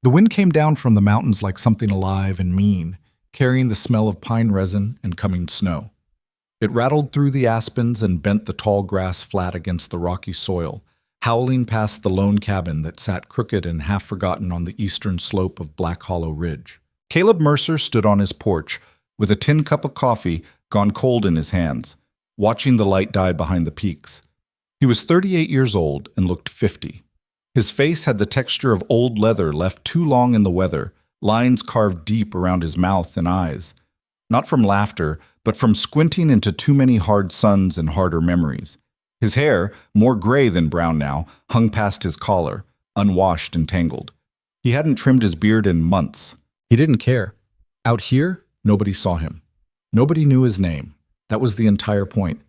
The wind came down from the mountains like something alive and mean, carrying the smell of pine resin and coming snow. It rattled through the aspens and bent the tall grass flat against the rocky soil, howling past the lone cabin that sat crooked and half-forgotten on the eastern slope of Black Hollow Ridge. Caleb Mercer stood on his porch, with a tin cup of coffee gone cold in his hands, watching the light die behind the peaks. He was 38 years old and looked 50. His face had the texture of old leather left too long in the weather, lines carved deep around his mouth and eyes. Not from laughter, but from squinting into too many hard suns and harder memories. His hair, more gray than brown now, hung past his collar, unwashed and tangled. He hadn't trimmed his beard in months. He didn't care. Out here, nobody saw him. Nobody knew his name. That was the entire point.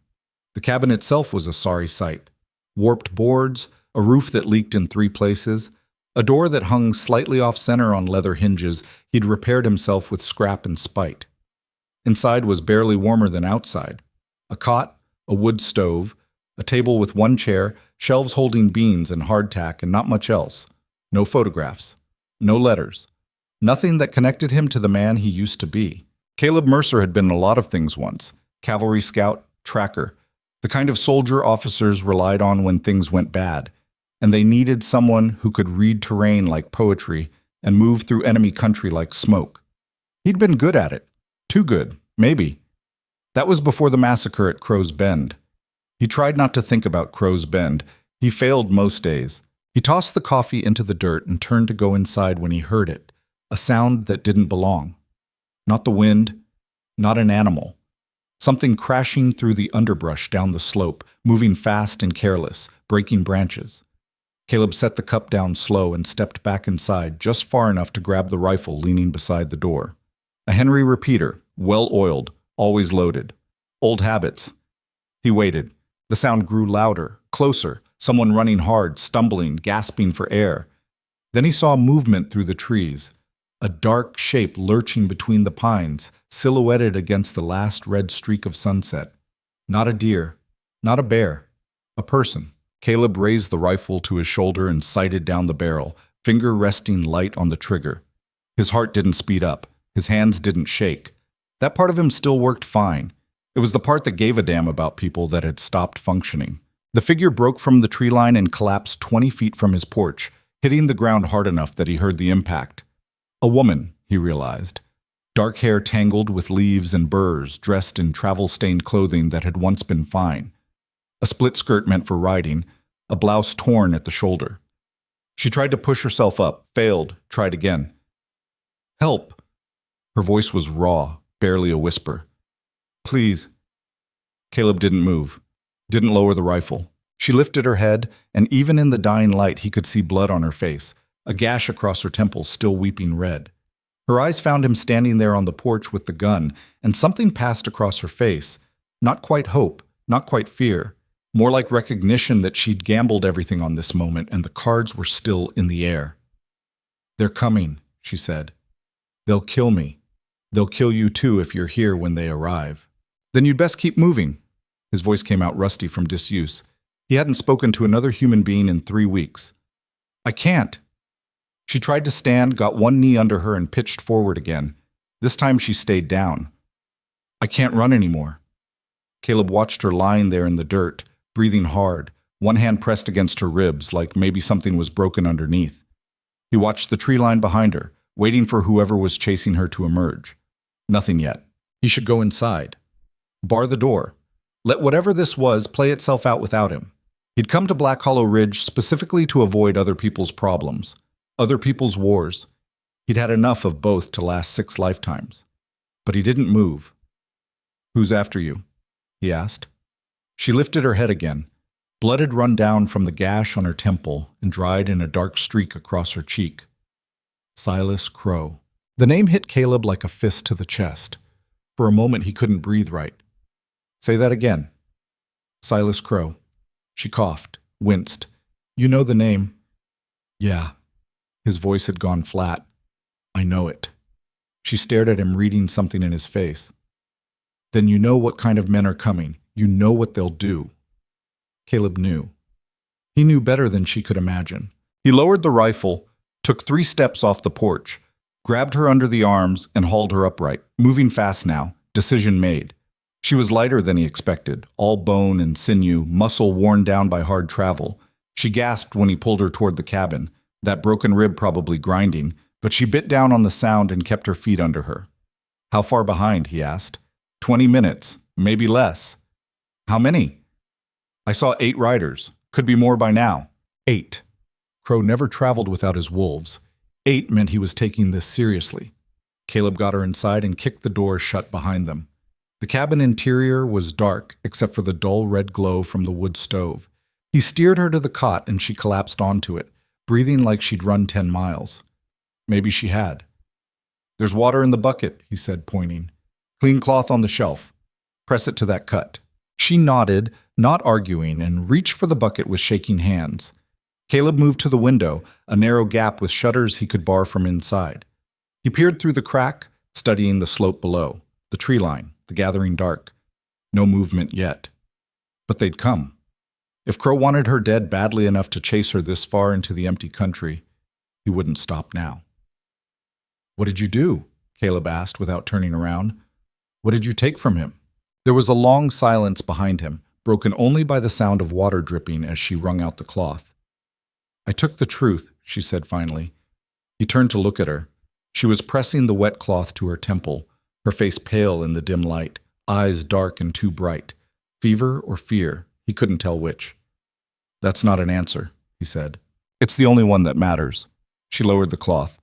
The cabin itself was a sorry sight. Warped boards, a roof that leaked in 3 places, a door that hung slightly off-center on leather hinges he'd repaired himself with scrap and spite. Inside was barely warmer than outside. A cot, a wood stove, a table with 1 chair, shelves holding beans and hardtack, and not much else. No photographs. No letters. Nothing that connected him to the man he used to be. Caleb Mercer had been a lot of things once. Cavalry scout, tracker, the kind of soldier officers relied on when things went bad, and they needed someone who could read terrain like poetry and move through enemy country like smoke. He'd been good at it. Too good, maybe. That was before the massacre at Crow's Bend. He tried not to think about Crow's Bend. He failed most days. He tossed the coffee into the dirt and turned to go inside when he heard it, a sound that didn't belong. Not the wind, not an animal. Something crashing through the underbrush down the slope, moving fast and careless, breaking branches. Caleb set the cup down slow and stepped back inside just far enough to grab the rifle leaning beside the door. A Henry repeater, well-oiled, always loaded. Old habits. He waited. The sound grew louder, closer, someone running hard, stumbling, gasping for air. Then he saw movement through the trees, a dark shape lurching between the pines, silhouetted against the last red streak of sunset. Not a deer, not a bear, a person. Caleb raised the rifle to his shoulder and sighted down the barrel, finger resting light on the trigger. His heart didn't speed up. His hands didn't shake. That part of him still worked fine. It was the part that gave a damn about people that had stopped functioning. The figure broke from the tree line and collapsed 20 feet from his porch, hitting the ground hard enough that he heard the impact. A woman, he realized. Dark hair tangled with leaves and burrs, dressed in travel-stained clothing that had once been fine. A split skirt meant for riding, a blouse torn at the shoulder. She tried to push herself up, failed, tried again. "Help!" Her voice was raw, barely a whisper. "Please." Caleb didn't move, didn't lower the rifle. She lifted her head, and even in the dying light he could see blood on her face, a gash across her temple still weeping red. Her eyes found him standing there on the porch with the gun, and something passed across her face. Not quite hope, not quite fear, more like recognition that she'd gambled everything on this moment and the cards were still in the air. "They're coming," she said. "They'll kill me. They'll kill you too if you're here when they arrive." "Then you'd best keep moving." His voice came out rusty from disuse. He hadn't spoken to another human being in 3 weeks. "I can't." She tried to stand, got one knee under her and pitched forward again. This time she stayed down. "I can't run anymore." Caleb watched her lying there in the dirt, breathing hard, one hand pressed against her ribs like maybe something was broken underneath. He watched the tree line behind her, waiting for whoever was chasing her to emerge. Nothing yet. He should go inside. Bar the door. Let whatever this was play itself out without him. He'd come to Black Hollow Ridge specifically to avoid other people's problems, other people's wars. He'd had enough of both to last 6 lifetimes. But he didn't move. "Who's after you?" he asked. She lifted her head again. Blood had run down from the gash on her temple and dried in a dark streak across her cheek. Silas Crow. The name hit Caleb like a fist to the chest. For a moment he couldn't breathe right. "Say that again." "Silas Crow." She coughed, winced. "You know the name." "Yeah." His voice had gone flat. "I know it." She stared at him, reading something in his face. "Then you know what kind of men are coming. You know what they'll do." Caleb knew. He knew better than she could imagine. He lowered the rifle, took 3 steps off the porch, grabbed her under the arms, and hauled her upright, moving fast now, decision made. She was lighter than he expected, all bone and sinew, muscle worn down by hard travel. She gasped when he pulled her toward the cabin, that broken rib probably grinding, but she bit down on the sound and kept her feet under her. "How far behind?" he asked. 20 minutes, maybe less." "How many?" "I saw 8 riders. Could be more by now." 8. Crow never traveled without his wolves. 8 meant he was taking this seriously. Caleb got her inside and kicked the door shut behind them. The cabin interior was dark, except for the dull red glow from the wood stove. He steered her to the cot and she collapsed onto it, breathing like she'd run 10 miles. Maybe she had. "There's water in the bucket," he said, pointing. "Clean cloth on the shelf. Press it to that cut." She nodded, not arguing, and reached for the bucket with shaking hands. Caleb moved to the window, a narrow gap with shutters he could bar from inside. He peered through the crack, studying the slope below, the tree line, the gathering dark. No movement yet. But they'd come. If Crow wanted her dead badly enough to chase her this far into the empty country, he wouldn't stop now. "What did you do?" Caleb asked without turning around. "What did you take from him?" There was a long silence behind him, broken only by the sound of water dripping as she wrung out the cloth. "I took the truth," she said finally. He turned to look at her. She was pressing the wet cloth to her temple, her face pale in the dim light, eyes dark and too bright. Fever or fear, he couldn't tell which. "That's not an answer," he said. "It's the only one that matters." She lowered the cloth.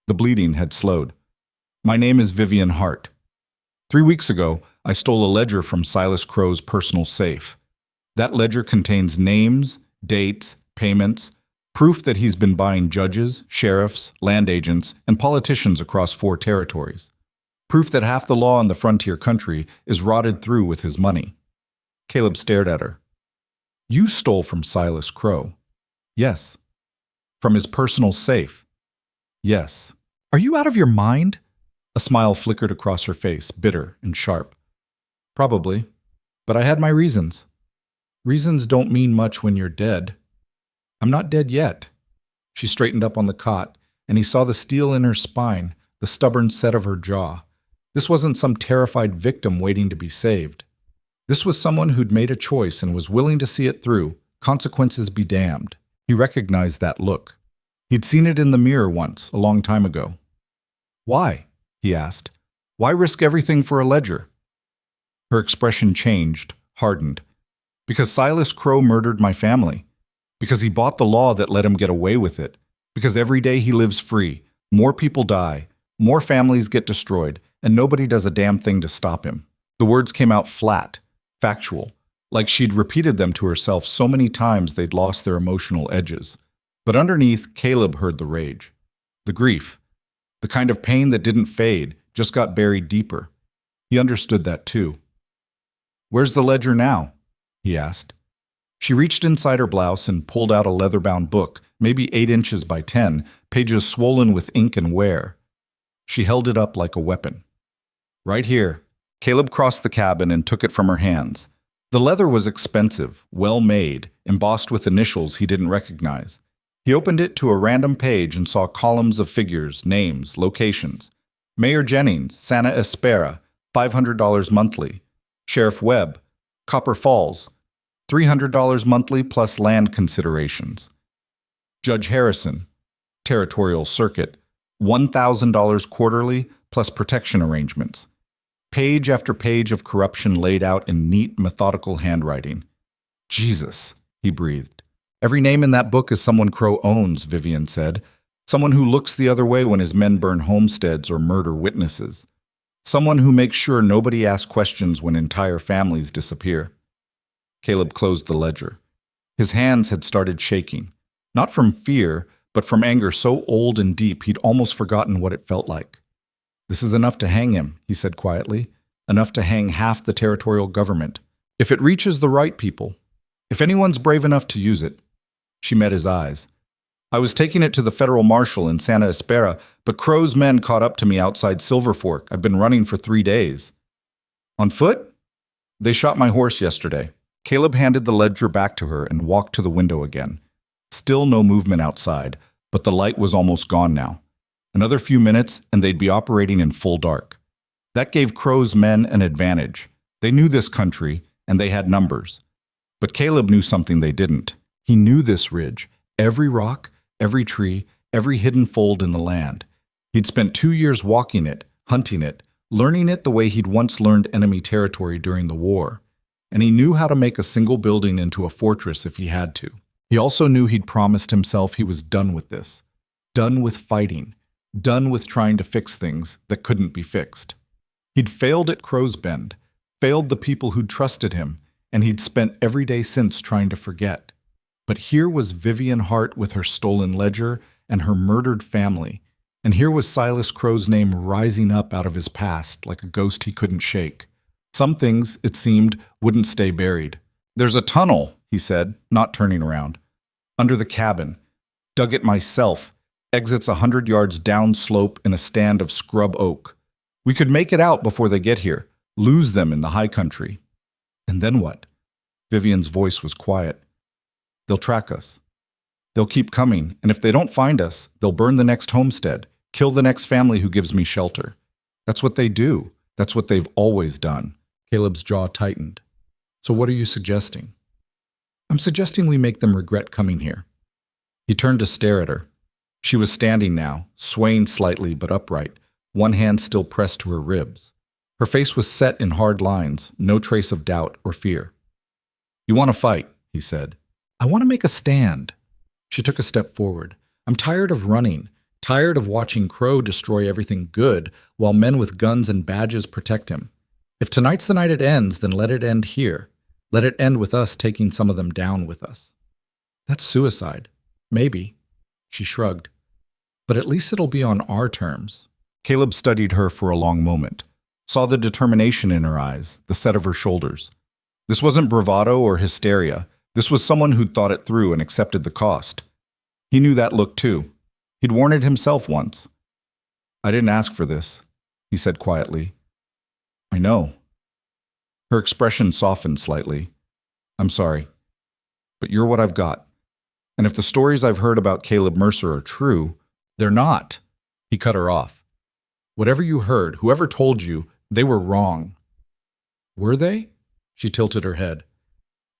The bleeding had slowed. "My name is Vivian Hart. 3 weeks ago, I stole a ledger from Silas Crow's personal safe. That ledger contains names, dates, payments, proof that he's been buying judges, sheriffs, land agents, and politicians across 4 territories. Proof that half the law in the frontier country is rotted through with his money." Caleb stared at her. "You stole from Silas Crow?" "Yes." "From his personal safe?" "Yes." "Are you out of your mind?" A smile flickered across her face, bitter and sharp. "Probably. But I had my reasons." "Reasons don't mean much when you're dead." "I'm not dead yet." She straightened up on the cot, and he saw the steel in her spine, the stubborn set of her jaw. This wasn't some terrified victim waiting to be saved. This was someone who'd made a choice and was willing to see it through, consequences be damned. He recognized that look. He'd seen it in the mirror once, a long time ago. "Why?" he asked. "Why risk everything for a ledger?" Her expression changed, hardened. "Because Silas Crow murdered my family. Because he bought the law that let him get away with it. Because every day he lives free, more people die, more families get destroyed, and nobody does a damn thing to stop him." The words came out flat, factual, like she'd repeated them to herself so many times they'd lost their emotional edges. But underneath, Caleb heard the rage. The grief. The kind of pain that didn't fade, just got buried deeper. He understood that too. "Where's the ledger now?" he asked. She reached inside her blouse and pulled out a leather-bound book, maybe 8 inches by 10, pages swollen with ink and wear. She held it up like a weapon. "Right here." Caleb crossed the cabin and took it from her hands. The leather was expensive, well-made, embossed with initials he didn't recognize. He opened it to a random page and saw columns of figures, names, locations. Mayor Jennings, Santa Espera, $500 monthly. Sheriff Webb, Copper Falls, $300 monthly plus land considerations. Judge Harrison, Territorial Circuit, $1,000 quarterly plus protection arrangements. Page after page of corruption laid out in neat, methodical handwriting. "Jesus," he breathed. "Every name in that book is someone Crow owns," Vivian said. "Someone who looks the other way when his men burn homesteads or murder witnesses. Someone who makes sure nobody asks questions when entire families disappear." Caleb closed the ledger. His hands had started shaking, not from fear, but from anger so old and deep he'd almost forgotten what it felt like. "This is enough to hang him," he said quietly. "Enough to hang half the territorial government. If it reaches the right people. If anyone's brave enough to use it." She met his eyes. "I was taking it to the federal marshal in Santa Espera, but Crow's men caught up to me outside Silver Fork. I've been running for 3 days." "On foot?" "They shot my horse yesterday." Caleb handed the ledger back to her and walked to the window again. Still no movement outside. but the light was almost gone now. Another few minutes and they'd be operating in full dark. That gave Crow's men an advantage. They knew this country, and they had numbers. But Caleb knew something they didn't. He knew this ridge, every rock, every tree, every hidden fold in the land. He'd spent 2 years walking it, hunting it, learning it the way he'd once learned enemy territory during the war. And he knew how to make a single building into a fortress if he had to. He also knew he'd promised himself he was done with this. Done with fighting. Done with trying to fix things that couldn't be fixed. He'd failed at Crow's Bend, failed the people who'd trusted him, and he'd spent every day since trying to forget. But here was Vivian Hart with her stolen ledger and her murdered family, and here was Silas Crow's name rising up out of his past like a ghost he couldn't shake. Some things, it seemed, wouldn't stay buried. "There's a tunnel," he said, not turning around. "Under the cabin. Dug it myself. Exits 100 yards down slope in a stand of scrub oak. We could make it out before they get here, lose them in the high country." "And then what?" Vivian's voice was quiet. "They'll track us. They'll keep coming, and if they don't find us, they'll burn the next homestead, kill the next family who gives me shelter. That's what they do. That's what they've always done." Caleb's jaw tightened. "So what are you suggesting?" "I'm suggesting we make them regret coming here." He turned to stare at her. She was standing now, swaying slightly but upright, one hand still pressed to her ribs. Her face was set in hard lines, no trace of doubt or fear. "You want to fight," he said. "I want to make a stand." She took a step forward. "I'm tired of running, tired of watching Crow destroy everything good while men with guns and badges protect him. If tonight's the night it ends, then let it end here. Let it end with us taking some of them down with us." "That's suicide." "Maybe." She shrugged. "But at least it'll be on our terms." Caleb studied her for a long moment, saw the determination in her eyes, the set of her shoulders. This wasn't bravado or hysteria. This was someone who'd thought it through and accepted the cost. He knew that look too. He'd worn it himself once. "I didn't ask for this," he said quietly. "I know." Her expression softened slightly. "I'm sorry, but you're what I've got. And if the stories I've heard about Caleb Mercer are true, they're not." He cut her off. "Whatever you heard, whoever told you, they were wrong." "Were they?" She tilted her head.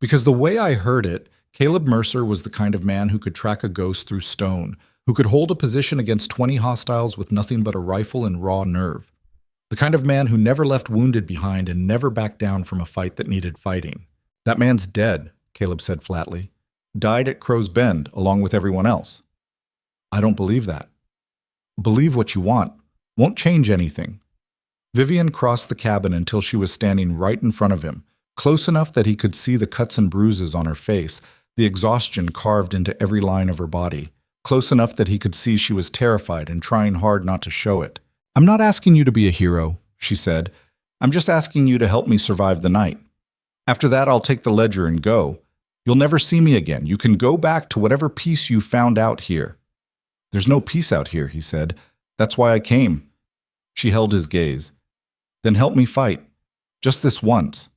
"Because the way I heard it, Caleb Mercer was the kind of man who could track a ghost through stone, who could hold a position against 20 hostiles with nothing but a rifle and raw nerve. The kind of man who never left wounded behind and never backed down from a fight that needed fighting." "That man's dead," Caleb said flatly. "Died at Crow's Bend, along with everyone else." "I don't believe that." "Believe what you want. Won't change anything." Vivian crossed the cabin until she was standing right in front of him, close enough that he could see the cuts and bruises on her face, the exhaustion carved into every line of her body, close enough that he could see she was terrified and trying hard not to show it. "I'm not asking you to be a hero," she said. "I'm just asking you to help me survive the night. After that, I'll take the ledger and go. You'll never see me again. You can go back to whatever peace you found out here." "There's no peace out here," he said. "That's why I came." She held his gaze. "Then help me fight. Just this once.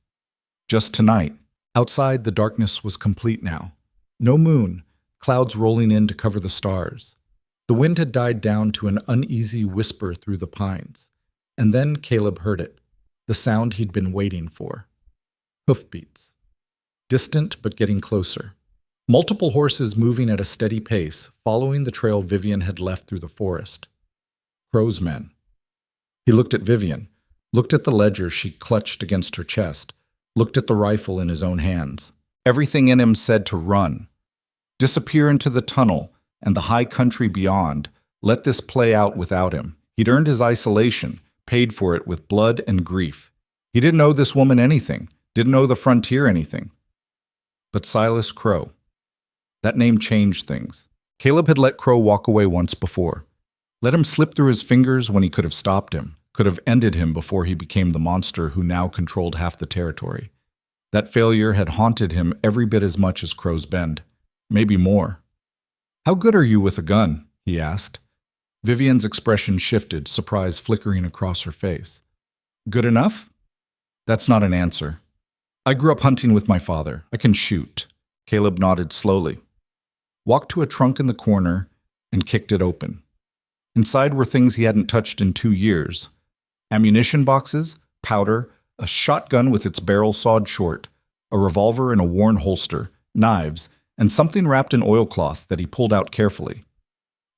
Just tonight." Outside, the darkness was complete now. No moon, clouds rolling in to cover the stars. The wind had died down to an uneasy whisper through the pines. And then Caleb heard it, the sound he'd been waiting for. Hoofbeats. Distant but getting closer. Multiple horses moving at a steady pace, following the trail Vivian had left through the forest. Crow's men. He looked at Vivian, looked at the ledger she clutched against her chest, looked at the rifle in his own hands. Everything in him said to run. Disappear into the tunnel and the high country beyond. Let this play out without him. He'd earned his isolation, paid for it with blood and grief. He didn't owe this woman anything, didn't owe the frontier anything. But Silas Crow. That name changed things. Caleb had let Crow walk away once before. Let him slip through his fingers when he could have stopped him, could have ended him before he became the monster who now controlled half the territory. That failure had haunted him every bit as much as Crow's Bend, maybe more. "How good are you with a gun?" he asked. Vivian's expression shifted, surprise flickering across her face. "Good enough?" "That's not an answer. I grew up hunting with my father. I can shoot." Caleb nodded slowly. Walk to a trunk in the corner, and kicked it open. Inside were things he hadn't touched in 2 years. Ammunition boxes, powder, a shotgun with its barrel sawed short, a revolver in a worn holster, knives, and something wrapped in oilcloth that he pulled out carefully.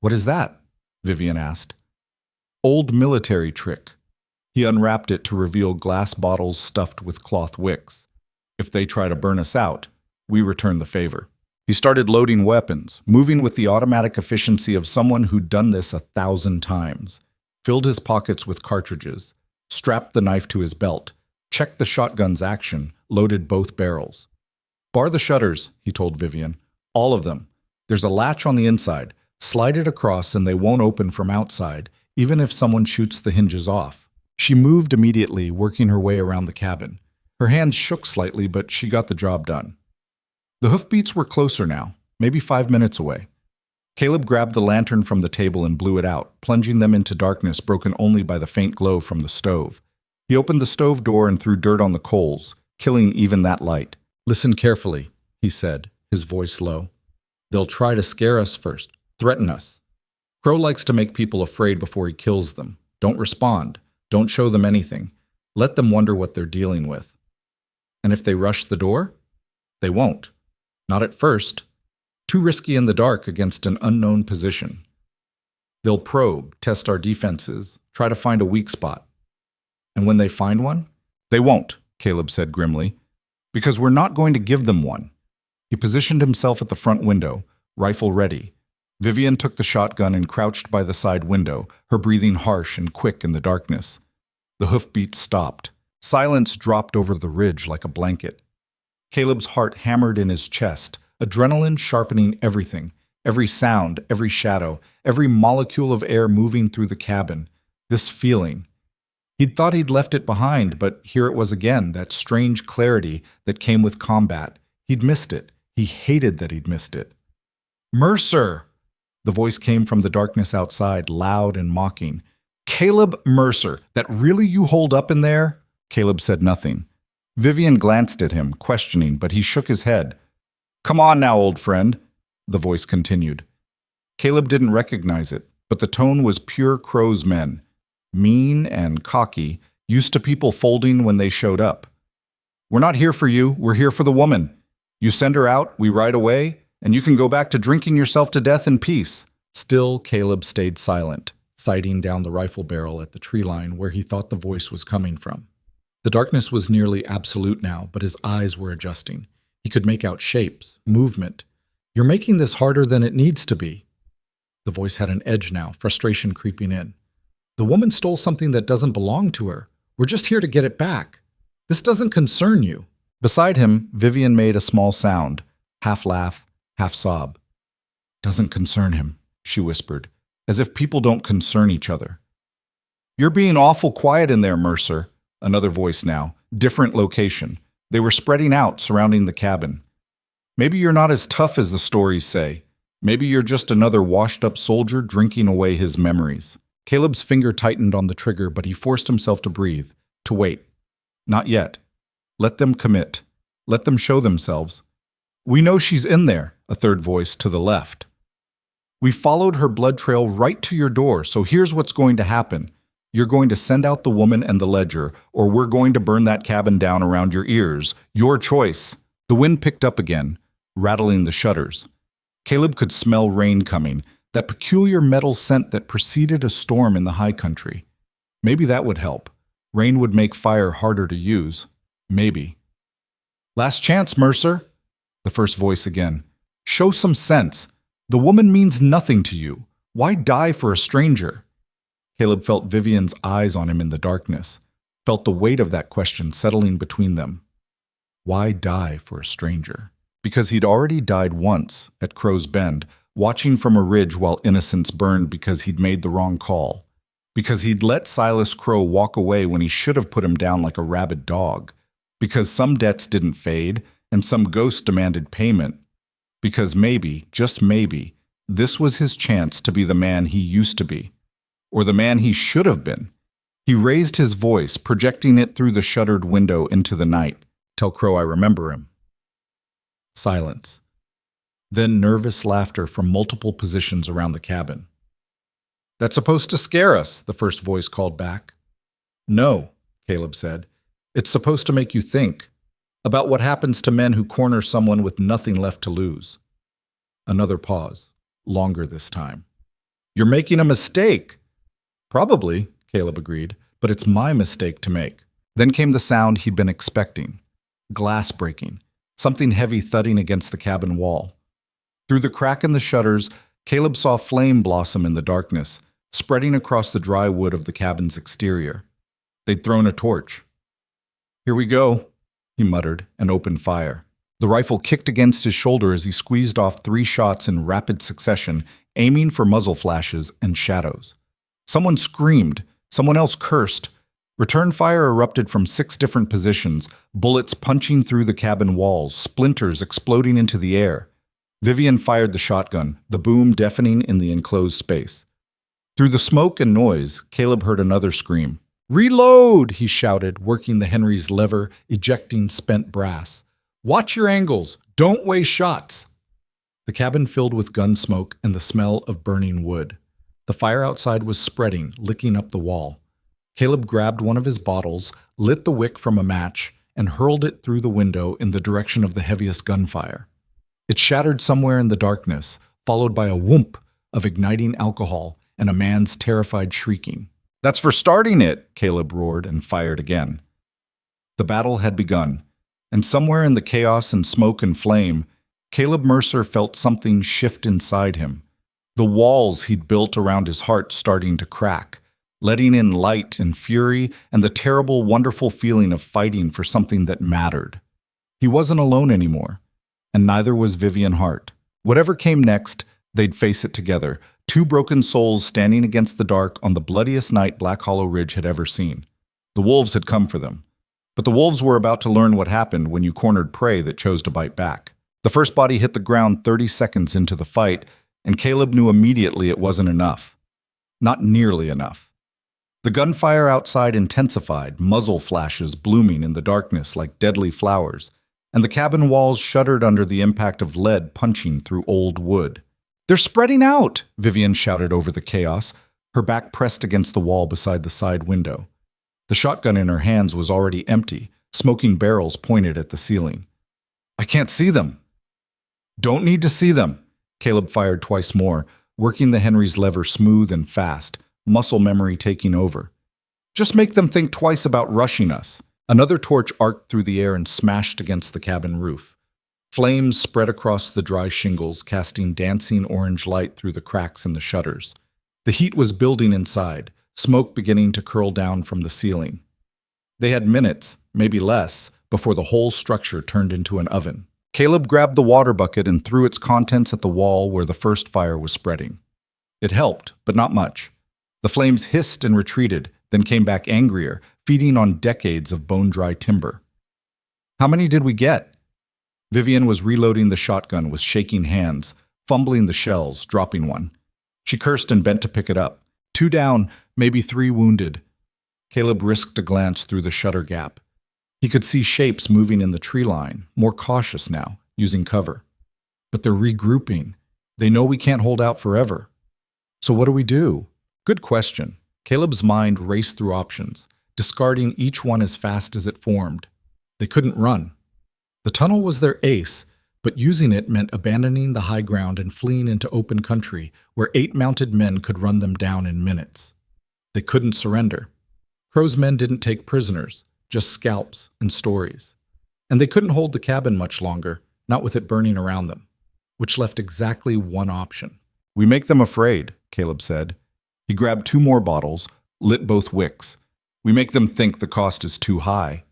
"What is that?" Vivian asked. "Old military trick." He unwrapped it to reveal glass bottles stuffed with cloth wicks. "If they try to burn us out, we return the favor." He started loading weapons, moving with the automatic efficiency of someone who'd done this 1,000 times. Filled his pockets with cartridges, strapped the knife to his belt, checked the shotgun's action, loaded both barrels. "Bar the shutters," he told Vivian. "All of them. There's a latch on the inside. Slide it across and they won't open from outside, even if someone shoots the hinges off." She moved immediately, working her way around the cabin. Her hands shook slightly, but she got the job done. The hoofbeats were closer now, maybe 5 minutes away. Caleb grabbed the lantern from the table and blew it out, plunging them into darkness broken only by the faint glow from the stove. He opened the stove door and threw dirt on the coals, killing even that light. "Listen carefully," he said, his voice low. "They'll try to scare us first, threaten us. Crow likes to make people afraid before he kills them. Don't respond. Don't show them anything. Let them wonder what they're dealing with. And if they rush the door? They won't. Not at first. Too risky in the dark against an unknown position. They'll probe, test our defenses, try to find a weak spot. And when they find one? They won't," Caleb said grimly, "because we're not going to give them one." He positioned himself at the front window, rifle ready. Vivian took the shotgun and crouched by the side window, her breathing harsh and quick in the darkness. The hoofbeats stopped. Silence dropped over the ridge like a blanket. Caleb's heart hammered in his chest, adrenaline sharpening everything, every sound, every shadow, every molecule of air moving through the cabin. This feeling. He'd thought he'd left it behind, but here it was again, that strange clarity that came with combat. He'd missed it. He hated that he'd missed it. "Mercer!" The voice came from the darkness outside, loud and mocking. "Caleb Mercer, that really you hold up in there?" Caleb said nothing. Vivian glanced at him, questioning, but he shook his head. "Come on now, old friend," the voice continued. Caleb didn't recognize it, but the tone was pure Crow's men. Mean and cocky, used to people folding when they showed up. "We're not here for you, we're here for the woman. You send her out, we ride away, and you can go back to drinking yourself to death in peace." Still, Caleb stayed silent, sighting down the rifle barrel at the tree line where he thought the voice was coming from. The darkness was nearly absolute now, but his eyes were adjusting. He could make out shapes, movement. "You're making this harder than it needs to be." The voice had an edge now, frustration creeping in. "The woman stole something that doesn't belong to her. We're just here to get it back. This doesn't concern you." Beside him, Vivian made a small sound, half laugh, half sob. "Doesn't concern him," she whispered, as if people don't concern each other. "You're being awful quiet in there, Mercer." Another voice now, different location. They were spreading out, surrounding the cabin. "Maybe you're not as tough as the stories say. Maybe you're just another washed-up soldier drinking away his memories." Caleb's finger tightened on the trigger, but he forced himself to breathe, to wait. Not yet. Let them commit. Let them show themselves. "We know she's in there," a third voice to the left. "We followed her blood trail right to your door, so here's what's going to happen. You're going to send out the woman and the ledger, or we're going to burn that cabin down around your ears. Your choice." The wind picked up again, rattling the shutters. Caleb could smell rain coming, that peculiar metal scent that preceded a storm in the high country. Maybe that would help. Rain would make fire harder to use. Maybe. "Last chance, Mercer," the first voice again. "Show some sense. The woman means nothing to you. Why die for a stranger?" Caleb felt Vivian's eyes on him in the darkness, felt the weight of that question settling between them. Why die for a stranger? Because he'd already died once, at Crow's Bend, watching from a ridge while innocents burned because he'd made the wrong call. Because he'd let Silas Crow walk away when he should have put him down like a rabid dog. Because some debts didn't fade, and some ghost demanded payment. Because maybe, just maybe, this was his chance to be the man he used to be. Or the man he should have been. He raised his voice, projecting it through the shuttered window into the night. "Tell Crow I remember him." Silence. Then nervous laughter from multiple positions around the cabin. "That's supposed to scare us," the first voice called back. "No," Caleb said. "It's supposed to make you think about what happens to men who corner someone with nothing left to lose." Another pause, longer this time. "You're making a mistake." "Probably," Caleb agreed, "but it's my mistake to make." Then came the sound he'd been expecting. Glass breaking, something heavy thudding against the cabin wall. Through the crack in the shutters, Caleb saw flame blossom in the darkness, spreading across the dry wood of the cabin's exterior. They'd thrown a torch. "Here we go," he muttered, and opened fire. The rifle kicked against his shoulder as he squeezed off 3 shots in rapid succession, aiming for muzzle flashes and shadows. Someone screamed. Someone else cursed. Return fire erupted from 6 different positions, bullets punching through the cabin walls, splinters exploding into the air. Vivian fired the shotgun, the boom deafening in the enclosed space. Through the smoke and noise, Caleb heard another scream. "Reload!" he shouted, working the Henry's lever, ejecting spent brass. "Watch your angles! Don't waste shots!" The cabin filled with gun smoke and the smell of burning wood. The fire outside was spreading, licking up the wall. Caleb grabbed one of his bottles, lit the wick from a match, and hurled it through the window in the direction of the heaviest gunfire. It shattered somewhere in the darkness, followed by a whoomp of igniting alcohol and a man's terrified shrieking. "That's for starting it!" Caleb roared and fired again. The battle had begun, and somewhere in the chaos and smoke and flame, Caleb Mercer felt something shift inside him. The walls he'd built around his heart starting to crack, letting in light and fury and the terrible, wonderful feeling of fighting for something that mattered. He wasn't alone anymore, and neither was Vivian Hart. Whatever came next, they'd face it together, 2 broken souls standing against the dark on the bloodiest night Black Hollow Ridge had ever seen. The wolves had come for them. But the wolves were about to learn what happened when you cornered prey that chose to bite back. The first body hit the ground 30 seconds into the fight, and Caleb knew immediately it wasn't enough. Not nearly enough. The gunfire outside intensified, muzzle flashes blooming in the darkness like deadly flowers, and the cabin walls shuddered under the impact of lead punching through old wood. "They're spreading out!" Vivian shouted over the chaos, her back pressed against the wall beside the side window. The shotgun in her hands was already empty, smoking barrels pointed at the ceiling. "I can't see them." "Don't need to see them." Caleb fired twice more, working the Henry's lever smooth and fast, muscle memory taking over. "Just make them think twice about rushing us." Another torch arced through the air and smashed against the cabin roof. Flames spread across the dry shingles, casting dancing orange light through the cracks in the shutters. The heat was building inside, smoke beginning to curl down from the ceiling. They had minutes, maybe less, before the whole structure turned into an oven. Caleb grabbed the water bucket and threw its contents at the wall where the first fire was spreading. It helped, but not much. The flames hissed and retreated, then came back angrier, feeding on decades of bone-dry timber. "How many did we get?" Vivian was reloading the shotgun with shaking hands, fumbling the shells, dropping one. She cursed and bent to pick it up. 2 down, maybe 3 wounded. Caleb risked a glance through the shutter gap. He could see shapes moving in the tree line, more cautious now, using cover. But they're regrouping. They know we can't hold out forever. So what do we do? Good question. Caleb's mind raced through options, discarding each one as fast as it formed. They couldn't run. The tunnel was their ace, but using it meant abandoning the high ground and fleeing into open country where 8 mounted men could run them down in minutes. They couldn't surrender. Crow's men didn't take prisoners, just scalps and stories. And they couldn't hold the cabin much longer, not with it burning around them, which left exactly one option. "We make them afraid," Caleb said. He grabbed 2 more bottles, lit both wicks. "We make them think the cost is too high."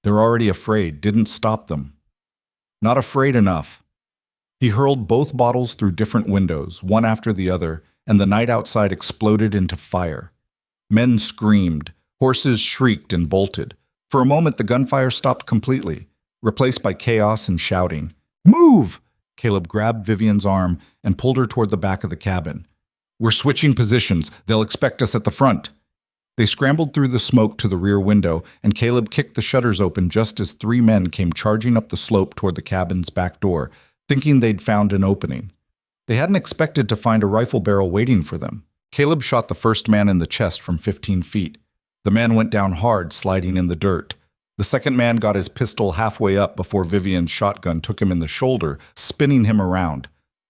They're already afraid, didn't stop them. Not afraid enough. He hurled both bottles through different windows, one after the other, and the night outside exploded into fire. Men screamed, horses shrieked and bolted. For a moment, the gunfire stopped completely, replaced by chaos and shouting. "Move!" Caleb grabbed Vivian's arm and pulled her toward the back of the cabin. "We're switching positions. They'll expect us at the front." They scrambled through the smoke to the rear window, and Caleb kicked the shutters open just as 3 men came charging up the slope toward the cabin's back door. thinking they'd found an opening. They hadn't expected to find a rifle barrel waiting for them. Caleb shot the first man in the chest from 15 feet. The man went down hard, sliding in the dirt. The second man got his pistol halfway up before Vivian's shotgun took him in the shoulder, spinning him around.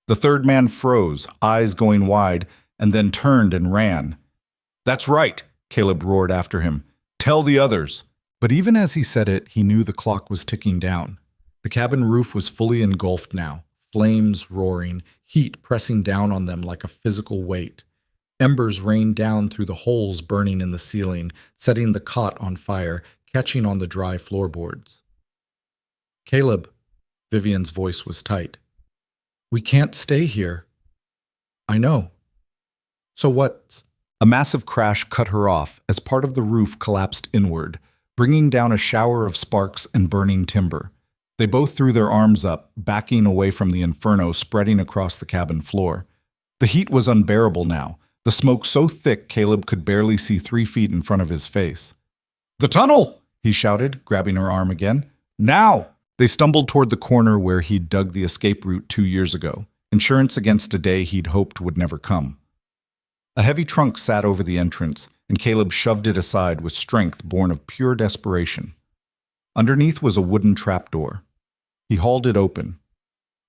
The third man froze, eyes going wide, and then turned and ran. "That's right," Caleb roared after him. "Tell the others." But even as he said it, he knew the clock was ticking down. The cabin roof was fully engulfed now, flames roaring, heat pressing down on them like a physical weight. Embers rained down through the holes burning in the ceiling, setting the cot on fire, catching on the dry floorboards. "Caleb," Vivian's voice was tight. "We can't stay here." "I know." "So what?" A massive crash cut her off as part of the roof collapsed inward, bringing down a shower of sparks and burning timber. They both threw their arms up, backing away from the inferno spreading across the cabin floor. The heat was unbearable now, the smoke so thick Caleb could barely see 3 feet in front of his face. "The tunnel!" he shouted, grabbing her arm again. "Now!" They stumbled toward the corner where he'd dug the escape route 2 years ago, insurance against a day he'd hoped would never come. A heavy trunk sat over the entrance, and Caleb shoved it aside with strength born of pure desperation. Underneath was a wooden trapdoor. He hauled it open.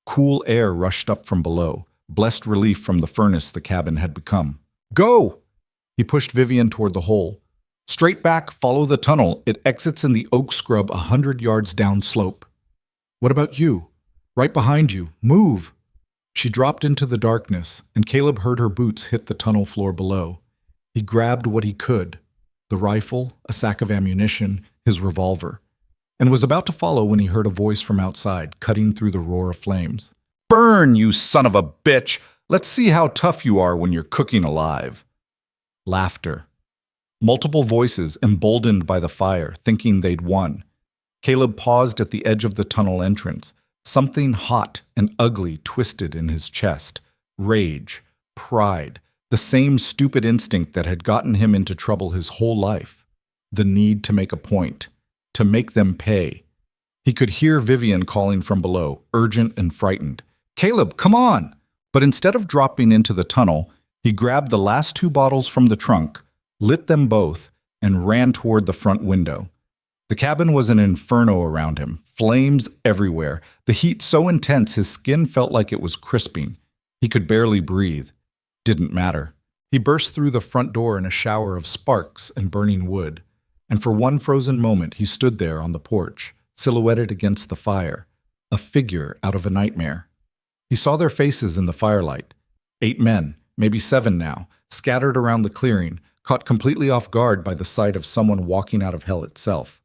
Cool air rushed up from below, blessed relief from the furnace the cabin had become. "Go!" He pushed Vivian toward the hole. "Straight back, follow the tunnel. It exits in the oak scrub 100 yards downslope." "What about you? Right behind you. Move!" She dropped into the darkness, and Caleb heard her boots hit the tunnel floor below. He grabbed what he could, the rifle, a sack of ammunition, his revolver, and was about to follow when he heard a voice from outside, cutting through the roar of flames. "Burn, you son of a bitch! Let's see how tough you are when you're cooking alive." Laughter. Multiple voices, emboldened by the fire, thinking they'd won. Caleb paused at the edge of the tunnel entrance. Something hot and ugly twisted in his chest. Rage, pride, the same stupid instinct that had gotten him into trouble his whole life. The need to make a point, to make them pay. He could hear Vivian calling from below, urgent and frightened. "Caleb, come on!" But instead of dropping into the tunnel, he grabbed the last 2 bottles from the trunk, lit them both, and ran toward the front window. The cabin was an inferno around him, flames everywhere, the heat so intense his skin felt like it was crisping. He could barely breathe. Didn't matter. He burst through the front door in a shower of sparks and burning wood, and for one frozen moment he stood there on the porch, silhouetted against the fire, a figure out of a nightmare. He saw their faces in the firelight. 8 men, maybe 7 now, scattered around the clearing, caught completely off guard by the sight of someone walking out of hell itself.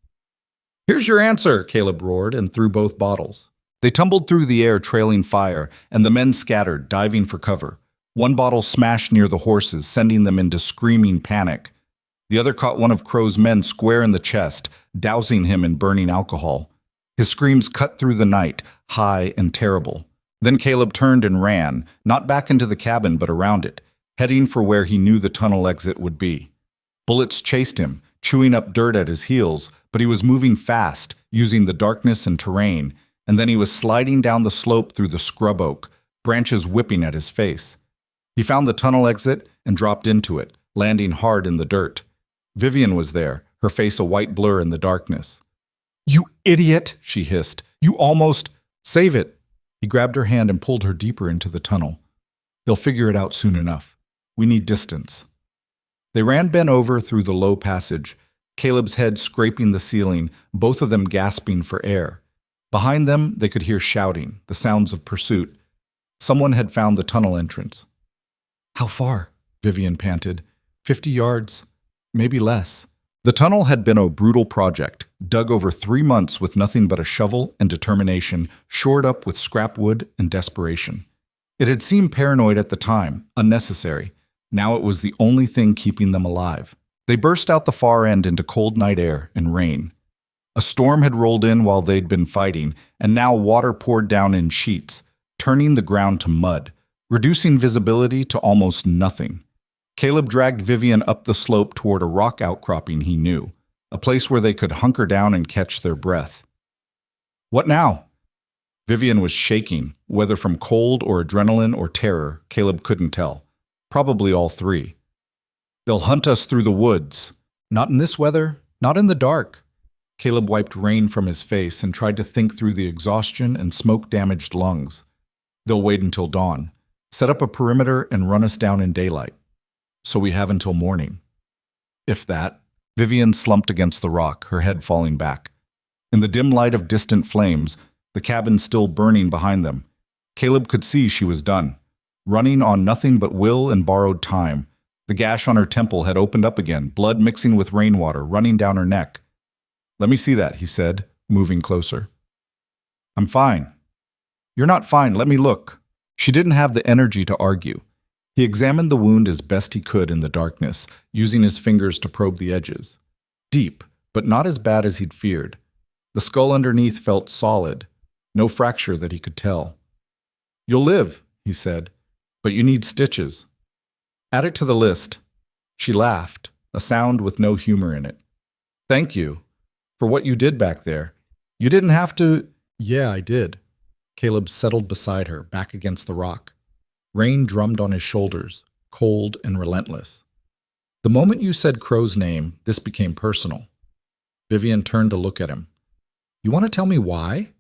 "Here's your answer," Caleb roared and threw both bottles. They tumbled through the air trailing fire, and the men scattered, diving for cover. One bottle smashed near the horses, sending them into screaming panic. The other caught one of Crow's men square in the chest, dousing him in burning alcohol. His screams cut through the night, high and terrible. Then Caleb turned and ran, not back into the cabin but around it, heading for where he knew the tunnel exit would be. Bullets chased him, chewing up dirt at his heels, but he was moving fast, using the darkness and terrain, and then he was sliding down the slope through the scrub oak, branches whipping at his face. He found the tunnel exit and dropped into it, landing hard in the dirt. Vivian was there, her face a white blur in the darkness. "You idiot!" she hissed. "You almost—" "Save it!" He grabbed her hand and pulled her deeper into the tunnel. "They'll figure it out soon enough. We need distance." They ran bent over through the low passage, Caleb's head scraping the ceiling, both of them gasping for air. Behind them, they could hear shouting, the sounds of pursuit. Someone had found the tunnel entrance. "How far?" Vivian panted. 50 yards, maybe less. The tunnel had been a brutal project, dug over 3 months with nothing but a shovel and determination, shored up with scrap wood and desperation. It had seemed paranoid at the time, unnecessary. Now it was the only thing keeping them alive. They burst out the far end into cold night air and rain. A storm had rolled in while they'd been fighting, and now water poured down in sheets, turning the ground to mud, reducing visibility to almost nothing. Caleb dragged Vivian up the slope toward a rock outcropping he knew, a place where they could hunker down and catch their breath. "What now?" Vivian was shaking, whether from cold or adrenaline or terror, Caleb couldn't tell. Probably all three. They'll hunt us through the woods. Not in this weather, not in the dark. Caleb wiped rain from his face and tried to think through the exhaustion and smoke-damaged lungs. They'll wait until dawn, set up a perimeter and run us down in daylight. So we have until morning. If that. Vivian slumped against the rock, her head falling back. In the dim light of distant flames, the cabin still burning behind them, Caleb could see she was done. Running on nothing but will and borrowed time. The gash on her temple had opened up again, blood mixing with rainwater running down her neck. "Let me see that," he said, moving closer. "I'm fine." "You're not fine, let me look." She didn't have the energy to argue. He examined the wound as best he could in the darkness, using his fingers to probe the edges. Deep, but not as bad as he'd feared. The skull underneath felt solid, no fracture that he could tell. "You'll live," he said, "but you need stitches." "Add it to the list." She laughed, a sound with no humor in it. "Thank you for what you did back there. You didn't have to—" "Yeah, I did." Caleb settled beside her, back against the rock. Rain drummed on his shoulders, cold and relentless. "The moment you said Crow's name, this became personal." Vivian turned to look at him. "You want to tell me why?"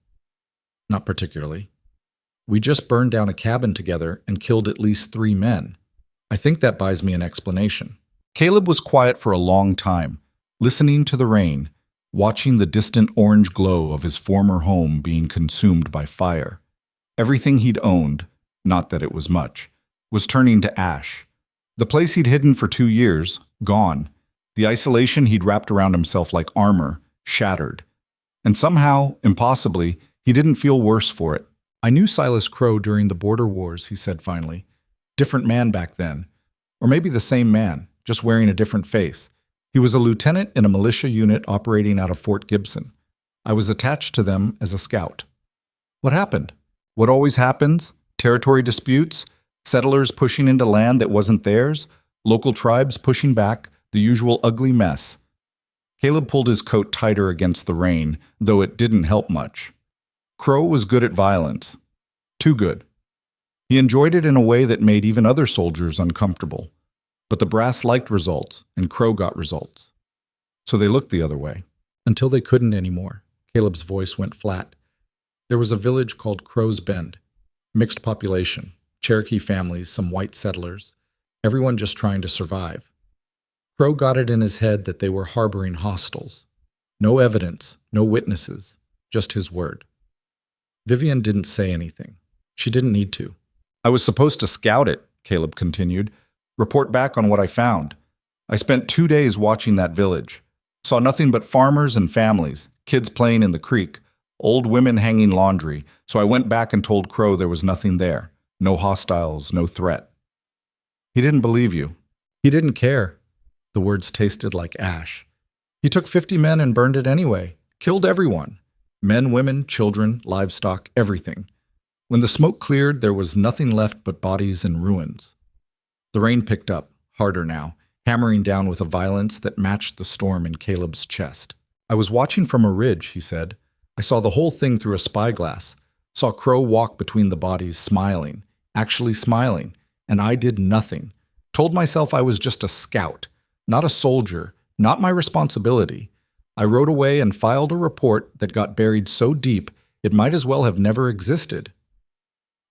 "Not particularly. We just burned down a cabin together and killed at least 3 men. I think that buys me an explanation." Caleb was quiet for a long time, listening to the rain, watching the distant orange glow of his former home being consumed by fire. Everything he'd owned, not that it was much, was turning to ash. The place he'd hidden for 2 years, gone. The isolation he'd wrapped around himself like armor, shattered. And somehow, impossibly, he didn't feel worse for it. "I knew Silas Crow during the border wars," he said finally. "Different man back then. Or maybe the same man, just wearing a different face. He was a lieutenant in a militia unit operating out of Fort Gibson. I was attached to them as a scout." "What happened?" "What always happens? Territory disputes, settlers pushing into land that wasn't theirs, local tribes pushing back, the usual ugly mess." Caleb pulled his coat tighter against the rain, though it didn't help much. Crow was good at violence. Too good. He enjoyed it in a way that made even other soldiers uncomfortable. But the brass liked results, and Crow got results. So they looked the other way. Until they couldn't anymore. Caleb's voice went flat. There was a village called Crow's Bend. Mixed population, Cherokee families, some white settlers, everyone just trying to survive. Crow got it in his head that they were harboring hostiles. No evidence, no witnesses, just his word. Vivian didn't say anything. She didn't need to. "I was supposed to scout it," Caleb continued, "report back on what I found. I spent 2 days watching that village. Saw nothing but farmers and families, kids playing in the creek, old women hanging laundry, so I went back and told Crow there was nothing there. No hostiles, no threat." "He didn't believe you." "He didn't care." The words tasted like ash. "He took 50 men and burned it anyway. Killed everyone. Men, women, children, livestock, everything. When the smoke cleared, there was nothing left but bodies and ruins." The rain picked up, harder now, hammering down with a violence that matched the storm in Caleb's chest. "I was watching from a ridge," he said. "I saw the whole thing through a spyglass. Saw Crow walk between the bodies smiling, actually smiling, and I did nothing. Told myself I was just a scout, not a soldier, not my responsibility. I rode away and filed a report that got buried so deep it might as well have never existed."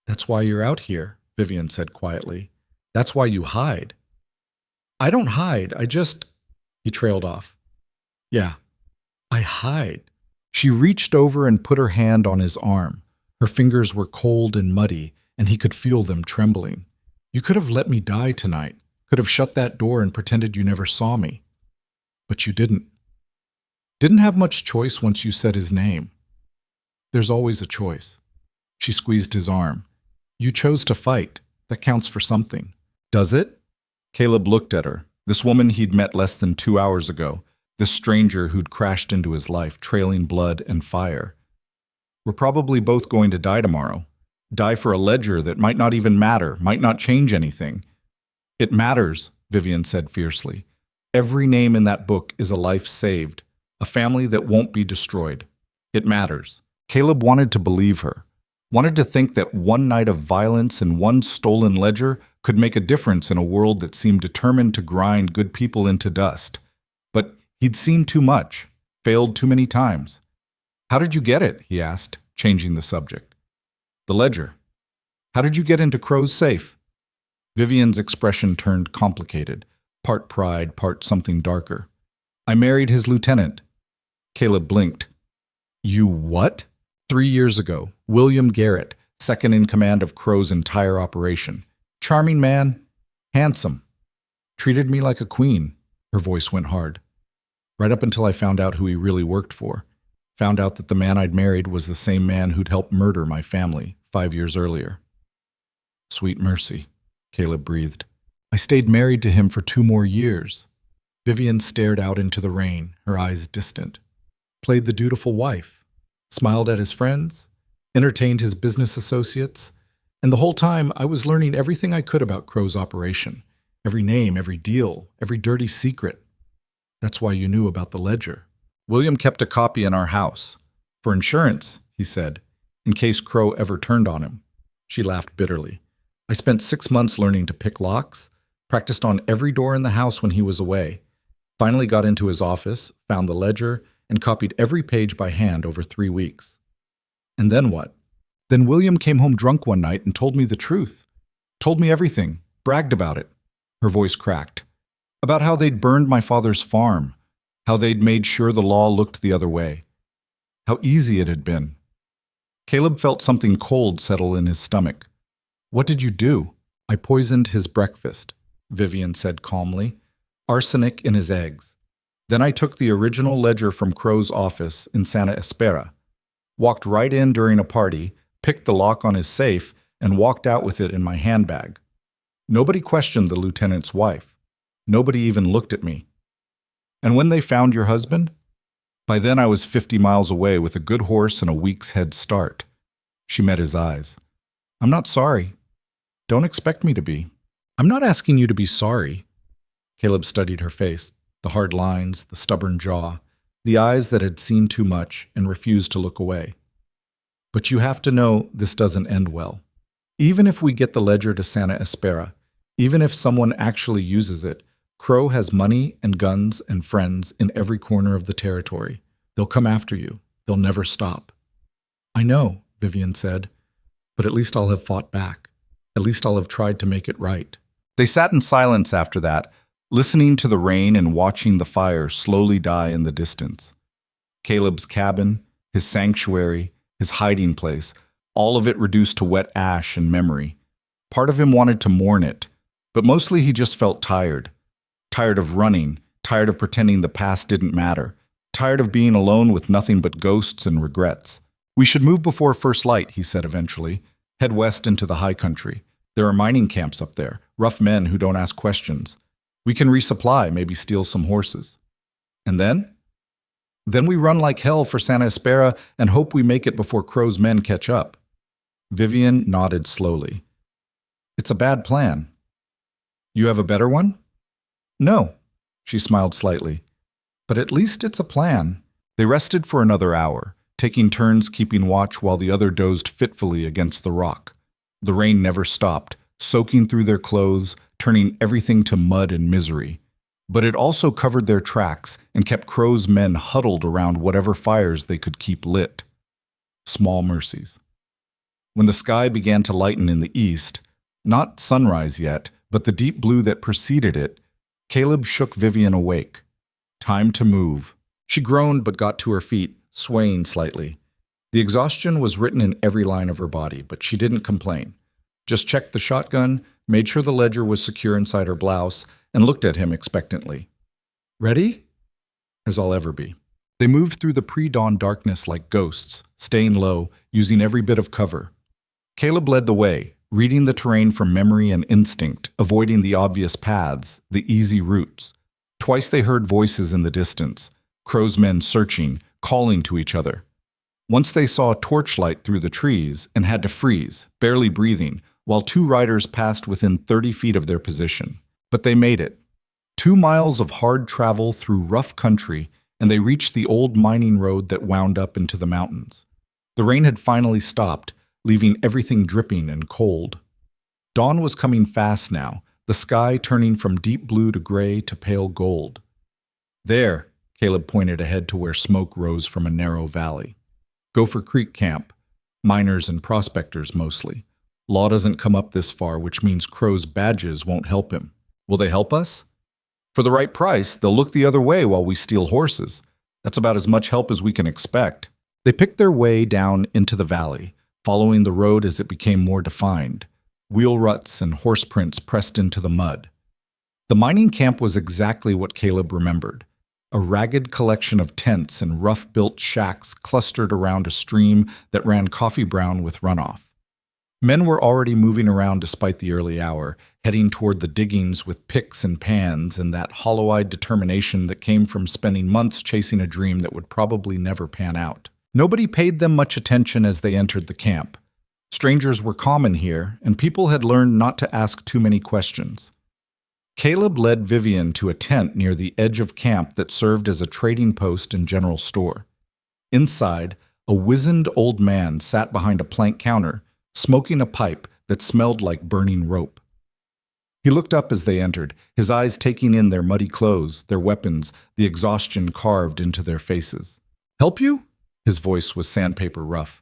"That's why you're out here," Vivian said quietly. "That's why you hide." "I don't hide, I just—" He trailed off. "Yeah, I hide." She reached over and put her hand on his arm. Her fingers were cold and muddy, and he could feel them trembling. "You could have let me die tonight, could have shut that door and pretended you never saw me. But you didn't. Didn't have much choice once you said his name. There's always a choice." She squeezed his arm. "You chose to fight. That counts for something." "Does it?" Caleb looked at her, this woman he'd met less than 2 hours ago, this stranger who'd crashed into his life, trailing blood and fire. "We're probably both going to die tomorrow. Die for a ledger that might not even matter, might not change anything." "It matters," Vivian said fiercely. "Every name in that book is a life saved, a family that won't be destroyed. It matters." Caleb wanted to believe her, Wanted to think that one night of violence and one stolen ledger could make a difference in a world that seemed determined to grind good people into dust. But he'd seen too much, failed too many times. "How did you get it?" he asked, changing the subject. "The ledger. How did you get into Crow's safe?" Vivian's expression turned complicated, part pride, part something darker. "I married his lieutenant." Caleb blinked. "You what?" 3 years ago, William Garrett, second in command of Crow's entire operation. Charming man, handsome. Treated me like a queen. Her voice went hard. Right up until I found out who he really worked for. Found out that the man I'd married was the same man who'd helped murder my family 5 years earlier. Sweet mercy, Caleb breathed. I stayed married to him for 2 more years. Vivian stared out into the rain, her eyes distant. Played the dutiful wife. Smiled at his friends. Entertained his business associates. And the whole time, I was learning everything I could about Crow's operation. Every name, every deal, every dirty secret. That's why you knew about the ledger. William kept a copy in our house. For insurance, he said, in case Crow ever turned on him. She laughed bitterly. I spent 6 months learning to pick locks, practiced on every door in the house when he was away, finally got into his office, found the ledger, and copied every page by hand over 3 weeks. And then what? Then William came home drunk one night and told me the truth. Told me everything, bragged about it. Her voice cracked. About how they'd burned my father's farm, how they'd made sure the law looked the other way. How easy it had been. Caleb felt something cold settle in his stomach. What did you do? I poisoned his breakfast, Vivian said calmly. Arsenic in his eggs. Then I took the original ledger from Crow's office in Santa Espera, walked right in during a party, picked the lock on his safe, and walked out with it in my handbag. Nobody questioned the lieutenant's wife. Nobody even looked at me. And when they found your husband? By then I was 50 miles away with a good horse and a week's head start. She met his eyes. I'm not sorry. Don't expect me to be. I'm not asking you to be sorry. Caleb studied her face, the hard lines, the stubborn jaw, the eyes that had seen too much and refused to look away. But you have to know this doesn't end well. Even if we get the ledger to Santa Espera, even if someone actually uses it, Crow has money and guns and friends in every corner of the territory. They'll come after you. They'll never stop. I know, Vivian said, but at least I'll have fought back. At least I'll have tried to make it right. They sat in silence after that, listening to the rain and watching the fire slowly die in the distance. Caleb's cabin, his sanctuary, his hiding place, all of it reduced to wet ash and memory. Part of him wanted to mourn it, but mostly he just felt tired. Tired of running, tired of pretending the past didn't matter, tired of being alone with nothing but ghosts and regrets. We should move before first light, he said eventually. Head west into the high country. There are mining camps up there, rough men who don't ask questions. We can resupply, maybe steal some horses. And then? Then we run like hell for Santa Espera and hope we make it before Crow's men catch up. Vivian nodded slowly. It's a bad plan. You have a better one? No, she smiled slightly. But at least it's a plan. They rested for another hour, taking turns keeping watch while the other dozed fitfully against the rock. The rain never stopped, soaking through their clothes, turning everything to mud and misery. But it also covered their tracks and kept Crow's men huddled around whatever fires they could keep lit. Small mercies. When the sky began to lighten in the east, not sunrise yet, but the deep blue that preceded it, Caleb shook Vivian awake. Time to move. She groaned but got to her feet, swaying slightly. The exhaustion was written in every line of her body, but she didn't complain. Just checked the shotgun, made sure the ledger was secure inside her blouse, and looked at him expectantly. Ready? As I'll ever be. They moved through the pre-dawn darkness like ghosts, staying low, using every bit of cover. Caleb led the way, reading the terrain from memory and instinct, avoiding the obvious paths, the easy routes. Twice they heard voices in the distance, Crow's men searching, calling to each other. Once they saw torchlight through the trees and had to freeze, barely breathing, while 2 riders passed within 30 feet of their position. But they made it. 2 miles of hard travel through rough country, and they reached the old mining road that wound up into the mountains. The rain had finally stopped, leaving everything dripping and cold. Dawn was coming fast now, the sky turning from deep blue to gray to pale gold. There, Caleb pointed ahead to where smoke rose from a narrow valley. Gopher Creek Camp. Miners and prospectors mostly. Law doesn't come up this far, which means Crow's badges won't help him. Will they help us? For the right price, they'll look the other way while we steal horses. That's about as much help as we can expect. They picked their way down into the valley, following the road as it became more defined. Wheel ruts and horse prints pressed into the mud. The mining camp was exactly what Caleb remembered. A ragged collection of tents and rough-built shacks clustered around a stream that ran coffee brown with runoff. Men were already moving around despite the early hour, heading toward the diggings with picks and pans and that hollow-eyed determination that came from spending months chasing a dream that would probably never pan out. Nobody paid them much attention as they entered the camp. Strangers were common here, and people had learned not to ask too many questions. Caleb led Vivian to a tent near the edge of camp that served as a trading post and general store. Inside, a wizened old man sat behind a plank counter, smoking a pipe that smelled like burning rope. He looked up as they entered, his eyes taking in their muddy clothes, their weapons, the exhaustion carved into their faces. "Help you?" His voice was sandpaper rough.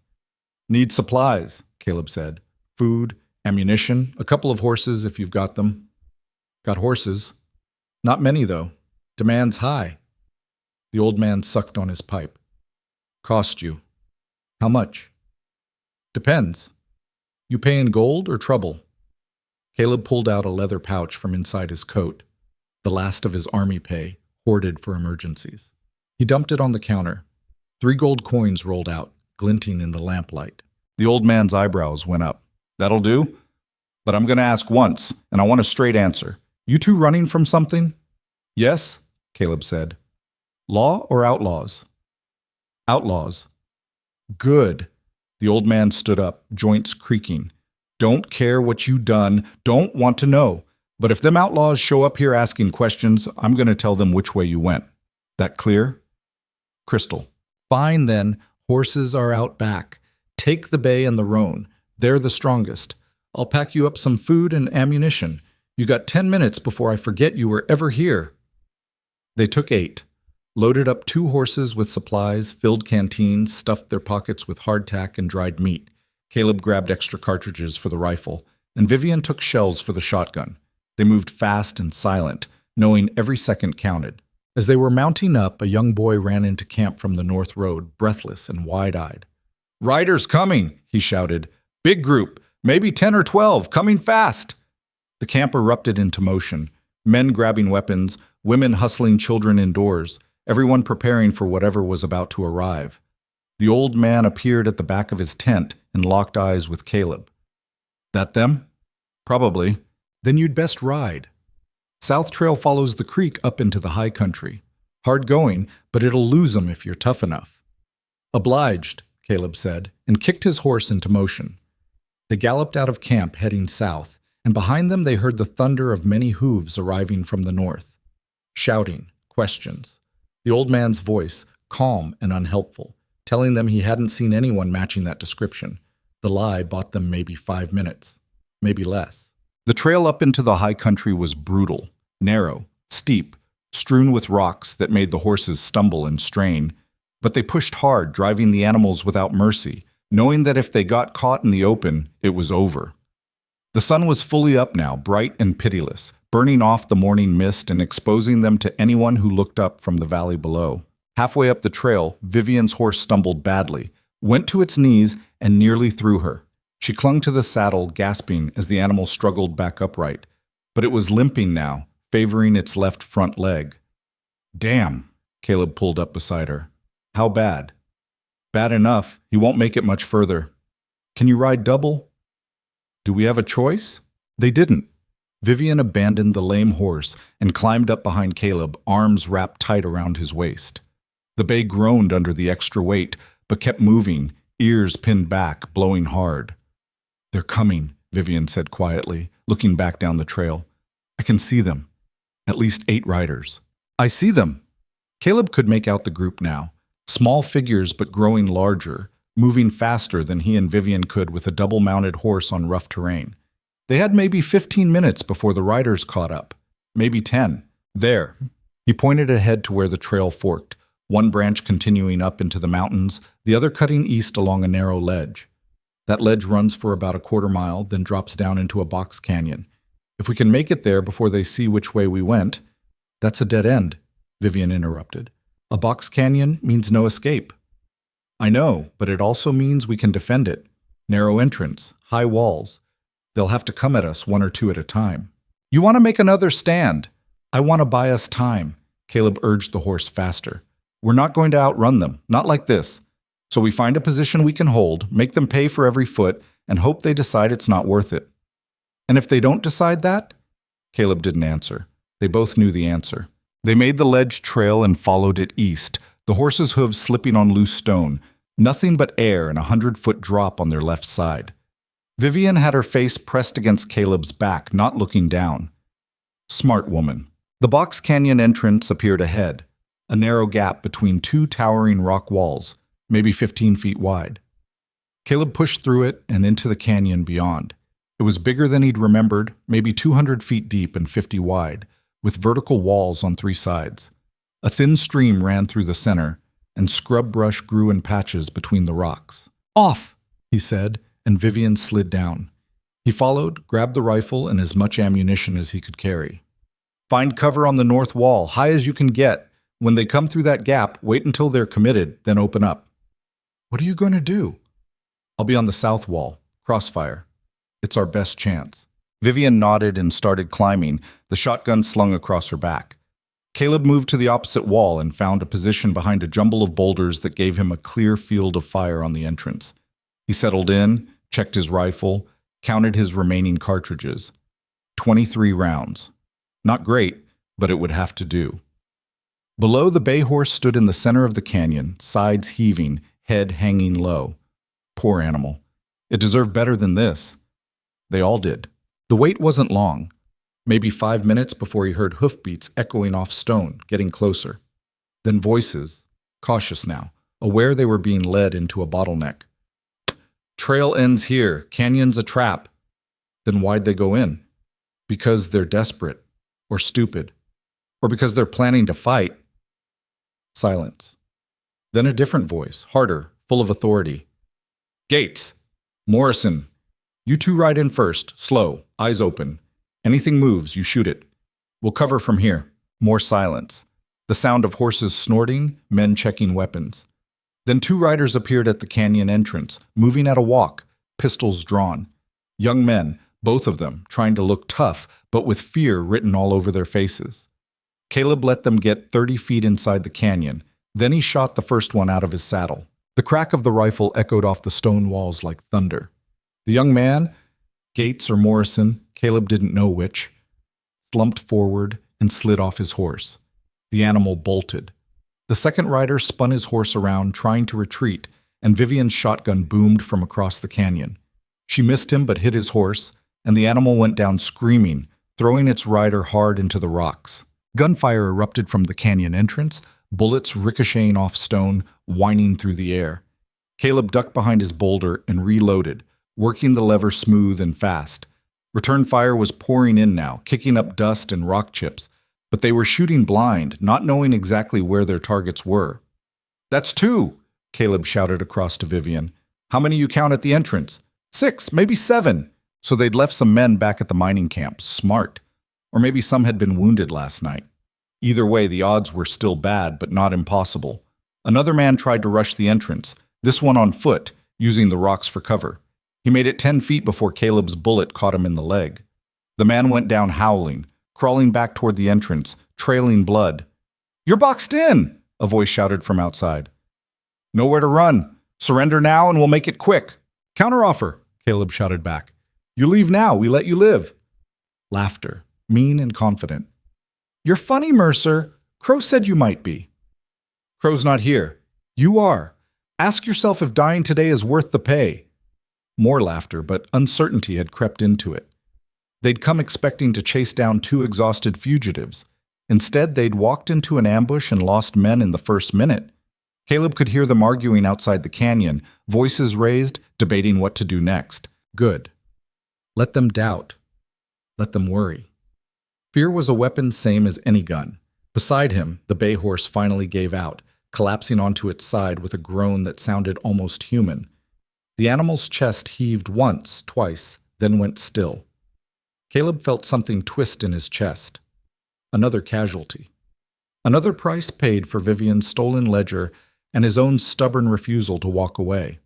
"Need supplies," Caleb said. "Food, ammunition, a couple of horses if you've got them." "Got horses. Not many, though. Demand's high." The old man sucked on his pipe. "Cost you. How much?" "Depends. You pay in gold or trouble?" Caleb pulled out a leather pouch from inside his coat, the last of his army pay, hoarded for emergencies. He dumped it on the counter. 3 gold coins rolled out, glinting in the lamplight. The old man's eyebrows went up. "That'll do? But I'm going to ask once, and I want a straight answer. You two running from something?" "Yes," Caleb said. "Law or outlaws?" "Outlaws." "Good." The old man stood up, joints creaking. "Don't care what you done, don't want to know. But if them outlaws show up here asking questions, I'm going to tell them which way you went. That clear?" "Crystal." "Fine then, horses are out back. Take the bay and the roan. They're the strongest. I'll pack you up some food and ammunition. You got 10 minutes before I forget you were ever here." They took 8, loaded up 2 horses with supplies, filled canteens, stuffed their pockets with hardtack and dried meat. Caleb grabbed extra cartridges for the rifle, and Vivian took shells for the shotgun. They moved fast and silent, knowing every second counted. As they were mounting up, a young boy ran into camp from the north road, breathless and wide-eyed. "Riders coming!" he shouted. "Big group, maybe 10 or 12, coming fast!" The camp erupted into motion, men grabbing weapons, women hustling children indoors, everyone preparing for whatever was about to arrive. The old man appeared at the back of his tent and locked eyes with Caleb. "That them?" "Probably." "Then you'd best ride. South Trail follows the creek up into the high country. Hard going, but it'll lose 'em if you're tough enough." "Obliged," Caleb said, and kicked his horse into motion. They galloped out of camp, heading south, and behind them they heard the thunder of many hooves arriving from the north. Shouting, questions. The old man's voice, calm and unhelpful, telling them he hadn't seen anyone matching that description. The lie bought them maybe 5 minutes, maybe less. The trail up into the high country was brutal, narrow, steep, strewn with rocks that made the horses stumble and strain. But they pushed hard, driving the animals without mercy, knowing that if they got caught in the open, it was over. The sun was fully up now, bright and pitiless, burning off the morning mist and exposing them to anyone who looked up from the valley below. Halfway up the trail, Vivian's horse stumbled badly, went to its knees, and nearly threw her. She clung to the saddle, gasping as the animal struggled back upright. But it was limping now, favoring its left front leg. "Damn!" Caleb pulled up beside her. "How bad?" "Bad enough. He won't make it much further." "Can you ride double?" "Do we have a choice?" They didn't. Vivian abandoned the lame horse and climbed up behind Caleb, arms wrapped tight around his waist. The bay groaned under the extra weight, but kept moving, ears pinned back, blowing hard. "They're coming," Vivian said quietly, looking back down the trail. "I can see them. At least 8 riders." "I see them." Caleb could make out the group now. Small figures but growing larger, moving faster than he and Vivian could with a double-mounted horse on rough terrain. They had maybe 15 minutes before the riders caught up. Maybe 10. There. He pointed ahead to where the trail forked, one branch continuing up into the mountains, the other cutting east along a narrow ledge. That ledge runs for about a quarter mile, then drops down into a box canyon. If we can make it there before they see which way we went— That's a dead end, Vivian interrupted. A box canyon means no escape. I know, but it also means we can defend it. Narrow entrance, high walls. They'll have to come at us one or two at a time. You want to make another stand? I want to buy us time. Caleb urged the horse faster. We're not going to outrun them, not like this. So we find a position we can hold, make them pay for every foot, and hope they decide it's not worth it. And if they don't decide that? Caleb didn't answer. They both knew the answer. They made the ledge trail and followed it east, the horse's hooves slipping on loose stone, nothing but air and 100-foot drop on their left side. Vivian had her face pressed against Caleb's back, not looking down. Smart woman. The box canyon entrance appeared ahead, a narrow gap between two towering rock walls, maybe 15 feet wide. Caleb pushed through it and into the canyon beyond. It was bigger than he'd remembered, maybe 200 feet deep and 50 wide, with vertical walls on three sides. A thin stream ran through the center, and scrub brush grew in patches between the rocks. Off, he said, and Vivian slid down. He followed, grabbed the rifle and as much ammunition as he could carry. Find cover on the north wall, high as you can get. When they come through that gap, wait until they're committed, then open up. What are you going to do? I'll be on the south wall. Crossfire. It's our best chance. Vivian nodded and started climbing, the shotgun slung across her back. Caleb moved to the opposite wall and found a position behind a jumble of boulders that gave him a clear field of fire on the entrance. He settled in, checked his rifle, counted his remaining cartridges. 23 rounds. Not great, but it would have to do. Below, the bay horse stood in the center of the canyon, sides heaving, head hanging low. Poor animal. It deserved better than this. They all did. The wait wasn't long. Maybe 5 minutes before he heard hoofbeats echoing off stone, getting closer. Then voices, cautious now, aware they were being led into a bottleneck. Trail ends here. Canyon's a trap. Then why'd they go in? Because they're desperate, or stupid, or because they're planning to fight. Silence. Then a different voice, harder, full of authority. Gates! Morrison! You two ride in first, slow, eyes open. Anything moves, you shoot it. We'll cover from here. More silence. The sound of horses snorting, men checking weapons. Then two riders appeared at the canyon entrance, moving at a walk, pistols drawn. Young men, both of them, trying to look tough, but with fear written all over their faces. Caleb let them get 30 feet inside the canyon. Then he shot the first one out of his saddle. The crack of the rifle echoed off the stone walls like thunder. The young man, Gates or Morrison, Caleb didn't know which, slumped forward and slid off his horse. The animal bolted. The second rider spun his horse around, trying to retreat, and Vivian's shotgun boomed from across the canyon. She missed him but hit his horse, and the animal went down screaming, throwing its rider hard into the rocks. Gunfire erupted from the canyon entrance, bullets ricocheting off stone, whining through the air. Caleb ducked behind his boulder and reloaded, working the lever smooth and fast. Return fire was pouring in now, kicking up dust and rock chips, but they were shooting blind, not knowing exactly where their targets were. That's 2, Caleb shouted across to Vivian. How many you count at the entrance? 6, maybe 7. So they'd left some men back at the mining camp. Smart. Or maybe some had been wounded last night. Either way, the odds were still bad, but not impossible. Another man tried to rush the entrance, this one on foot, using the rocks for cover. He made it 10 feet before Caleb's bullet caught him in the leg. The man went down howling, crawling back toward the entrance, trailing blood. You're boxed in, a voice shouted from outside. Nowhere to run. Surrender now and we'll make it quick. Counteroffer, Caleb shouted back. You leave now, we let you live. Laughter, mean and confident. You're funny, Mercer. Crow said you might be. Crow's not here. You are. Ask yourself if dying today is worth the pay. More laughter, but uncertainty had crept into it. They'd come expecting to chase down 2 exhausted fugitives. Instead, they'd walked into an ambush and lost men in the first minute. Caleb could hear them arguing outside the canyon, voices raised, debating what to do next. Good. Let them doubt. Let them worry. Fear was a weapon same as any gun. Beside him, the bay horse finally gave out, collapsing onto its side with a groan that sounded almost human. The animal's chest heaved once, twice, then went still. Caleb felt something twist in his chest. Another casualty. Another price paid for Vivian's stolen ledger and his own stubborn refusal to walk away.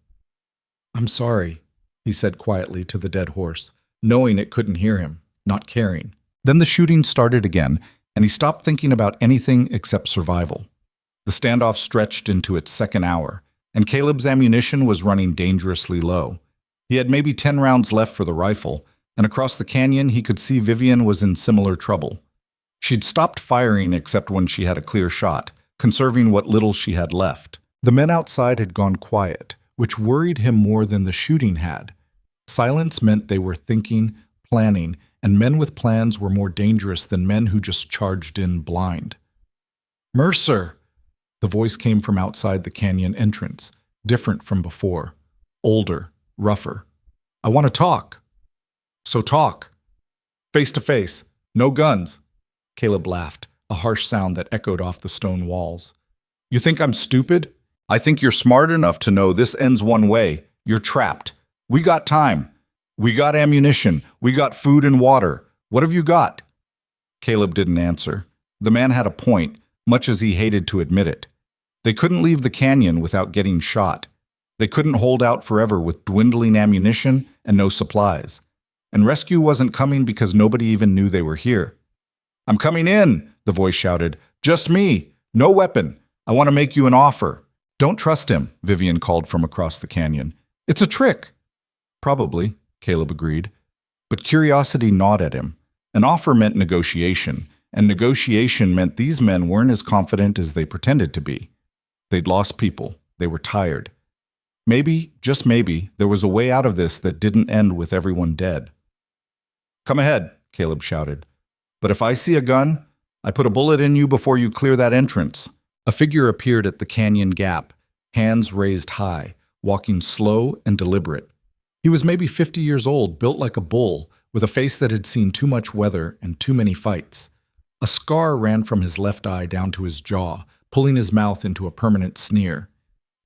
"I'm sorry," he said quietly to the dead horse, knowing it couldn't hear him, not caring. Then the shooting started again, and he stopped thinking about anything except survival. The standoff stretched into its second hour, and Caleb's ammunition was running dangerously low. He had maybe 10 rounds left for the rifle, and across the canyon he could see Vivian was in similar trouble. She'd stopped firing except when she had a clear shot, conserving what little she had left. The men outside had gone quiet, which worried him more than the shooting had. Silence meant they were thinking, planning, and men with plans were more dangerous than men who just charged in blind. "Mercer!" The voice came from outside the canyon entrance, different from before. Older, rougher. "I want to talk." "So talk. Face to face. No guns." Caleb laughed, a harsh sound that echoed off the stone walls. "You think I'm stupid? I think you're smart enough to know this ends one way. You're trapped. We got time. We got ammunition. We got food and water. What have you got?" Caleb didn't answer. The man had a point, much as he hated to admit it. They couldn't leave the canyon without getting shot. They couldn't hold out forever with dwindling ammunition and no supplies. And rescue wasn't coming because nobody even knew they were here. "I'm coming in," the voice shouted. "Just me. No weapon. I want to make you an offer." "Don't trust him," Vivian called from across the canyon. "It's a trick." "Probably," Caleb agreed. But curiosity gnawed at him. An offer meant negotiation, and negotiation meant these men weren't as confident as they pretended to be. They'd lost people. They were tired. Maybe, just maybe, there was a way out of this that didn't end with everyone dead. "Come ahead," Caleb shouted. "But if I see a gun, I put a bullet in you before you clear that entrance." A figure appeared at the canyon gap, hands raised high, walking slow and deliberate. He was maybe 50 years old, built like a bull, with a face that had seen too much weather and too many fights. A scar ran from his left eye down to his jaw, pulling his mouth into a permanent sneer.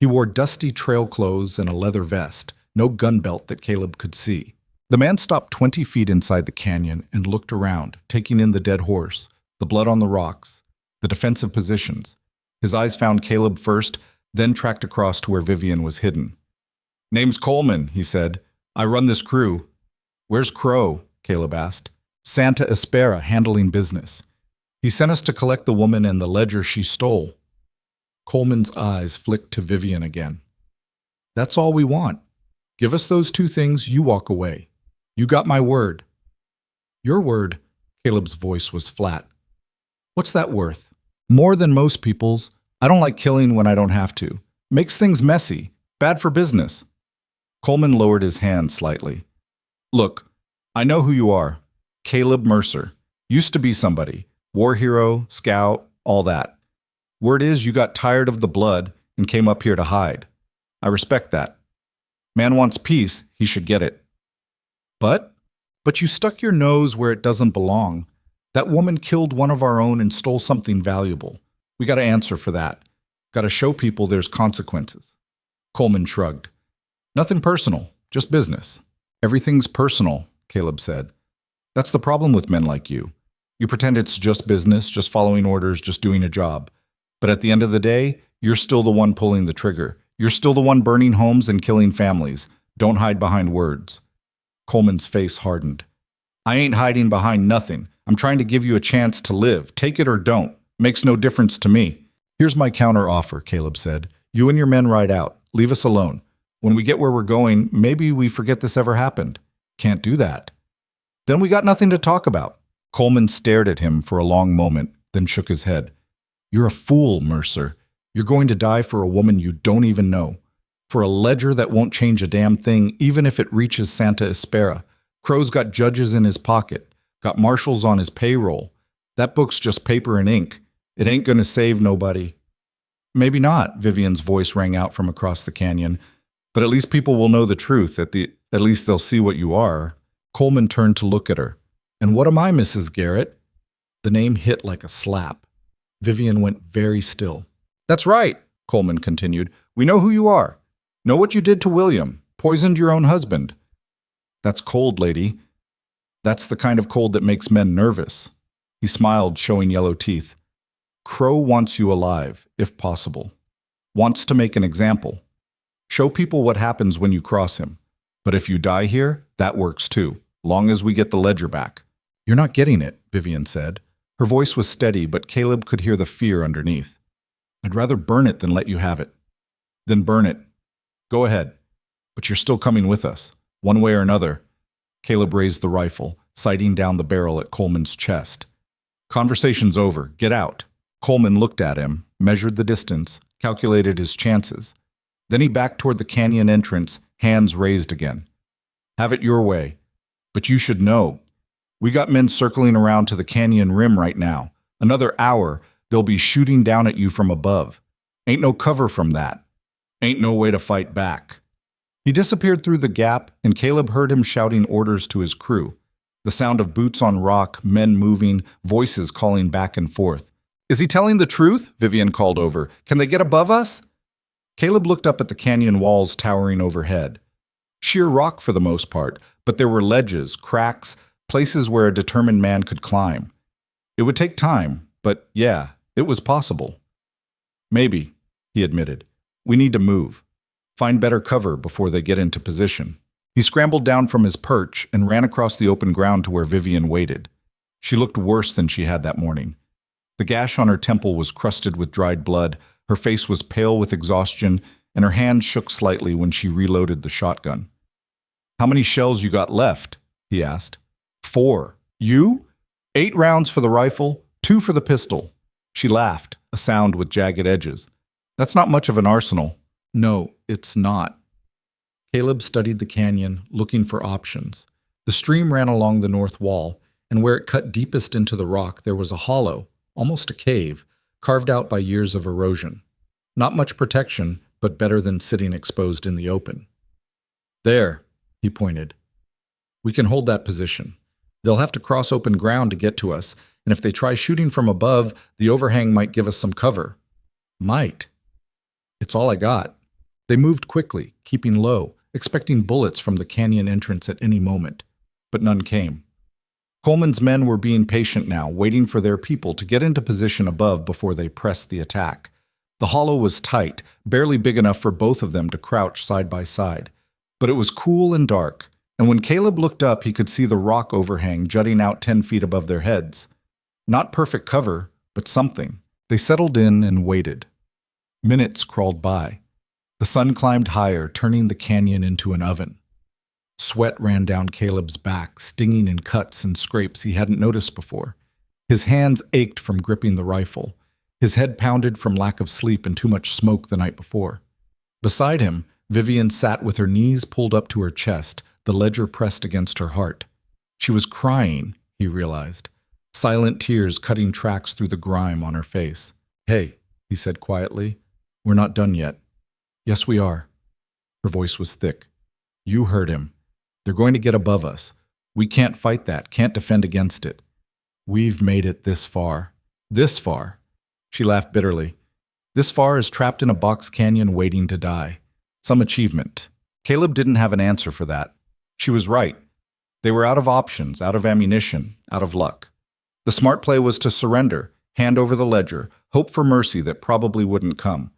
He wore dusty trail clothes and a leather vest, no gun belt that Caleb could see. The man stopped 20 feet inside the canyon and looked around, taking in the dead horse, the blood on the rocks, the defensive positions. His eyes found Caleb first, then tracked across to where Vivian was hidden. "Name's Coleman," he said. "I run this crew." "Where's Crow?" Caleb asked. "Santa Espera, handling business. He sent us to collect the woman and the ledger she stole." Coleman's eyes flicked to Vivian again. "That's all we want. Give us those two things, you walk away. You got my word." "Your word?" Caleb's voice was flat. "What's that worth?" "More than most people's. I don't like killing when I don't have to. Makes things messy. Bad for business." Coleman lowered his hand slightly. "Look, I know who you are. Caleb Mercer. Used to be somebody. War hero, scout, all that. Word is you got tired of the blood and came up here to hide. I respect that. Man wants peace, he should get it. But you stuck your nose where it doesn't belong. That woman killed one of our own and stole something valuable. We got to answer for that. Got to show people there's consequences." Coleman shrugged. "Nothing personal, just business." "Everything's personal," Caleb said. "That's the problem with men like you. You pretend it's just business, just following orders, just doing a job. But at the end of the day, you're still the one pulling the trigger. You're still the one burning homes and killing families. Don't hide behind words." Coleman's face hardened. "I ain't hiding behind nothing. I'm trying to give you a chance to live. Take it or don't. Makes no difference to me." "Here's my counter offer," Caleb said. "You and your men ride out. Leave us alone. When we get where we're going, maybe we forget this ever happened." "Can't do that." "Then we got nothing to talk about." Coleman stared at him for a long moment, then shook his head. "You're a fool, Mercer. You're going to die for a woman you don't even know. For a ledger that won't change a damn thing, even if it reaches Santa Espera. Crow's got judges in his pocket, got marshals on his payroll. That book's just paper and ink. It ain't going to save nobody." Maybe not, Vivian's voice rang out from across the canyon. But at least people will know the truth. At least they'll see what you are. Coleman turned to look at her. And what am I, Mrs. Garrett? The name hit like a slap. Vivian went very still. That's right, Coleman continued. We know who you are. Know what you did to William. Poisoned your own husband. That's cold, lady. That's the kind of cold that makes men nervous. He smiled, showing yellow teeth. Crow wants you alive, if possible. Wants to make an example. Show people what happens when you cross him. But if you die here, that works too, long as we get the ledger back. You're not getting it, Vivian said. Her voice was steady, but Caleb could hear the fear underneath. I'd rather burn it than let you have it. Then burn it. Go ahead. But you're still coming with us, one way or another. Caleb raised the rifle, sighting down the barrel at Coleman's chest. Conversation's over. Get out. Coleman looked at him, measured the distance, calculated his chances. Then he backed toward the canyon entrance, hands raised again. Have it your way. But you should know. We got men circling around to the canyon rim right now. Another hour, they'll be shooting down at you from above. Ain't no cover from that. Ain't no way to fight back. He disappeared through the gap, and Caleb heard him shouting orders to his crew. The sound of boots on rock, men moving, voices calling back and forth. Is he telling the truth? Vivian called over. Can they get above us? Caleb looked up at the canyon walls towering overhead. Sheer rock for the most part, but there were ledges, cracks, places where a determined man could climb. It would take time, but yeah, it was possible. Maybe, he admitted. We need to move. Find better cover before they get into position. He scrambled down from his perch and ran across the open ground to where Vivian waited. She looked worse than she had that morning. The gash on her temple was crusted with dried blood, her face was pale with exhaustion, and her hand shook slightly when she reloaded the shotgun. How many shells you got left? He asked. 4. You? 8 rounds for the rifle, 2 for the pistol. She laughed, a sound with jagged edges. That's not much of an arsenal. No, it's not. Caleb studied the canyon, looking for options. The stream ran along the north wall, and where it cut deepest into the rock there was a hollow, almost a cave, carved out by years of erosion. Not much protection, but better than sitting exposed in the open. There, he pointed. We can hold that position. They'll have to cross open ground to get to us, and if they try shooting from above, the overhang might give us some cover. Might. It's all I got. They moved quickly, keeping low, expecting bullets from the canyon entrance at any moment, but none came. Coleman's men were being patient now, waiting for their people to get into position above before they pressed the attack. The hollow was tight, barely big enough for both of them to crouch side by side. But it was cool and dark, and when Caleb looked up, he could see the rock overhang jutting out 10 feet above their heads. Not perfect cover, but something. They settled in and waited. Minutes crawled by. The sun climbed higher, turning the canyon into an oven. Sweat ran down Caleb's back, stinging in cuts and scrapes he hadn't noticed before. His hands ached from gripping the rifle. His head pounded from lack of sleep and too much smoke the night before. Beside him, Vivian sat with her knees pulled up to her chest, the ledger pressed against her heart. She was crying, he realized, silent tears cutting tracks through the grime on her face. Hey, he said quietly, we're not done yet. Yes, we are. Her voice was thick. You heard him. They're going to get above us. We can't fight that, can't defend against it. We've made it this far. This far. She laughed bitterly. This far is trapped in a box canyon waiting to die. Some achievement. Caleb didn't have an answer for that. She was right. They were out of options, out of ammunition, out of luck. The smart play was to surrender, hand over the ledger, hope for mercy that probably wouldn't come.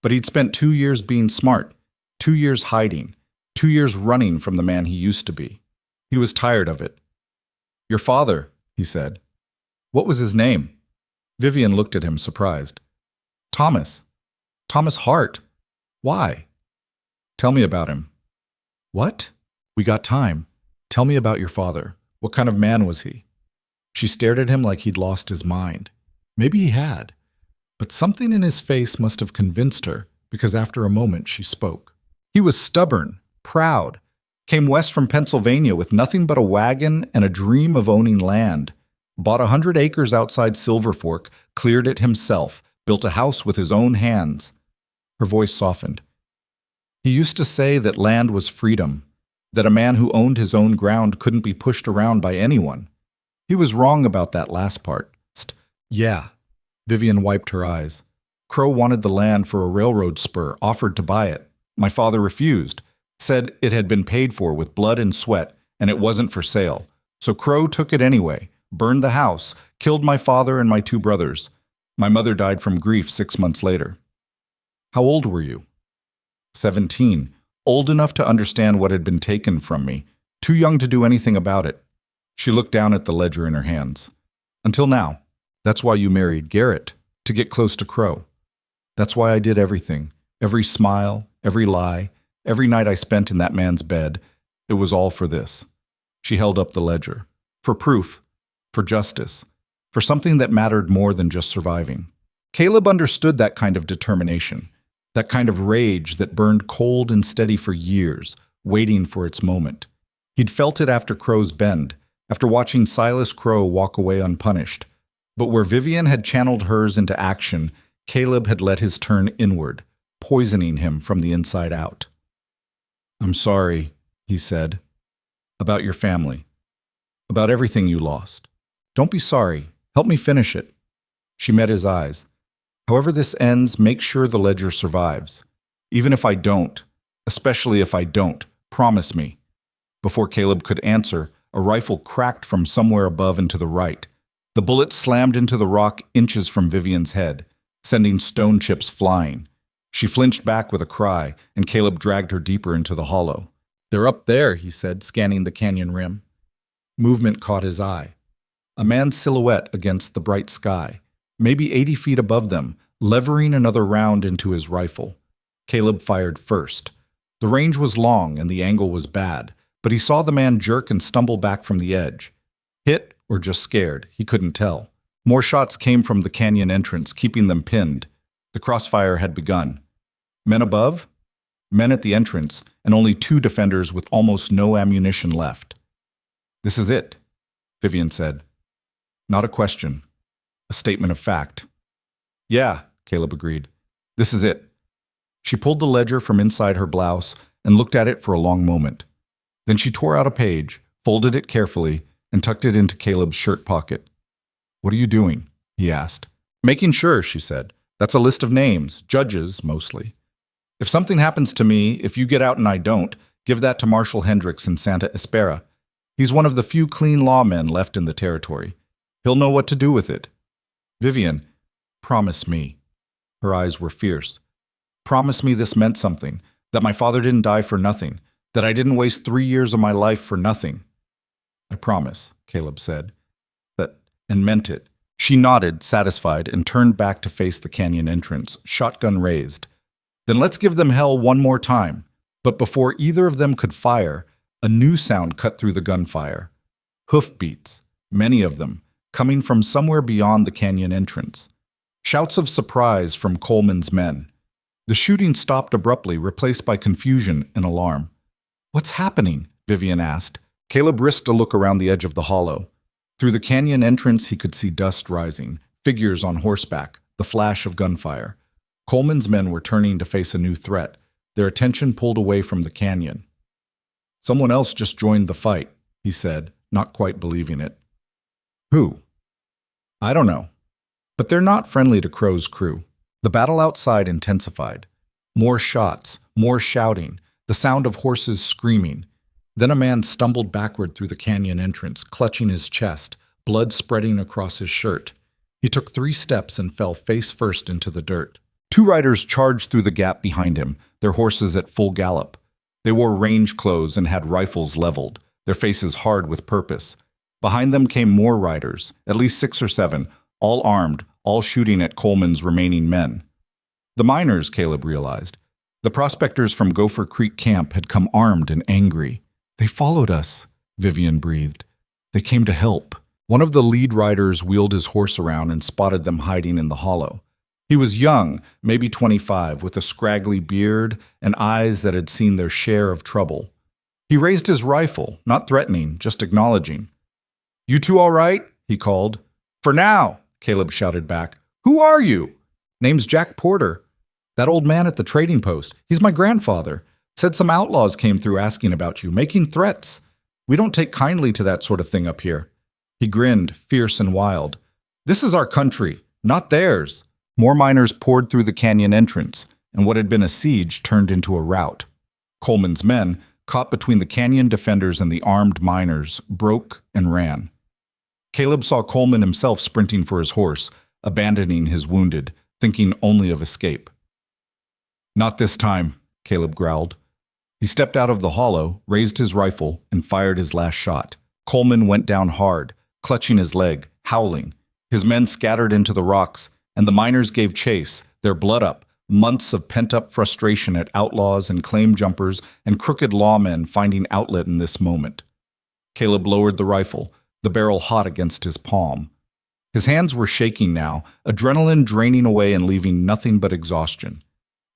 But he'd spent 2 years being smart, 2 years hiding, 2 years running from the man he used to be. He was tired of it. Your father, he said. What was his name? Vivian looked at him, surprised. Thomas. Thomas Hart. Why? Tell me about him. What? We got time. Tell me about your father. What kind of man was he? She stared at him like he'd lost his mind. Maybe he had. But something in his face must have convinced her, because after a moment she spoke. He was stubborn, proud, came west from Pennsylvania with nothing but a wagon and a dream of owning land, bought 100 acres outside Silver Fork, cleared it himself, built a house with his own hands. Her voice softened. He used to say that land was freedom, that a man who owned his own ground couldn't be pushed around by anyone. He was wrong about that last part. Yeah. Vivian wiped her eyes. Crow wanted the land for a railroad spur, offered to buy it. My father refused, said it had been paid for with blood and sweat, and it wasn't for sale. So Crow took it anyway, burned the house, killed my father and my 2 brothers. My mother died from grief 6 months later. How old were you? 17. Old enough to understand what had been taken from me, too young to do anything about it. She looked down at the ledger in her hands. Until now. That's why you married Garrett, to get close to Crow. That's why I did everything. Every smile, every lie, every night I spent in that man's bed. It was all for this. She held up the ledger. For proof. For justice. For something that mattered more than just surviving. Caleb understood that kind of determination. That kind of rage that burned cold and steady for years, waiting for its moment. He'd felt it after Crow's Bend, after watching Silas Crow walk away unpunished. But where Vivian had channeled hers into action, Caleb had let his turn inward, poisoning him from the inside out. I'm sorry, he said, about your family, about everything you lost. Don't be sorry. Help me finish it. She met his eyes. However this ends, make sure the ledger survives. Even if I don't, especially if I don't, promise me. Before Caleb could answer, a rifle cracked from somewhere above and to the right. The bullet slammed into the rock inches from Vivian's head, sending stone chips flying. She flinched back with a cry, and Caleb dragged her deeper into the hollow. They're up there, he said, scanning the canyon rim. Movement caught his eye. A man's silhouette against the bright sky, maybe 80 feet above them, levering another round into his rifle. Caleb fired first. The range was long and the angle was bad, but he saw the man jerk and stumble back from the edge. Hit or just scared, he couldn't tell. More shots came from the canyon entrance, keeping them pinned. The crossfire had begun. Men above? Men at the entrance, and only 2 defenders with almost no ammunition left. This is it, Vivian said. Not a question. A statement of fact. Yeah, Caleb agreed. This is it. She pulled the ledger from inside her blouse and looked at it for a long moment. Then she tore out a page, folded it carefully, and tucked it into Caleb's shirt pocket. What are you doing? He asked. Making sure, she said. That's a list of names, judges, mostly. If something happens to me, if you get out and I don't, give that to Marshal Hendricks in Santa Espera. He's one of the few clean lawmen left in the territory. He'll know what to do with it. Vivian, promise me. Her eyes were fierce. Promise me this meant something, that my father didn't die for nothing, that I didn't waste 3 years of my life for nothing. I promise, Caleb said. And meant it. She nodded, satisfied, and turned back to face the canyon entrance, shotgun raised. Then let's give them hell one more time. But before either of them could fire, a new sound cut through the gunfire. Hoofbeats, many of them, coming from somewhere beyond the canyon entrance. Shouts of surprise from Coleman's men. The shooting stopped abruptly, replaced by confusion and alarm. What's happening? Vivian asked. Caleb risked a look around the edge of the hollow. Through the canyon entrance, he could see dust rising, figures on horseback, the flash of gunfire. Coleman's men were turning to face a new threat, their attention pulled away from the canyon. Someone else just joined the fight, he said, not quite believing it. Who? I don't know. But they're not friendly to Crow's crew. The battle outside intensified. More shots, more shouting, the sound of horses screaming. Then a man stumbled backward through the canyon entrance, clutching his chest, blood spreading across his shirt. He took 3 steps and fell face first into the dirt. 2 riders charged through the gap behind him, their horses at full gallop. They wore range clothes and had rifles leveled, their faces hard with purpose. Behind them came more riders, at least 6 or 7, all armed, all shooting at Coleman's remaining men. The miners, Caleb realized. The prospectors from Gopher Creek Camp had come armed and angry. They followed us, Vivian breathed. They came to help. One of the lead riders wheeled his horse around and spotted them hiding in the hollow. He was young, maybe 25, with a scraggly beard and eyes that had seen their share of trouble. He raised his rifle, not threatening, just acknowledging. You 2 all right? He called. For now, Caleb shouted back. Who are you? Name's Jack Porter. That old man at the trading post. He's my grandfather. Said some outlaws came through asking about you, making threats. We don't take kindly to that sort of thing up here." He grinned, fierce and wild. "This is our country, not theirs." More miners poured through the canyon entrance, and what had been a siege turned into a rout. Coleman's men, caught between the canyon defenders and the armed miners, broke and ran. Caleb saw Coleman himself sprinting for his horse, abandoning his wounded, thinking only of escape. "Not this time," Caleb growled. He stepped out of the hollow, raised his rifle, and fired his last shot. Coleman went down hard, clutching his leg, howling. His men scattered into the rocks, and the miners gave chase, their blood up, months of pent-up frustration at outlaws and claim jumpers and crooked lawmen finding outlet in this moment. Caleb lowered the rifle, the barrel hot against his palm. His hands were shaking now, adrenaline draining away and leaving nothing but exhaustion.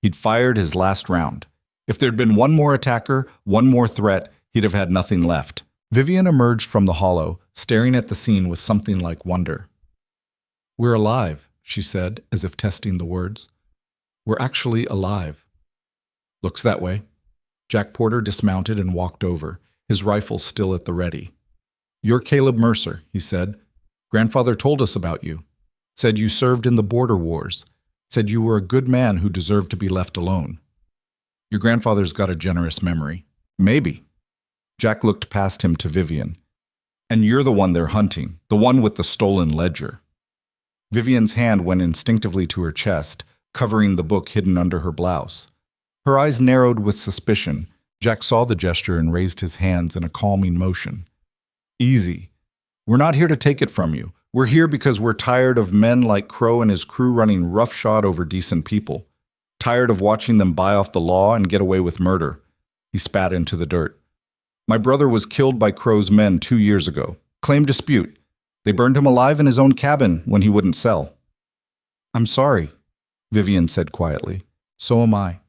He'd fired his last round. If there'd been one more attacker, one more threat, he'd have had nothing left. Vivian emerged from the hollow, staring at the scene with something like wonder. "We're alive," she said, as if testing the words. "We're actually alive." "Looks that way." Jack Porter dismounted and walked over, his rifle still at the ready. "You're Caleb Mercer," he said. "Grandfather told us about you. Said you served in the border wars. Said you were a good man who deserved to be left alone. Your grandfather's got a generous memory." "Maybe." Jack looked past him to Vivian. "And you're the one they're hunting, the one with the stolen ledger." Vivian's hand went instinctively to her chest, covering the book hidden under her blouse. Her eyes narrowed with suspicion. Jack saw the gesture and raised his hands in a calming motion. "Easy. We're not here to take it from you. We're here because we're tired of men like Crow and his crew running roughshod over decent people. Tired of watching them buy off the law and get away with murder." He spat into the dirt. "My brother was killed by Crow's men 2 years ago. Claim dispute. They burned him alive in his own cabin when he wouldn't sell." "I'm sorry," Vivian said quietly. "So am I.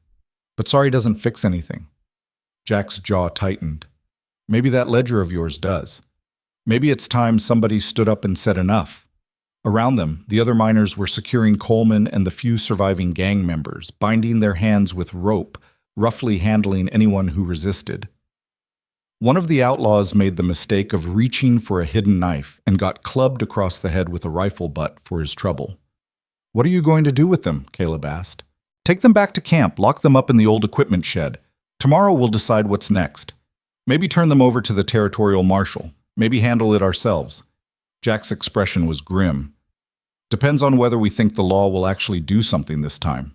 But sorry doesn't fix anything." Jack's jaw tightened. "Maybe that ledger of yours does. Maybe it's time somebody stood up and said enough." Around them, the other miners were securing Coleman and the few surviving gang members, binding their hands with rope, roughly handling anyone who resisted. One of the outlaws made the mistake of reaching for a hidden knife and got clubbed across the head with a rifle butt for his trouble. "What are you going to do with them?" Caleb asked. "Take them back to camp, lock them up in the old equipment shed. Tomorrow we'll decide what's next. Maybe turn them over to the territorial marshal. Maybe handle it ourselves." Jack's expression was grim. "Depends on whether we think the law will actually do something this time."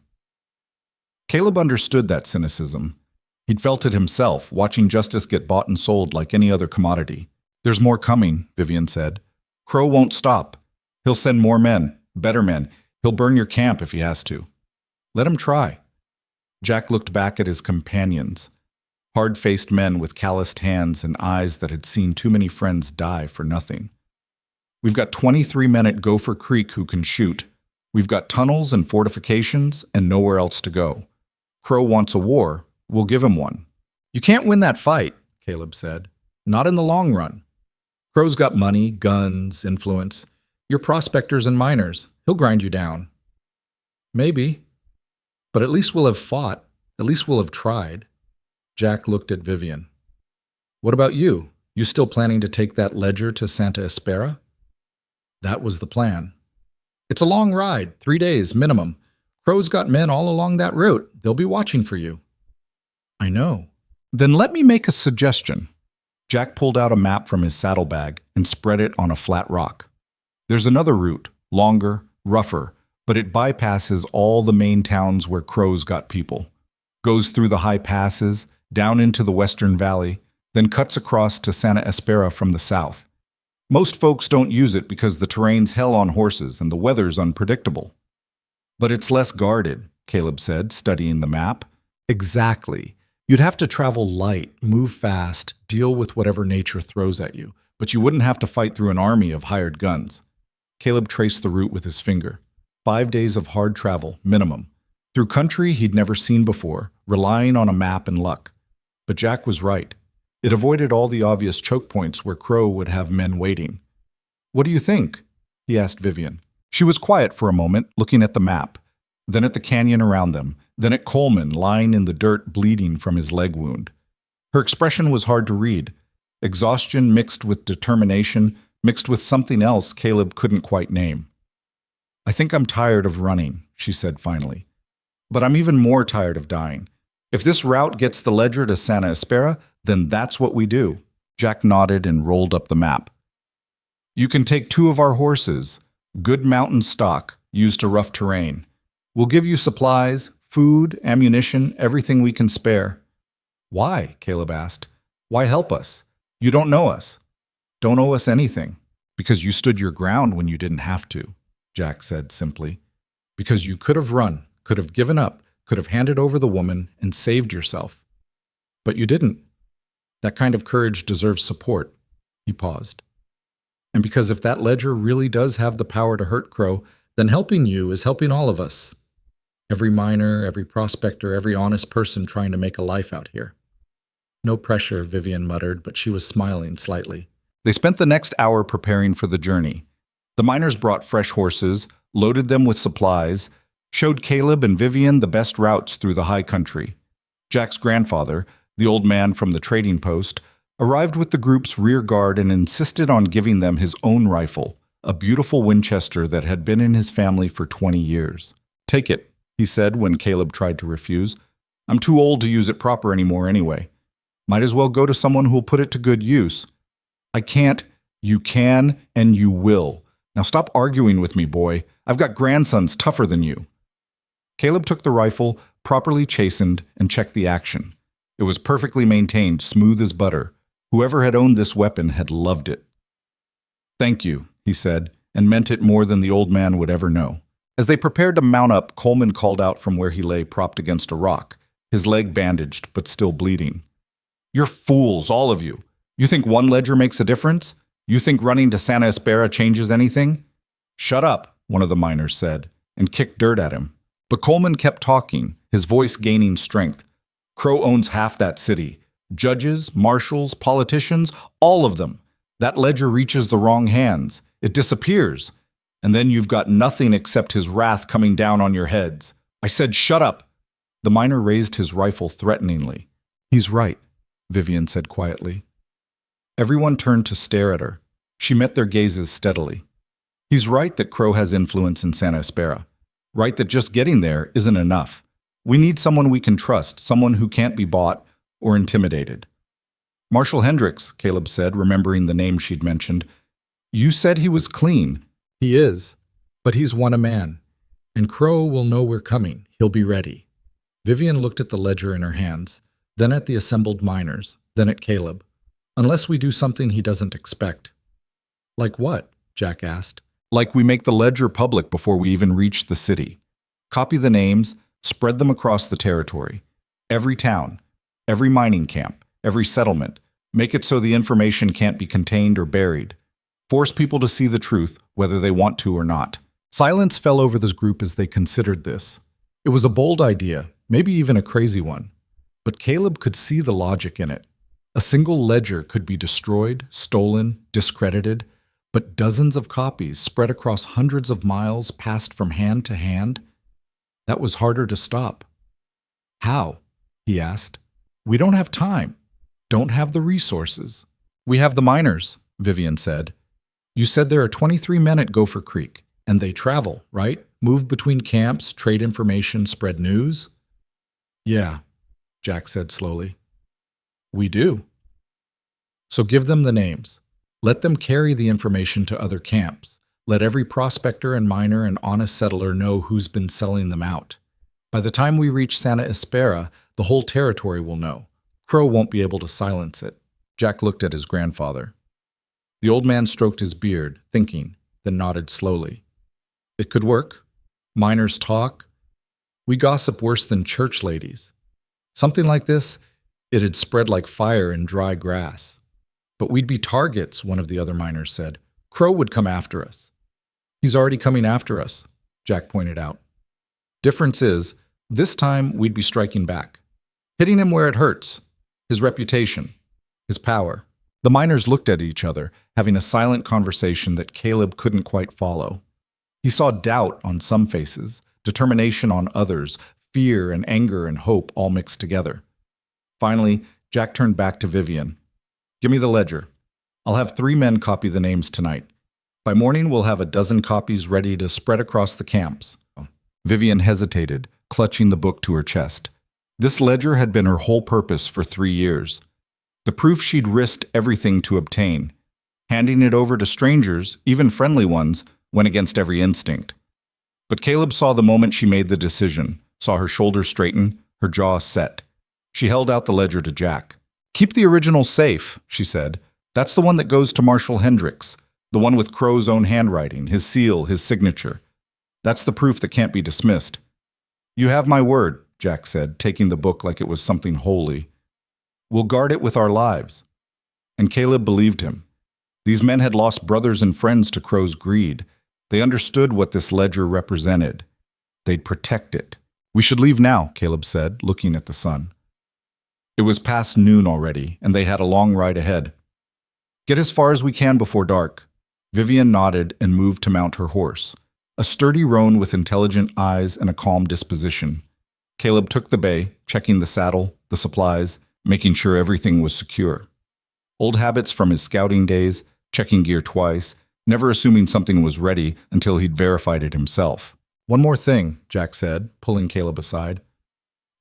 Caleb understood that cynicism. He'd felt it himself, watching justice get bought and sold like any other commodity. "There's more coming," Vivian said. "Crow won't stop. He'll send more men, better men. He'll burn your camp if he has to. Let him try." Jack looked back at his companions, hard-faced men with calloused hands and eyes that had seen too many friends die for nothing. "We've got 23 men at Gopher Creek who can shoot. We've got tunnels and fortifications and nowhere else to go. Crow wants a war. We'll give him one." "You can't win that fight," Caleb said. "Not in the long run. Crow's got money, guns, influence. You're prospectors and miners. He'll grind you down." "Maybe. But at least we'll have fought. At least we'll have tried." Jack looked at Vivian. "What about you? You still planning to take that ledger to Santa Espera?" "That was the plan." "It's a long ride, 3 days minimum. Crow's got men all along that route. They'll be watching for you." "I know." "Then let me make a suggestion." Jack pulled out a map from his saddlebag and spread it on a flat rock. "There's another route, longer, rougher, but it bypasses all the main towns where Crow's got people. Goes through the high passes, down into the western valley, then cuts across to Santa Espera from the south. Most folks don't use it because the terrain's hell on horses and the weather's unpredictable." "But it's less guarded," Caleb said, studying the map. "Exactly. You'd have to travel light, move fast, deal with whatever nature throws at you, but you wouldn't have to fight through an army of hired guns." Caleb traced the route with his finger. 5 days of hard travel, minimum. Through country he'd never seen before, relying on a map and luck. But Jack was right. It avoided all the obvious choke points where Crow would have men waiting. "What do you think?" he asked Vivian. She was quiet for a moment, looking at the map. then at the canyon around them, then at Coleman lying in the dirt bleeding from his leg wound. Her expression was hard to read. Exhaustion mixed with determination, mixed with something else Caleb couldn't quite name. "I think I'm tired of running," she said finally. "But I'm even more tired of dying. If this route gets the ledger to Santa Espera, then that's what we do." Jack nodded and rolled up the map. "You can take 2 of our horses, good mountain stock, used to rough terrain. We'll give you supplies, food, ammunition, everything we can spare." "Why?" Caleb asked. "Why help us? You don't know us." "Don't owe us anything. Because you stood your ground when you didn't have to," Jack said simply. "Because you could have run, could have given up, could have handed over the woman and saved yourself. But you didn't. That kind of courage deserves support." He paused. "And because if that ledger really does have the power to hurt Crow, then helping you is helping all of us. Every miner, every prospector, every honest person trying to make a life out here." "No pressure," Vivian muttered, but she was smiling slightly. They spent the next hour preparing for the journey. The miners brought fresh horses, loaded them with supplies, showed Caleb and Vivian the best routes through the high country. Jack's grandfather, the old man from the trading post, arrived with the group's rear guard and insisted on giving them his own rifle, a beautiful Winchester that had been in his family for 20 years. "Take it," he said when Caleb tried to refuse. "I'm too old to use it proper anymore anyway. Might as well go to someone who'll put it to good use." "I can't." "You can, and you will. Now stop arguing with me, boy. I've got grandsons tougher than you." Caleb took the rifle, properly chastened, and checked the action. It was perfectly maintained, smooth as butter. Whoever had owned this weapon had loved it. "Thank you," he said, and meant it more than the old man would ever know. As they prepared to mount up, Coleman called out from where he lay propped against a rock, his leg bandaged but still bleeding. "You're fools, all of you. You think one ledger makes a difference? You think running to Santa Espera changes anything?" "Shut up," one of the miners said, and kicked dirt at him. But Coleman kept talking, his voice gaining strength. "Crow owns half that city. Judges, marshals, politicians, all of them. That ledger reaches the wrong hands. It disappears. And then you've got nothing except his wrath coming down on your heads. I said shut up." The miner raised his rifle threateningly. "He's right," Vivian said quietly. Everyone turned to stare at her. She met their gazes steadily. "He's right that Crow has influence in Santa Espera. Right that just getting there isn't enough. We need someone we can trust, someone who can't be bought or intimidated." "Marshal Hendricks," Caleb said, remembering the name she'd mentioned. "You said he was clean." "He is, but he's one a man. And Crow will know we're coming. He'll be ready." Vivian looked at the ledger in her hands, then at the assembled miners, then at Caleb. "Unless we do something he doesn't expect." "Like what?" Jack asked. "Like we make the ledger public before we even reach the city. Copy the names, spread them across the territory. Every town, every mining camp, every settlement. Make it so the information can't be contained or buried. Force people to see the truth, whether they want to or not." Silence fell over this group as they considered this. It was a bold idea, maybe even a crazy one. But Caleb could see the logic in it. A single ledger could be destroyed, stolen, discredited, but dozens of copies spread across hundreds of miles passed from hand to hand? That was harder to stop. "How?" he asked. "We don't have time. Don't have the resources." "We have the miners," Vivian said. "You said there are 23 men at Gopher Creek, and they travel, right? Move between camps, trade information, spread news?" "Yeah," Jack said slowly. "We do." "So give them the names. Let them carry the information to other camps. Let every prospector and miner and honest settler know who's been selling them out. By the time we reach Santa Espera, the whole territory will know. Crow won't be able to silence it." Jack looked at his grandfather. The old man stroked his beard, thinking, then nodded slowly. "It could work. Miners talk. We gossip worse than church ladies. Something like this, it'd spread like fire in dry grass. But we'd be targets," one of the other miners said. "Crow would come after us." "He's already coming after us," Jack pointed out. "Difference is, this time we'd be striking back. Hitting him where it hurts. His reputation. His power." The miners looked at each other, having a silent conversation that Caleb couldn't quite follow. He saw doubt on some faces, determination on others, fear and anger and hope all mixed together. Finally, Jack turned back to Vivian. "Give me the ledger. I'll have 3 men copy the names tonight. By morning, we'll have a dozen copies ready to spread across the camps." Vivian hesitated, clutching the book to her chest. This ledger had been her whole purpose for 3 years. The proof she'd risked everything to obtain. Handing it over to strangers, even friendly ones, went against every instinct. But Caleb saw the moment she made the decision, saw her shoulders straighten, her jaw set. She held out the ledger to Jack. "Keep the original safe," she said. "That's the one that goes to Marshal Hendricks, the one with Crow's own handwriting, his seal, his signature. That's the proof that can't be dismissed." "You have my word," Jack said, taking the book like it was something holy. "We'll guard it with our lives." And Caleb believed him. These men had lost brothers and friends to Crow's greed. They understood what this ledger represented. They'd protect it. "We should leave now," Caleb said, looking at the sun. It was past noon already, and they had a long ride ahead. "Get as far as we can before dark." Vivian nodded and moved to mount her horse, a sturdy roan with intelligent eyes and a calm disposition. Caleb took the bay, checking the saddle, the supplies, making sure everything was secure. Old habits from his scouting days, checking gear twice, never assuming something was ready until he'd verified it himself. "One more thing," Jack said, pulling Caleb aside.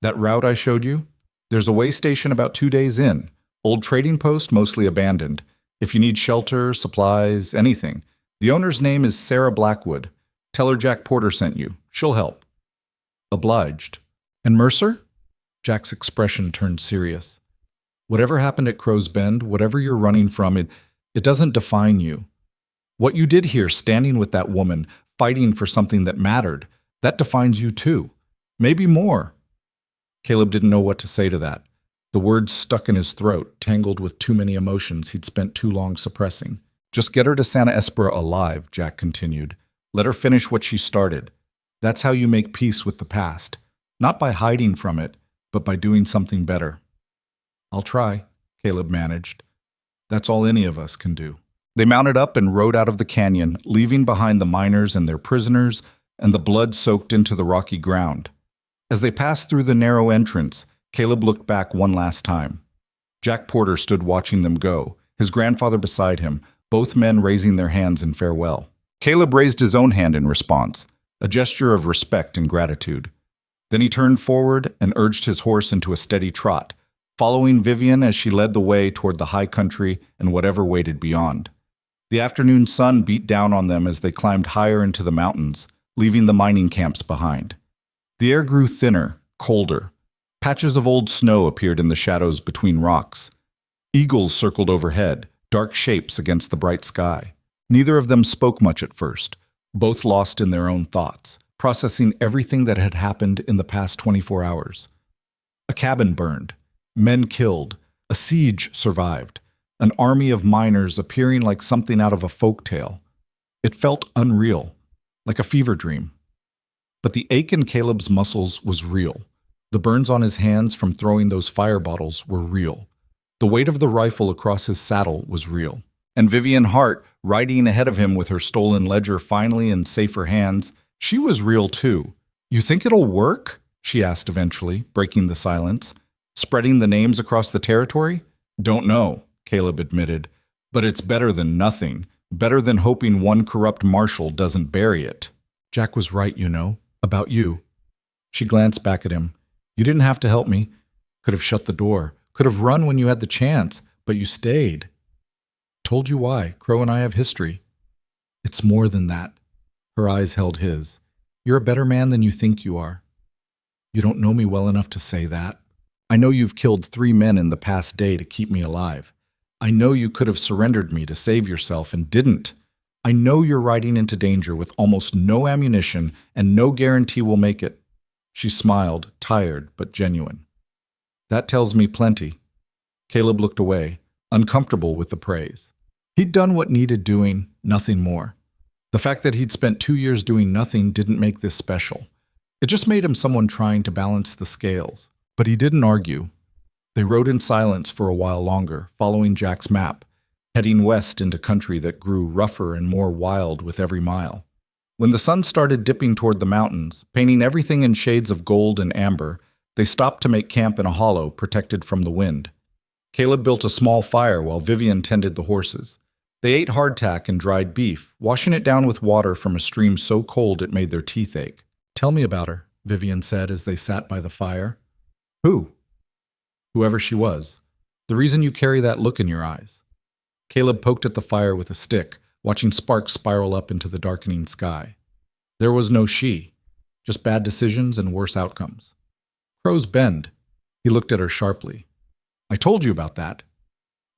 "That route I showed you? There's a way station about 2 days in. Old trading post, mostly abandoned. If you need shelter, supplies, anything. The owner's name is Sarah Blackwood. Tell her Jack Porter sent you. She'll help." "Obliged." "And Mercer?" Jack's expression turned serious. "Whatever happened at Crow's Bend, whatever you're running from, it doesn't define you. What you did here, standing with that woman, fighting for something that mattered, that defines you too. Maybe more." Caleb didn't know what to say to that. The words stuck in his throat, tangled with too many emotions he'd spent too long suppressing. "Just get her to Santa Espera alive," Jack continued. "Let her finish what she started. That's how you make peace with the past. Not by hiding from it, but by doing something better." "I'll try," Caleb managed. "That's all any of us can do." They mounted up and rode out of the canyon, leaving behind the miners and their prisoners and the blood soaked into the rocky ground. As they passed through the narrow entrance, Caleb looked back one last time. Jack Porter stood watching them go, his grandfather beside him, both men raising their hands in farewell. Caleb raised his own hand in response, a gesture of respect and gratitude. Then he turned forward and urged his horse into a steady trot, following Vivian as she led the way toward the high country and whatever waited beyond. The afternoon sun beat down on them as they climbed higher into the mountains, leaving the mining camps behind. The air grew thinner, colder. Patches of old snow appeared in the shadows between rocks. Eagles circled overhead, dark shapes against the bright sky. Neither of them spoke much at first, both lost in their own thoughts, processing everything that had happened in the past 24 hours. A cabin burned, men killed, a siege survived, an army of miners appearing like something out of a folk tale. It felt unreal, like a fever dream. But the ache in Caleb's muscles was real. The burns on his hands from throwing those fire bottles were real. The weight of the rifle across his saddle was real. And Vivian Hart, riding ahead of him with her stolen ledger finally in safer hands, she was real too. "You think it'll work?" she asked eventually, breaking the silence. "Spreading the names across the territory?" "Don't know," Caleb admitted. "But it's better than nothing. Better than hoping one corrupt marshal doesn't bury it." "Jack was right, you know, about you." She glanced back at him. "You didn't have to help me. Could have shut the door. Could have run when you had the chance, but you stayed." "Told you why. Crow and I have history." "It's more than that." Her eyes held his. "You're a better man than you think you are." "You don't know me well enough to say that. I know you've killed 3 men in the past day to keep me alive. I know you could have surrendered me to save yourself and didn't. I know you're riding into danger with almost no ammunition and no guarantee we'll make it." She smiled, tired but genuine. "That tells me plenty." Caleb looked away, uncomfortable with the praise. He'd done what needed doing, nothing more. The fact that he'd spent 2 years doing nothing didn't make this special. It just made him someone trying to balance the scales. But he didn't argue. They rode in silence for a while longer, following Jack's map, heading west into country that grew rougher and more wild with every mile. When the sun started dipping toward the mountains, painting everything in shades of gold and amber, they stopped to make camp in a hollow protected from the wind. Caleb built a small fire while Vivian tended the horses. They ate hardtack and dried beef, washing it down with water from a stream so cold it made their teeth ache. "Tell me about her," Vivian said as they sat by the fire. "Who?" "Whoever she was. The reason you carry that look in your eyes." Caleb poked at the fire with a stick, watching sparks spiral up into the darkening sky. There was no she, just bad decisions and worse outcomes. "Crow's Bend." He looked at her sharply. "I told you about that."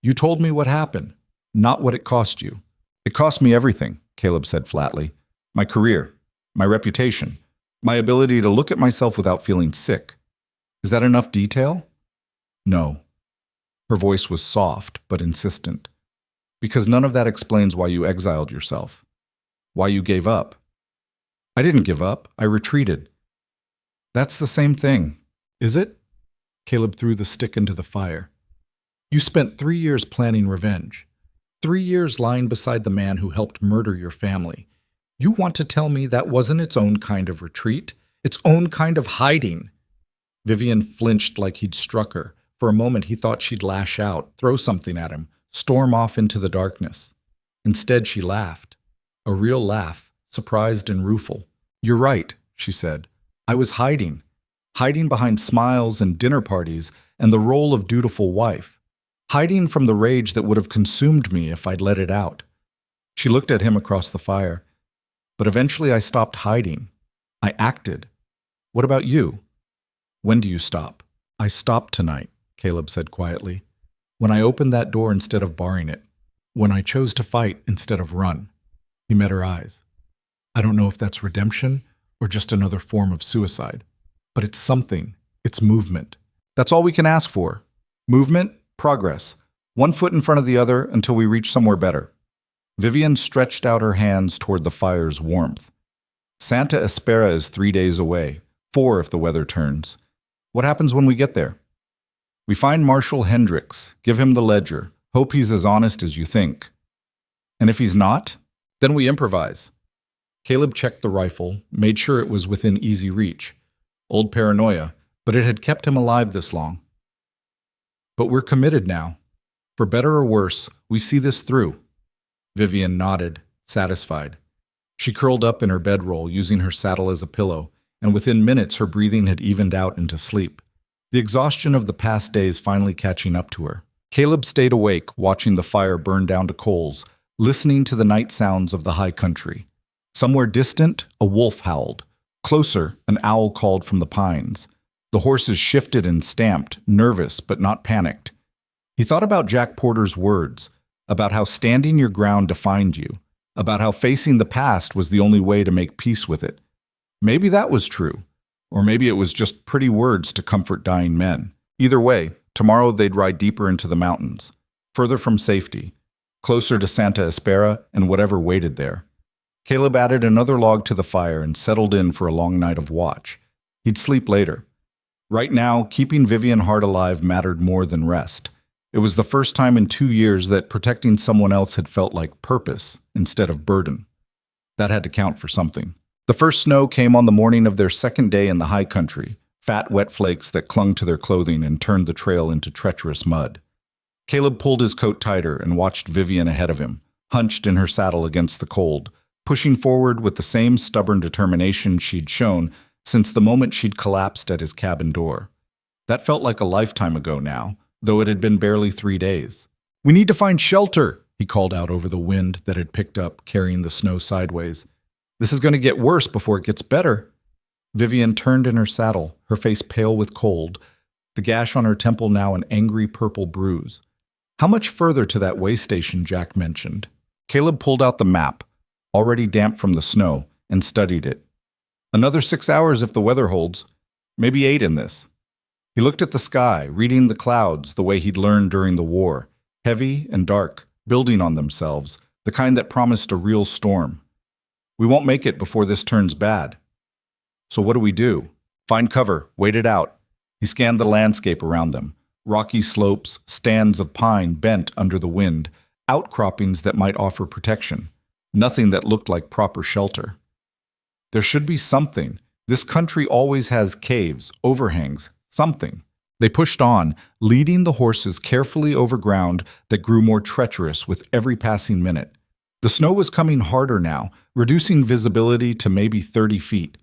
"You told me what happened, not what it cost you." "It cost me everything," Caleb said flatly. "My career, my reputation, my ability to look at myself without feeling sick. Is that enough detail?" "No." Her voice was soft but insistent. "Because none of that explains why you exiled yourself. Why you gave up." "I didn't give up. I retreated." "That's the same thing." "Is it?" Caleb threw the stick into the fire. "You spent 3 years planning revenge. 3 years lying beside the man who helped murder your family. You want to tell me that wasn't its own kind of retreat? Its own kind of hiding?" Vivian flinched like he'd struck her. For a moment he thought she'd lash out, throw something at him, storm off into the darkness. Instead she laughed. A real laugh, surprised and rueful. "You're right," she said. "I was hiding. Hiding behind smiles and dinner parties and the role of dutiful wife. Hiding from the rage that would have consumed me if I'd let it out." She looked at him across the fire. "But eventually I stopped hiding. I acted. What about you? When do you stop?" "I stopped tonight," Caleb said quietly. "When I opened that door instead of barring it. When I chose to fight instead of run." He met her eyes. "I don't know if that's redemption or just another form of suicide. But it's something. It's movement. That's all we can ask for. Movement, progress. One foot in front of the other until we reach somewhere better." Vivian stretched out her hands toward the fire's warmth. "Santa Espera is 3 days away, 4 if the weather turns. What happens when we get there?" "We find Marshal Hendricks, give him the ledger, hope he's as honest as you think. And if he's not, then we improvise." Caleb checked the rifle, made sure it was within easy reach. Old paranoia, but it had kept him alive this long. "But we're committed now. For better or worse, we see this through." Vivian nodded, satisfied. She curled up in her bedroll, using her saddle as a pillow, and within minutes her breathing had evened out into sleep. The exhaustion of the past days finally catching up to her. Caleb stayed awake, watching the fire burn down to coals, listening to the night sounds of the high country. Somewhere distant, a wolf howled. Closer, an owl called from the pines. The horses shifted and stamped, nervous but not panicked. He thought about Jack Porter's words, about how standing your ground defined you, about how facing the past was the only way to make peace with it. Maybe that was true, or maybe it was just pretty words to comfort dying men. Either way, tomorrow they'd ride deeper into the mountains, further from safety, closer to Santa Espera and whatever waited there. Caleb added another log to the fire and settled in for a long night of watch. He'd sleep later. Right now, keeping Vivian Hart alive mattered more than rest. It was the first time in 2 years that protecting someone else had felt like purpose instead of burden. That had to count for something. The first snow came on the morning of their second day in the high country, fat, wet flakes that clung to their clothing and turned the trail into treacherous mud. Caleb pulled his coat tighter and watched Vivian ahead of him, hunched in her saddle against the cold, pushing forward with the same stubborn determination she'd shown since the moment she'd collapsed at his cabin door. That felt like a lifetime ago now, though it had been barely 3 days. "We need to find shelter," he called out over the wind that had picked up, carrying the snow sideways. "This is going to get worse before it gets better." Vivian turned in her saddle, her face pale with cold, the gash on her temple now an angry purple bruise. How much further to that way station Jack mentioned? Caleb pulled out the map, already damp from the snow, and studied it. Another 6 hours if the weather holds, maybe 8 in this. He looked at the sky, reading the clouds the way he'd learned during the war, heavy and dark, building on themselves, the kind that promised a real storm. "We won't make it before this turns bad." "So what do we do?" "Find cover, wait it out." He scanned the landscape around them. Rocky slopes, stands of pine bent under the wind, outcroppings that might offer protection. Nothing that looked like proper shelter. There should be something. This country always has caves, overhangs, something. They pushed on, leading the horses carefully over ground that grew more treacherous with every passing minute. The snow was coming harder now, reducing visibility to maybe 30 feet.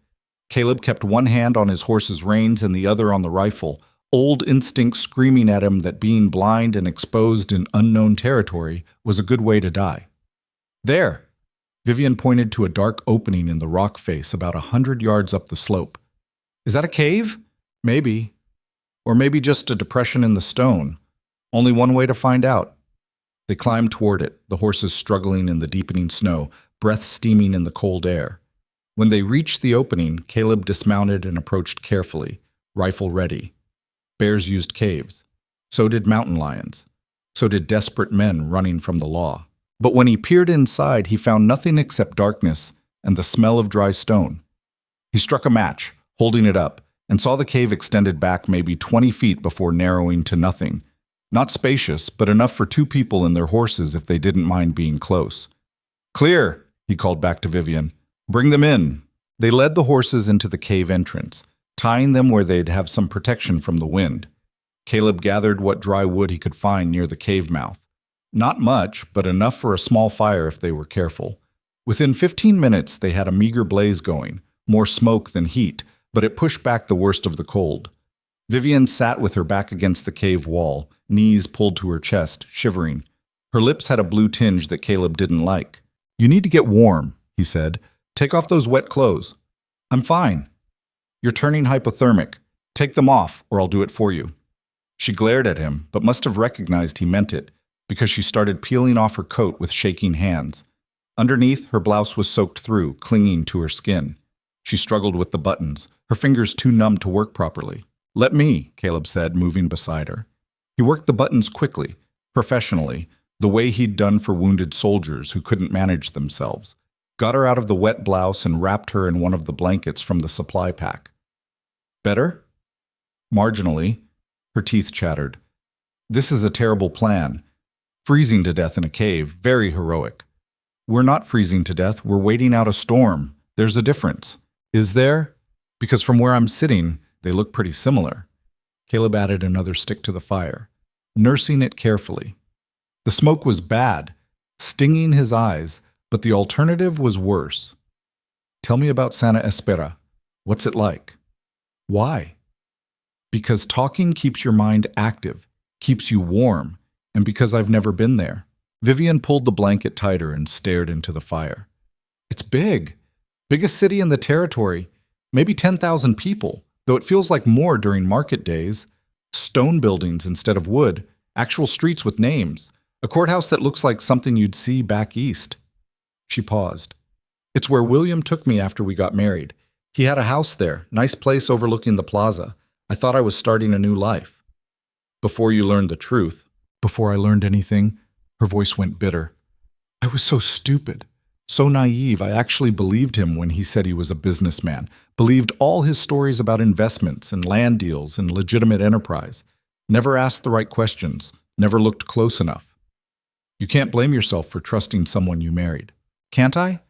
Caleb kept one hand on his horse's reins and the other on the rifle, old instinct screaming at him that being blind and exposed in unknown territory was a good way to die. There! Vivian pointed to a dark opening in the rock face about 100 yards up the slope. Is that a cave? Maybe. Or maybe just a depression in the stone. Only one way to find out. They climbed toward it, the horses struggling in the deepening snow, breath steaming in the cold air. When they reached the opening, Caleb dismounted and approached carefully, rifle ready. Bears used caves. So did mountain lions. So did desperate men running from the law. But when he peered inside, he found nothing except darkness and the smell of dry stone. He struck a match, holding it up, and saw the cave extended back maybe 20 feet before narrowing to nothing. Not spacious, but enough for two people and their horses if they didn't mind being close. "Clear," he called back to Vivian. "Bring them in." They led the horses into the cave entrance, tying them where they'd have some protection from the wind. Caleb gathered what dry wood he could find near the cave mouth. Not much, but enough for a small fire if they were careful. Within 15 minutes, they had a meager blaze going, more smoke than heat, but it pushed back the worst of the cold. Vivian sat with her back against the cave wall, knees pulled to her chest, shivering. Her lips had a blue tinge that Caleb didn't like. "You need to get warm," he said. "Take off those wet clothes." "I'm fine." "You're turning hypothermic. Take them off, or I'll do it for you." She glared at him, but must have recognized he meant it, because she started peeling off her coat with shaking hands. Underneath, her blouse was soaked through, clinging to her skin. She struggled with the buttons, her fingers too numb to work properly. "Let me," Caleb said, moving beside her. He worked the buttons quickly, professionally, the way he'd done for wounded soldiers who couldn't manage themselves. Got her out of the wet blouse and wrapped her in one of the blankets from the supply pack. "Better?" "Marginally." Her teeth chattered. "This is a terrible plan. Freezing to death in a cave, very heroic. We're not freezing to death, we're waiting out a storm. There's a difference." "Is there?" "Because from where I'm sitting, they look pretty similar." Caleb added another stick to the fire, nursing it carefully. The smoke was bad, stinging his eyes, but the alternative was worse. "Tell me about Santa Espera. What's it like?" "Why?" "Because talking keeps your mind active, keeps you warm, and because I've never been there." Vivian pulled the blanket tighter and stared into the fire. "It's big. Biggest city in the territory. Maybe 10,000 people, though it feels like more during market days. Stone buildings instead of wood, actual streets with names, a courthouse that looks like something you'd see back east." She paused. "It's where William took me after we got married. He had a house there, nice place overlooking the plaza. I thought I was starting a new life." "Before you learned the truth." "Before I learned anything," her voice went bitter. "I was so stupid, so naive. I actually believed him when he said he was a businessman, believed all his stories about investments and land deals and legitimate enterprise. Never asked the right questions, never looked close enough." "You can't blame yourself for trusting someone you married." "Can't I?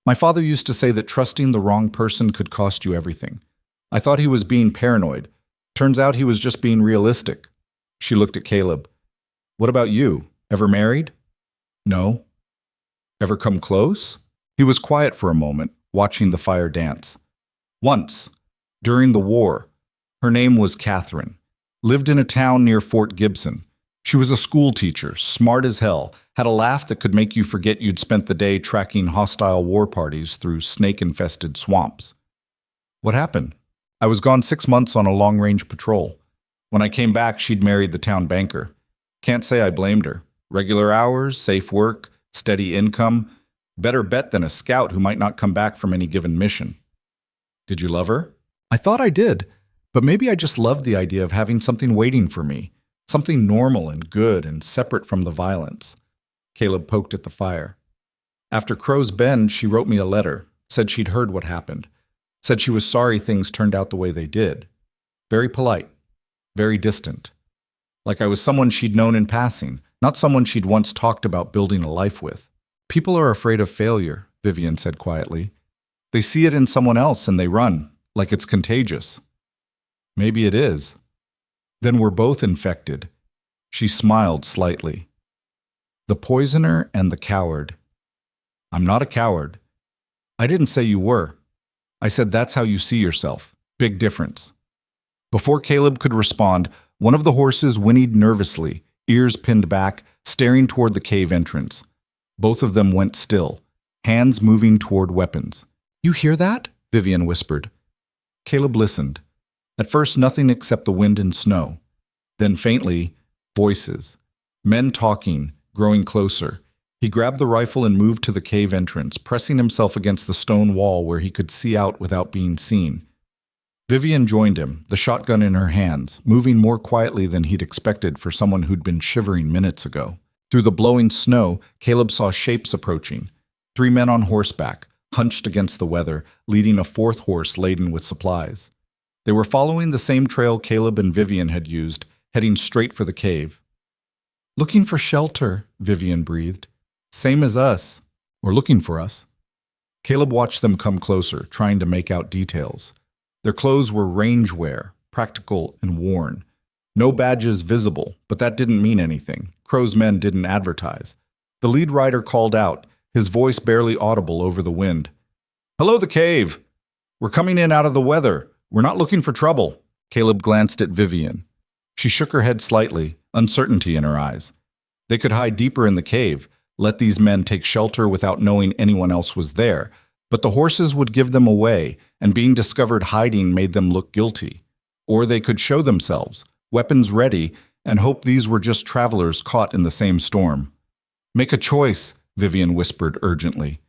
My father used to say that trusting the wrong person could cost you everything. I thought he was being paranoid. Turns out he was just being realistic." She looked at Caleb. "What about you? Ever married?" "No." "Ever come close?" He was quiet for a moment, watching the fire dance. "Once. During the war. Her name was Catherine. Lived in a town near Fort Gibson. She was a school teacher, smart as hell, had a laugh that could make you forget you'd spent the day tracking hostile war parties through snake-infested swamps." "What happened?" "I was gone 6 months on a long-range patrol. When I came back, she'd married the town banker. Can't say I blamed her. Regular hours, safe work, steady income. Better bet than a scout who might not come back from any given mission." "Did you love her?" "I thought I did, but maybe I just loved the idea of having something waiting for me, something normal and good and separate from the violence." Caleb poked at the fire. "After Crow's Bend, she wrote me a letter, said she'd heard what happened, said she was sorry things turned out the way they did. Very polite, very distant. Like I was someone she'd known in passing, not someone she'd once talked about building a life with." "People are afraid of failure," Vivian said quietly. They see it in someone else and they run, like it's contagious. Maybe it is. Then we're both infected. She smiled slightly. The poisoner and the coward. I'm not a coward. I didn't say you were. I said that's how you see yourself. Big difference. Before Caleb could respond, one of the horses whinnied nervously, ears pinned back, staring toward the cave entrance. Both of them went still, hands moving toward weapons. You hear that? Vivian whispered. Caleb listened. At first, nothing except the wind and snow. Then faintly, voices. Men talking, growing closer. He grabbed the rifle and moved to the cave entrance, pressing himself against the stone wall where he could see out without being seen. Vivian joined him, the shotgun in her hands, moving more quietly than he'd expected for someone who'd been shivering minutes ago. Through the blowing snow, Caleb saw shapes approaching. 3 men on horseback, hunched against the weather, leading a 4th horse laden with supplies. They were following the same trail Caleb and Vivian had used, heading straight for the cave. Looking for shelter, Vivian breathed. Same as us. Or looking for us. Caleb watched them come closer, trying to make out details. Their clothes were range wear, practical and worn. No badges visible, but that didn't mean anything. Crow's men didn't advertise. The lead rider called out, his voice barely audible over the wind. Hello, the cave! We're coming in out of the weather. We're not looking for trouble. Caleb glanced at Vivian. She shook her head slightly, uncertainty in her eyes. They could hide deeper in the cave, let these men take shelter without knowing anyone else was there, but the horses would give them away, and being discovered hiding made them look guilty. Or they could show themselves, weapons ready, and hope these were just travelers caught in the same storm. Make a choice, Vivian whispered urgently.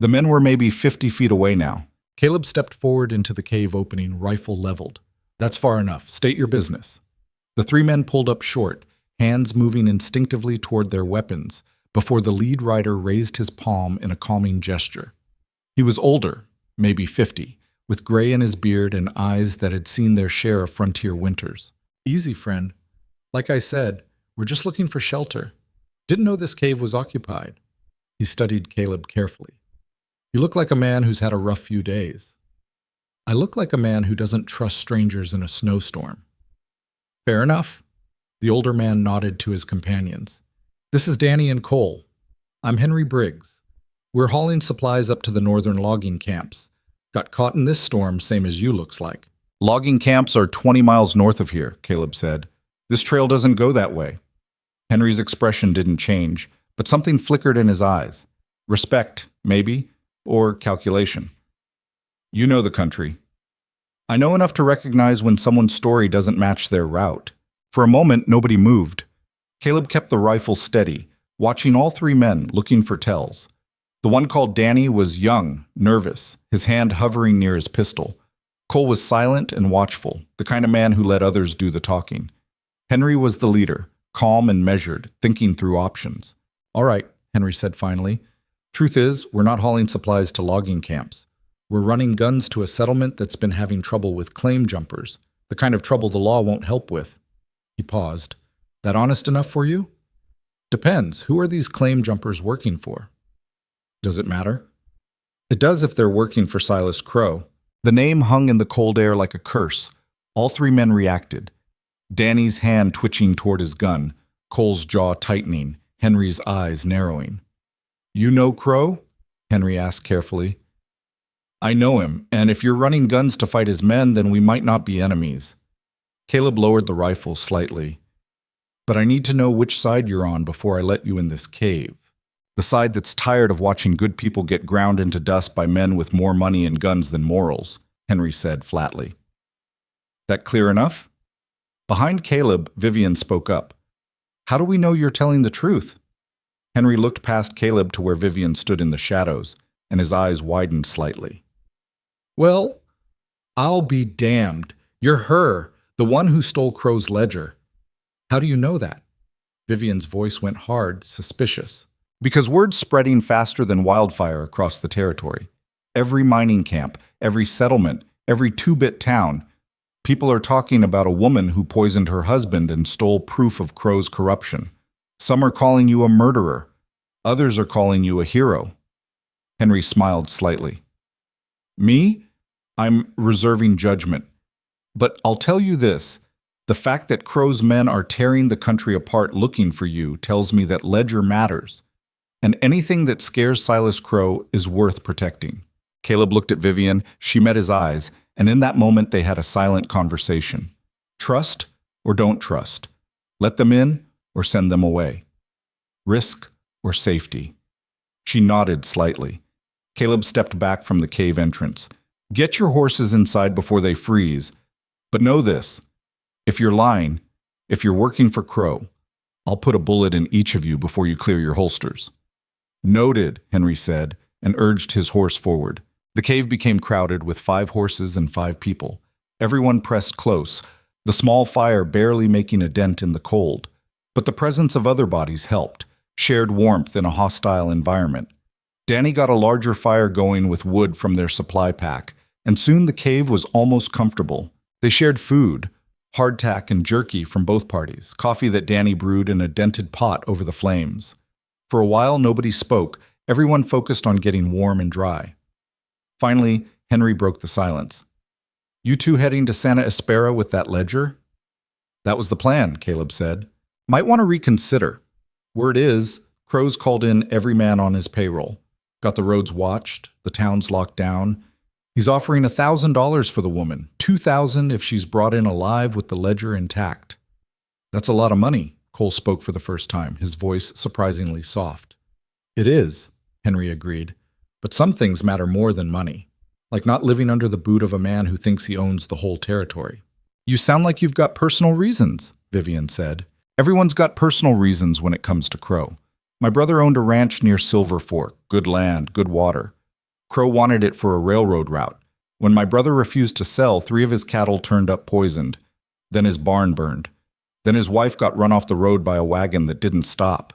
The men were maybe 50 feet away now. Caleb stepped forward into the cave opening, rifle leveled. That's far enough. State your business. The 3 men pulled up short, hands moving instinctively toward their weapons, before the lead rider raised his palm in a calming gesture. He was older, maybe 50, with gray in his beard and eyes that had seen their share of frontier winters. Easy, friend. Like I said, we're just looking for shelter. Didn't know this cave was occupied. He studied Caleb carefully. You look like a man who's had a rough few days. I look like a man who doesn't trust strangers in a snowstorm. Fair enough. The older man nodded to his companions. This is Danny and Cole. I'm Henry Briggs. We're hauling supplies up to the northern logging camps. Got caught in this storm, same as you looks like. Logging camps are 20 miles north of here, Caleb said. This trail doesn't go that way. Henry's expression didn't change, but something flickered in his eyes. Respect, maybe, or calculation. You know the country. I know enough to recognize when someone's story doesn't match their route. For a moment, nobody moved. Caleb kept the rifle steady, watching all 3 men, looking for tells. The one called Danny was young, nervous, his hand hovering near his pistol. Cole was silent and watchful, the kind of man who let others do the talking. Henry was the leader, calm and measured, thinking through options. All right, Henry said finally. Truth is, we're not hauling supplies to logging camps. We're running guns to a settlement that's been having trouble with claim jumpers, the kind of trouble the law won't help with. He paused. That honest enough for you? Depends. Who are these claim jumpers working for? Does it matter? It does if they're working for Silas Crow. The name hung in the cold air like a curse. All 3 men reacted. Danny's hand twitching toward his gun, Cole's jaw tightening, Henry's eyes narrowing. You know Crow? Henry asked carefully. I know him, and if you're running guns to fight his men, then we might not be enemies. Caleb lowered the rifle slightly. But I need to know which side you're on before I let you in this cave. The side that's tired of watching good people get ground into dust by men with more money and guns than morals, Henry said flatly. That clear enough? Behind Caleb, Vivian spoke up. How do we know you're telling the truth? Henry looked past Caleb to where Vivian stood in the shadows, and his eyes widened slightly. Well, I'll be damned. You're her, the one who stole Crow's ledger. How do you know that? Vivian's voice went hard, suspicious. Because word's spreading faster than wildfire across the territory. Every mining camp, every settlement, every 2-bit town. People are talking about a woman who poisoned her husband and stole proof of Crow's corruption. Some are calling you a murderer. Others are calling you a hero. Henry smiled slightly. Me? I'm reserving judgment. But I'll tell you this. The fact that Crow's men are tearing the country apart looking for you tells me that Ledger matters. And anything that scares Silas Crow is worth protecting. Caleb looked at Vivian, she met his eyes, and in that moment they had a silent conversation. Trust or don't trust. Let them in or send them away. Risk or safety. She nodded slightly. Caleb stepped back from the cave entrance. Get your horses inside before they freeze. But know this, if you're lying, if you're working for Crow, I'll put a bullet in each of you before you clear your holsters. Noted, Henry said, and urged his horse forward. The cave became crowded with 5 horses and 5 people. Everyone pressed close, the small fire barely making a dent in the cold. But the presence of other bodies helped, shared warmth in a hostile environment. Danny got a larger fire going with wood from their supply pack, and soon the cave was almost comfortable. They shared food, hardtack and jerky from both parties, coffee that Danny brewed in a dented pot over the flames. For a while, nobody spoke. Everyone focused on getting warm and dry. Finally, Henry broke the silence. You two heading to Santa Espera with that ledger? That was the plan, Caleb said. Might want to reconsider. Word is, Crow's called in every man on his payroll. Got the roads watched, the towns locked down. He's offering $1,000 for the woman, $2,000 if she's brought in alive with the ledger intact. That's a lot of money, Cole spoke for the first time, his voice surprisingly soft. It is, Henry agreed, but some things matter more than money, like not living under the boot of a man who thinks he owns the whole territory. You sound like you've got personal reasons, Vivian said. Everyone's got personal reasons when it comes to Crow. My brother owned a ranch near Silver Fork, good land, good water. Crow wanted it for a railroad route. When my brother refused to sell, 3 of his cattle turned up poisoned. Then his barn burned. Then his wife got run off the road by a wagon that didn't stop.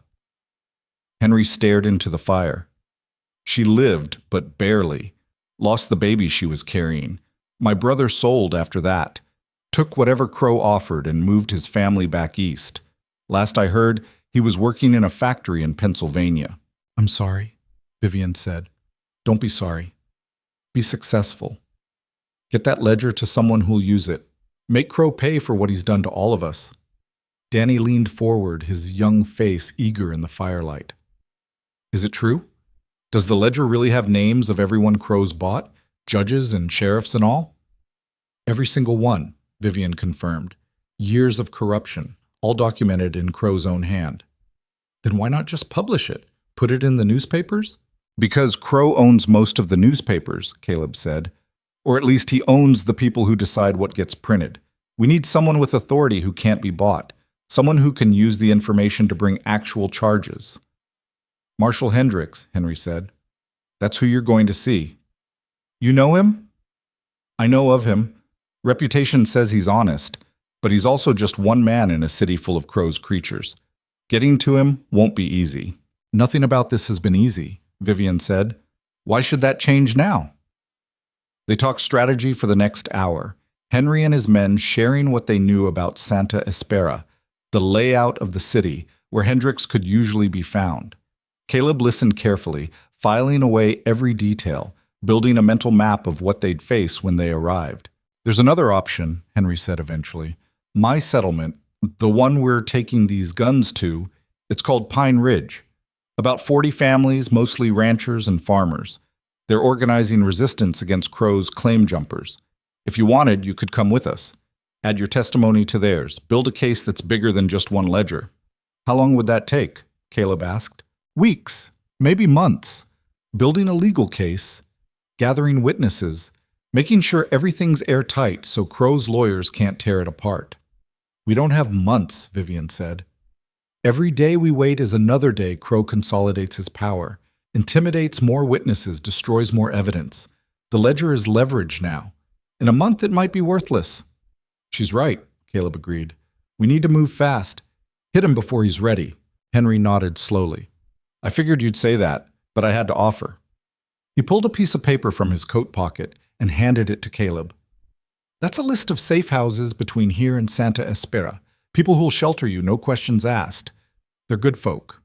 Henry stared into the fire. She lived, but barely. Lost the baby she was carrying. My brother sold after that. Took whatever Crow offered and moved his family back east. Last I heard, he was working in a factory in Pennsylvania. I'm sorry, Vivian said. Don't be sorry. Be successful. Get that ledger to someone who'll use it. Make Crow pay for what he's done to all of us. Danny leaned forward, his young face eager in the firelight. Is it true? Does the ledger really have names of everyone Crow's bought? Judges and sheriffs and all? Every single one, Vivian confirmed. Years of corruption, all documented in Crow's own hand. Then why not just publish it? Put it in the newspapers? Because Crow owns most of the newspapers, Caleb said. Or at least he owns the people who decide what gets printed. We need someone with authority who can't be bought. Someone who can use the information to bring actual charges. Marshal Hendricks, Henry said. That's who you're going to see. You know him? I know of him. Reputation says he's honest, but he's also just one man in a city full of Crow's creatures. Getting to him won't be easy. Nothing about this has been easy, Vivian said. Why should that change now? They talked strategy for the next hour, Henry and his men sharing what they knew about Santa Espera, the layout of the city where Hendricks could usually be found. Caleb listened carefully, filing away every detail, building a mental map of what they'd face when they arrived. There's another option, Henry said eventually. My settlement, the one we're taking these guns to, it's called Pine Ridge. About 40 families, mostly ranchers and farmers. They're organizing resistance against Crow's claim jumpers. If you wanted, you could come with us. Add your testimony to theirs. Build a case that's bigger than just one ledger. How long would that take? Caleb asked. Weeks, maybe months. Building a legal case, gathering witnesses, making sure everything's airtight so Crow's lawyers can't tear it apart. We don't have months, Vivian said. Every day we wait is another day Crow consolidates his power, intimidates more witnesses, destroys more evidence. The ledger is leverage now. In a month it might be worthless. She's right, Caleb agreed. We need to move fast. Hit him before he's ready. Henry nodded slowly. I figured you'd say that, but I had to offer. He pulled a piece of paper from his coat pocket and handed it to Caleb. That's a list of safe houses between here and Santa Espera. People who'll shelter you, no questions asked. They're good folk.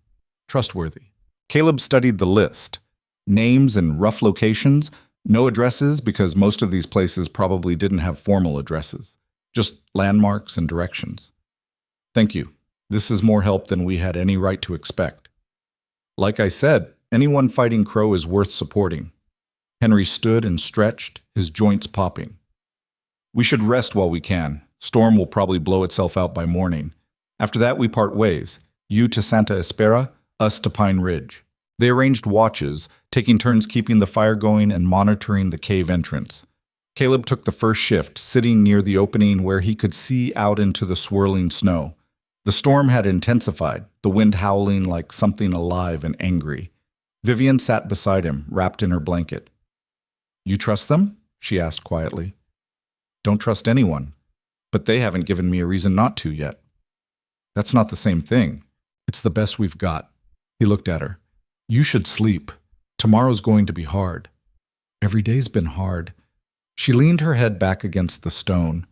Trustworthy. Caleb studied the list. Names and rough locations, No addresses because most of these places probably didn't have formal addresses, just landmarks and directions. Thank you. This is more help than we had any right to expect. Like I said, anyone fighting Crow is worth supporting. Henry stood and stretched, his joints popping. We should rest while we can. Storm will probably blow itself out by morning. After that, we part ways. You to Santa Espera, us to Pine Ridge. They arranged watches, taking turns keeping the fire going and monitoring the cave entrance. Caleb took the first shift, sitting near the opening where he could see out into the swirling snow. The storm had intensified, the wind howling like something alive and angry. Vivian sat beside him, wrapped in her blanket. You trust them? She asked quietly. Don't trust anyone, but they haven't given me a reason not to yet. That's not the same thing. It's the best we've got. He looked at her. You should sleep. Tomorrow's going to be hard. Every day's been hard. She leaned her head back against the stone.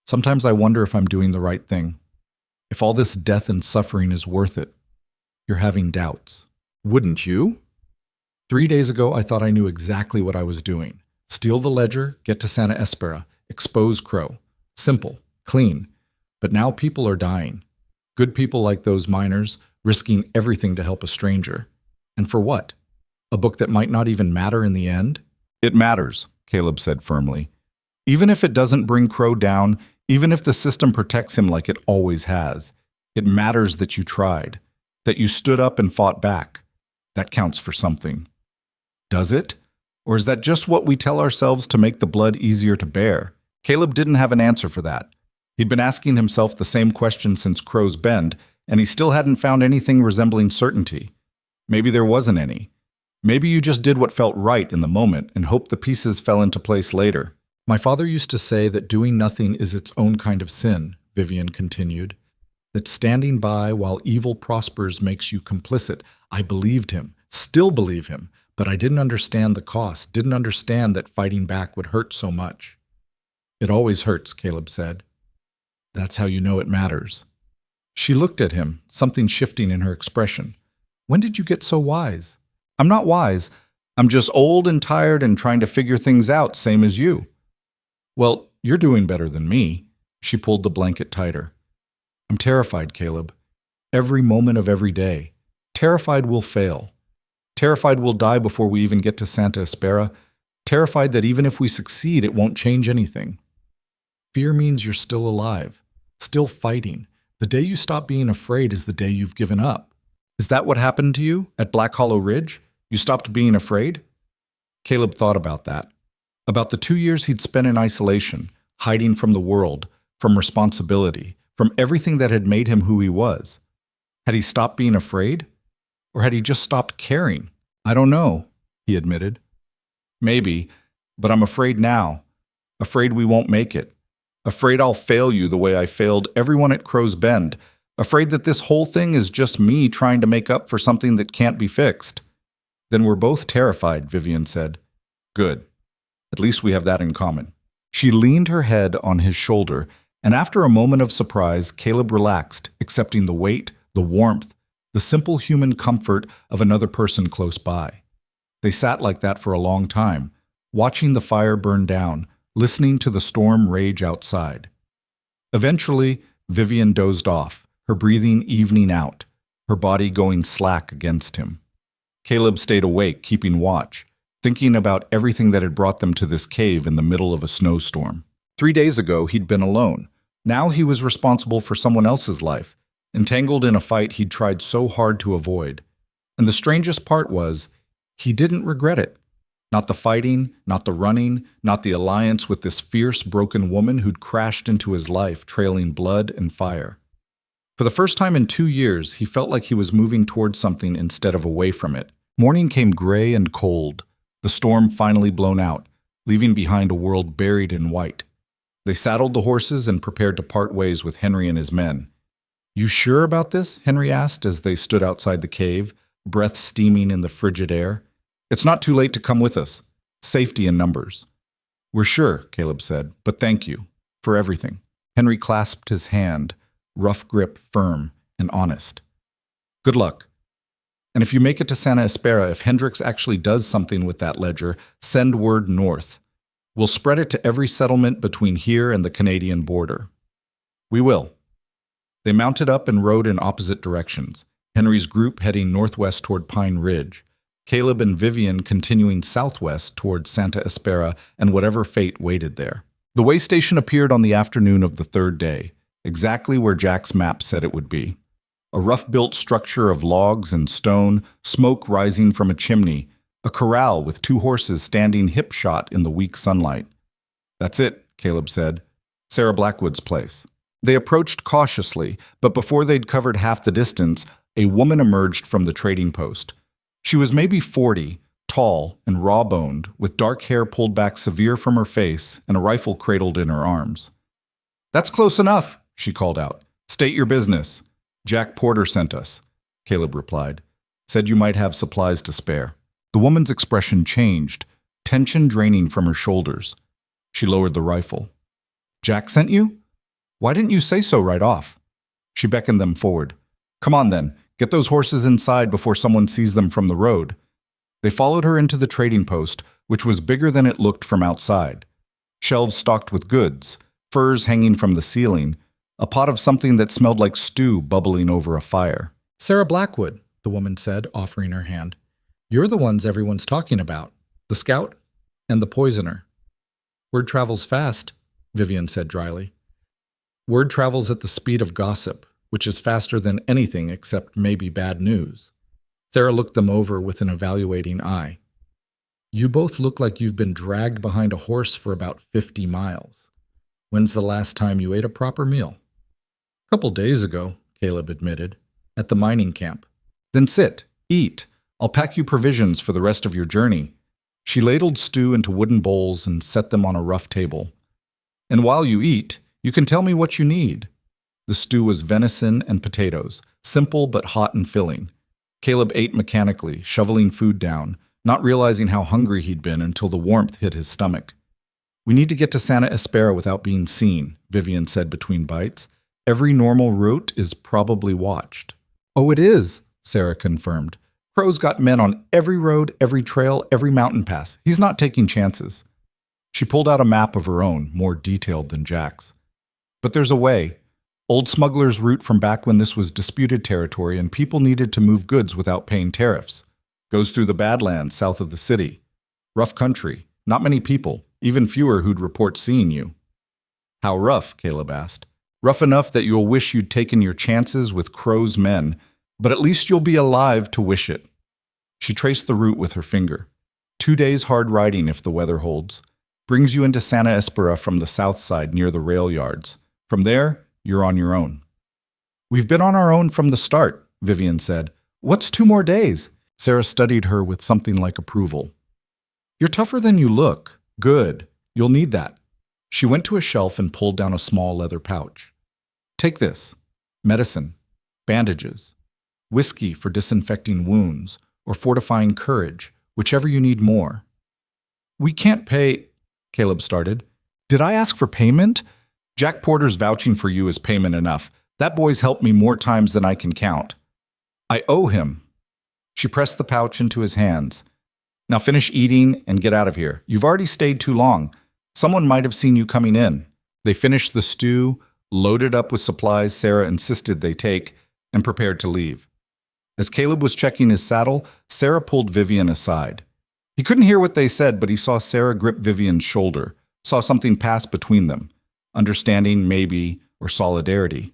Sometimes I wonder if I'm doing the right thing. If all this death and suffering is worth it. You're having doubts. Wouldn't you? 3 days ago, I thought I knew exactly what I was doing. Steal the ledger, get to Santa Espera, expose Crow. Simple, clean. But now people are dying. Good people like those miners, risking everything to help a stranger. And for what? A book that might not even matter in the end? It matters, Caleb said firmly. Even if it doesn't bring Crow down, even if the system protects him like it always has, it matters that you tried, that you stood up and fought back. That counts for something. Does it? Or is that just what we tell ourselves to make the blood easier to bear? Caleb didn't have an answer for that. He'd been asking himself the same question since Crow's Bend, and he still hadn't found anything resembling certainty. Maybe there wasn't any. Maybe you just did what felt right in the moment and hoped the pieces fell into place later. My father used to say that doing nothing is its own kind of sin, Vivian continued. That standing by while evil prospers makes you complicit. I believed him, still believe him, but I didn't understand the cost, didn't understand that fighting back would hurt so much. It always hurts, Caleb said. That's how you know it matters. She looked at him, something shifting in her expression. When did you get so wise? I'm not wise. I'm just old and tired and trying to figure things out, same as you. Well, you're doing better than me. She pulled the blanket tighter. I'm terrified, Caleb. Every moment of every day. Terrified we'll fail. Terrified we'll die before we even get to Santa Espera. Terrified that even if we succeed, it won't change anything. Fear means you're still alive, still fighting. The day you stop being afraid is the day you've given up. Is that what happened to you at Black Hollow Ridge? You stopped being afraid? Caleb thought about that. About the 2 years he'd spent in isolation, hiding from the world, from responsibility, from everything that had made him who he was. Had he stopped being afraid? Or had he just stopped caring? I don't know, he admitted. Maybe, but I'm afraid now. Afraid we won't make it. Afraid I'll fail you the way I failed everyone at Crow's Bend. Afraid that this whole thing is just me trying to make up for something that can't be fixed. Then we're both terrified, Vivian said. Good. At least we have that in common. She leaned her head on his shoulder, and after a moment of surprise, Caleb relaxed, accepting the weight, the warmth, the simple human comfort of another person close by. They sat like that for a long time, watching the fire burn down, listening to the storm rage outside. Eventually, Vivian dozed off, her breathing evening out, her body going slack against him. Caleb stayed awake, keeping watch, thinking about everything that had brought them to this cave in the middle of a snowstorm. 3 days ago, he'd been alone. Now he was responsible for someone else's life, entangled in a fight he'd tried so hard to avoid. And the strangest part was, he didn't regret it. Not the fighting, not the running, not the alliance with this fierce, broken woman who'd crashed into his life, trailing blood and fire. For the first time in 2 years, he felt like he was moving towards something instead of away from it. Morning came gray and cold, the storm finally blown out, leaving behind a world buried in white. They saddled the horses and prepared to part ways with Henry and his men. You sure about this? Henry asked as they stood outside the cave, breath steaming in the frigid air. It's not too late to come with us. Safety in numbers. We're sure, Caleb said, but thank you for everything. Henry clasped his hand, rough grip firm and honest. Good luck. And if you make it to Santa Espera, if Hendricks actually does something with that ledger, send word north. We'll spread it to every settlement between here and the Canadian border. We will. They mounted up and rode in opposite directions, Henry's group heading northwest toward Pine Ridge, Caleb and Vivian continuing southwest toward Santa Espera and whatever fate waited there. The way station appeared on the afternoon of the third day, exactly where Jack's map said it would be. A rough-built structure of logs and stone, smoke rising from a chimney, a corral with 2 horses standing hip-shot in the weak sunlight. That's it, Caleb said. Sarah Blackwood's place. They approached cautiously, but before they'd covered half the distance, a woman emerged from the trading post. She was maybe 40, tall and raw-boned, with dark hair pulled back severe from her face and a rifle cradled in her arms. "That's close enough," she called out. "State your business." "Jack Porter sent us," Caleb replied. "Said you might have supplies to spare." The woman's expression changed, tension draining from her shoulders. She lowered the rifle. "Jack sent you? Why didn't you say so right off?" She beckoned them forward. "Come on then, get those horses inside before someone sees them from the road." They followed her into the trading post, which was bigger than it looked from outside. Shelves stocked with goods, furs hanging from the ceiling, a pot of something that smelled like stew bubbling over a fire. "Sarah Blackwood," the woman said, offering her hand. "You're the ones everyone's talking about, the scout and the poisoner." "Word travels fast," Vivian said dryly. "Word travels at the speed of gossip, which is faster than anything except maybe bad news." Sarah looked them over with an evaluating eye. "You both look like you've been dragged behind a horse for about 50 miles. When's the last time you ate a proper meal?" "Couple days ago," Caleb admitted, "at the mining camp." "Then sit, eat. I'll pack you provisions for the rest of your journey." She ladled stew into wooden bowls and set them on a rough table. "And while you eat, you can tell me what you need." The stew was venison and potatoes, simple but hot and filling. Caleb ate mechanically, shoveling food down, not realizing how hungry he'd been until the warmth hit his stomach. "We need to get to Santa Espera without being seen," Vivian said between bites. "Every normal route is probably watched." "Oh, it is," Sarah confirmed. "Crow's got men on every road, every trail, every mountain pass. He's not taking chances." She pulled out a map of her own, more detailed than Jack's. "But there's a way. Old smugglers' route from back when this was disputed territory and people needed to move goods without paying tariffs. Goes through the Badlands south of the city. Rough country, not many people, even fewer who'd report seeing you." "How rough?" Caleb asked. "Rough enough that you'll wish you'd taken your chances with Crow's men, but at least you'll be alive to wish it." She traced the route with her finger. 2 days hard riding if the weather holds. Brings you into Santa Espera from the south side near the rail yards. From there, you're on your own." "We've been on our own from the start," Vivian said. "What's 2 more days?" Sarah studied her with something like approval. "You're tougher than you look. Good. You'll need that." She went to a shelf and pulled down a small leather pouch. "Take this. Medicine. Bandages. Whiskey for disinfecting wounds or fortifying courage, whichever you need more." "We can't pay," Caleb started. "Did I ask for payment?" "Jack Porter's vouching for you is payment enough. That boy's helped me more times than I can count. I owe him." She pressed the pouch into his hands. "Now finish eating and get out of here. You've already stayed too long. Someone might have seen you coming in." They finished the stew, loaded up with supplies Sarah insisted they take, and prepared to leave. As Caleb was checking his saddle, Sarah pulled Vivian aside. He couldn't hear what they said, but he saw Sarah grip Vivian's shoulder, saw something pass between them. Understanding, maybe, or solidarity.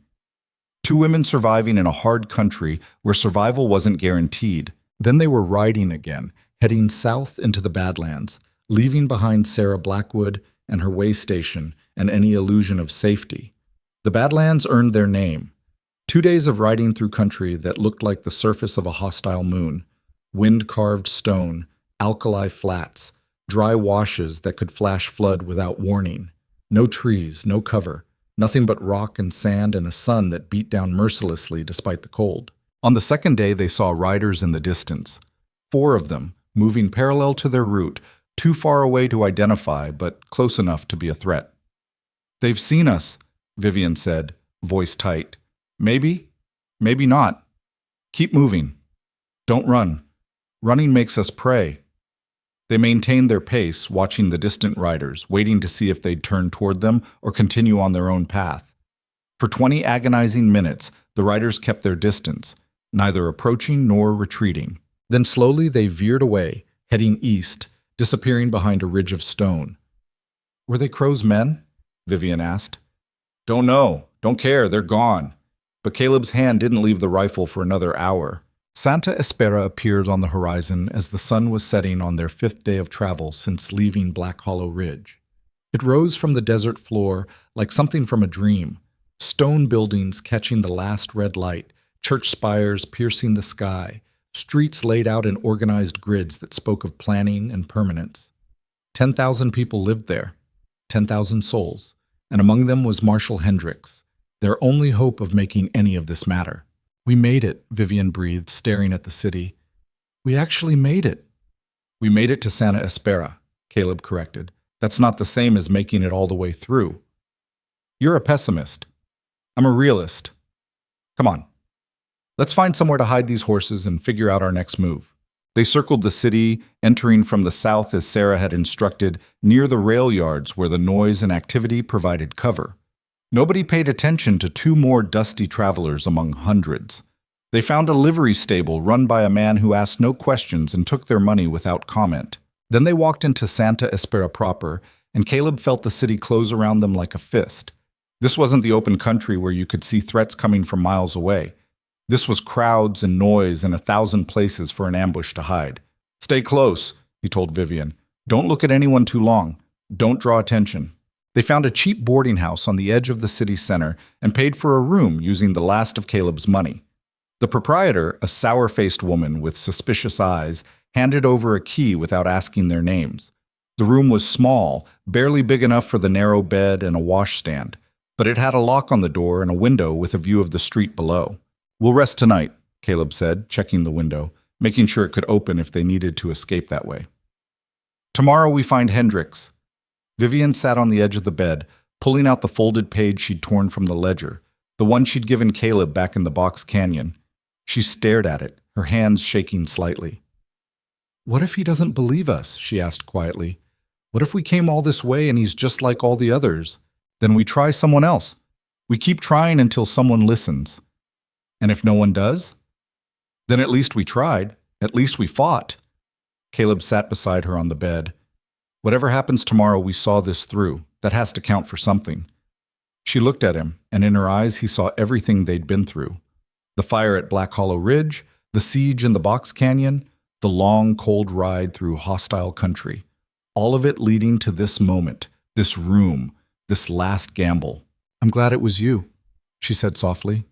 2 women surviving in a hard country where survival wasn't guaranteed. Then they were riding again, heading south into the Badlands, leaving behind Sarah Blackwood and her way station and any illusion of safety. The Badlands earned their name. 2 days of riding through country that looked like the surface of a hostile moon. Wind-carved stone, alkali flats, dry washes that could flash flood without warning. No trees, no cover, nothing but rock and sand and a sun that beat down mercilessly despite the cold. On the second day, they saw riders in the distance. 4 of them, moving parallel to their route, too far away to identify, but close enough to be a threat. "They've seen us," Vivian said, voice tight. "Maybe, maybe not. Keep moving." Don't run. Running makes us pray. They maintained their pace, watching the distant riders, waiting to see if they'd turn toward them or continue on their own path. For 20 agonizing minutes, the riders kept their distance, neither approaching nor retreating. Then slowly they veered away, heading east, disappearing behind a ridge of stone. Were they Crow's men? Vivian asked. Don't know. Don't care. They're gone. But Caleb's hand didn't leave the rifle for another hour. Santa Espera appeared on the horizon as the sun was setting on their 5th day of travel since leaving Black Hollow Ridge. It rose from the desert floor like something from a dream, stone buildings catching the last red light, church spires piercing the sky, streets laid out in organized grids that spoke of planning and permanence. 10,000 people lived there, 10,000 souls, and among them was Marshall Hendricks, their only hope of making any of this matter. We made it, Vivian breathed, staring at the city. We actually made it. We made it to Santa Espera, Caleb corrected. That's not the same as making it all the way through. You're a pessimist. I'm a realist. Come on. Let's find somewhere to hide these horses and figure out our next move. They circled the city, entering from the south as Sarah had instructed, near the rail yards where the noise and activity provided cover. Nobody paid attention to 2 more dusty travelers among hundreds. They found a livery stable run by a man who asked no questions and took their money without comment. Then they walked into Santa Espera proper, and Caleb felt the city close around them like a fist. This wasn't the open country where you could see threats coming from miles away. This was crowds and noise and 1,000 places for an ambush to hide. Stay close, he told Vivian. Don't look at anyone too long. Don't draw attention. They found a cheap boarding house on the edge of the city center and paid for a room using the last of Caleb's money. The proprietor, a sour-faced woman with suspicious eyes, handed over a key without asking their names. The room was small, barely big enough for the narrow bed and a washstand, but it had a lock on the door and a window with a view of the street below. We'll rest tonight, Caleb said, checking the window, making sure it could open if they needed to escape that way. Tomorrow we find Hendricks. Vivian sat on the edge of the bed, pulling out the folded page she'd torn from the ledger, the one she'd given Caleb back in the box canyon. She stared at it, her hands shaking slightly. What if he doesn't believe us? She asked quietly. What if we came all this way and he's just like all the others? Then we try someone else. We keep trying until someone listens. And if no one does? Then at least we tried. At least we fought. Caleb sat beside her on the bed. Whatever happens tomorrow, we saw this through. That has to count for something. She looked at him, and in her eyes he saw everything they'd been through. The fire at Black Hollow Ridge, the siege in the Box Canyon, the long, cold ride through hostile country. All of it leading to this moment, this room, this last gamble. I'm glad it was you, she said softly.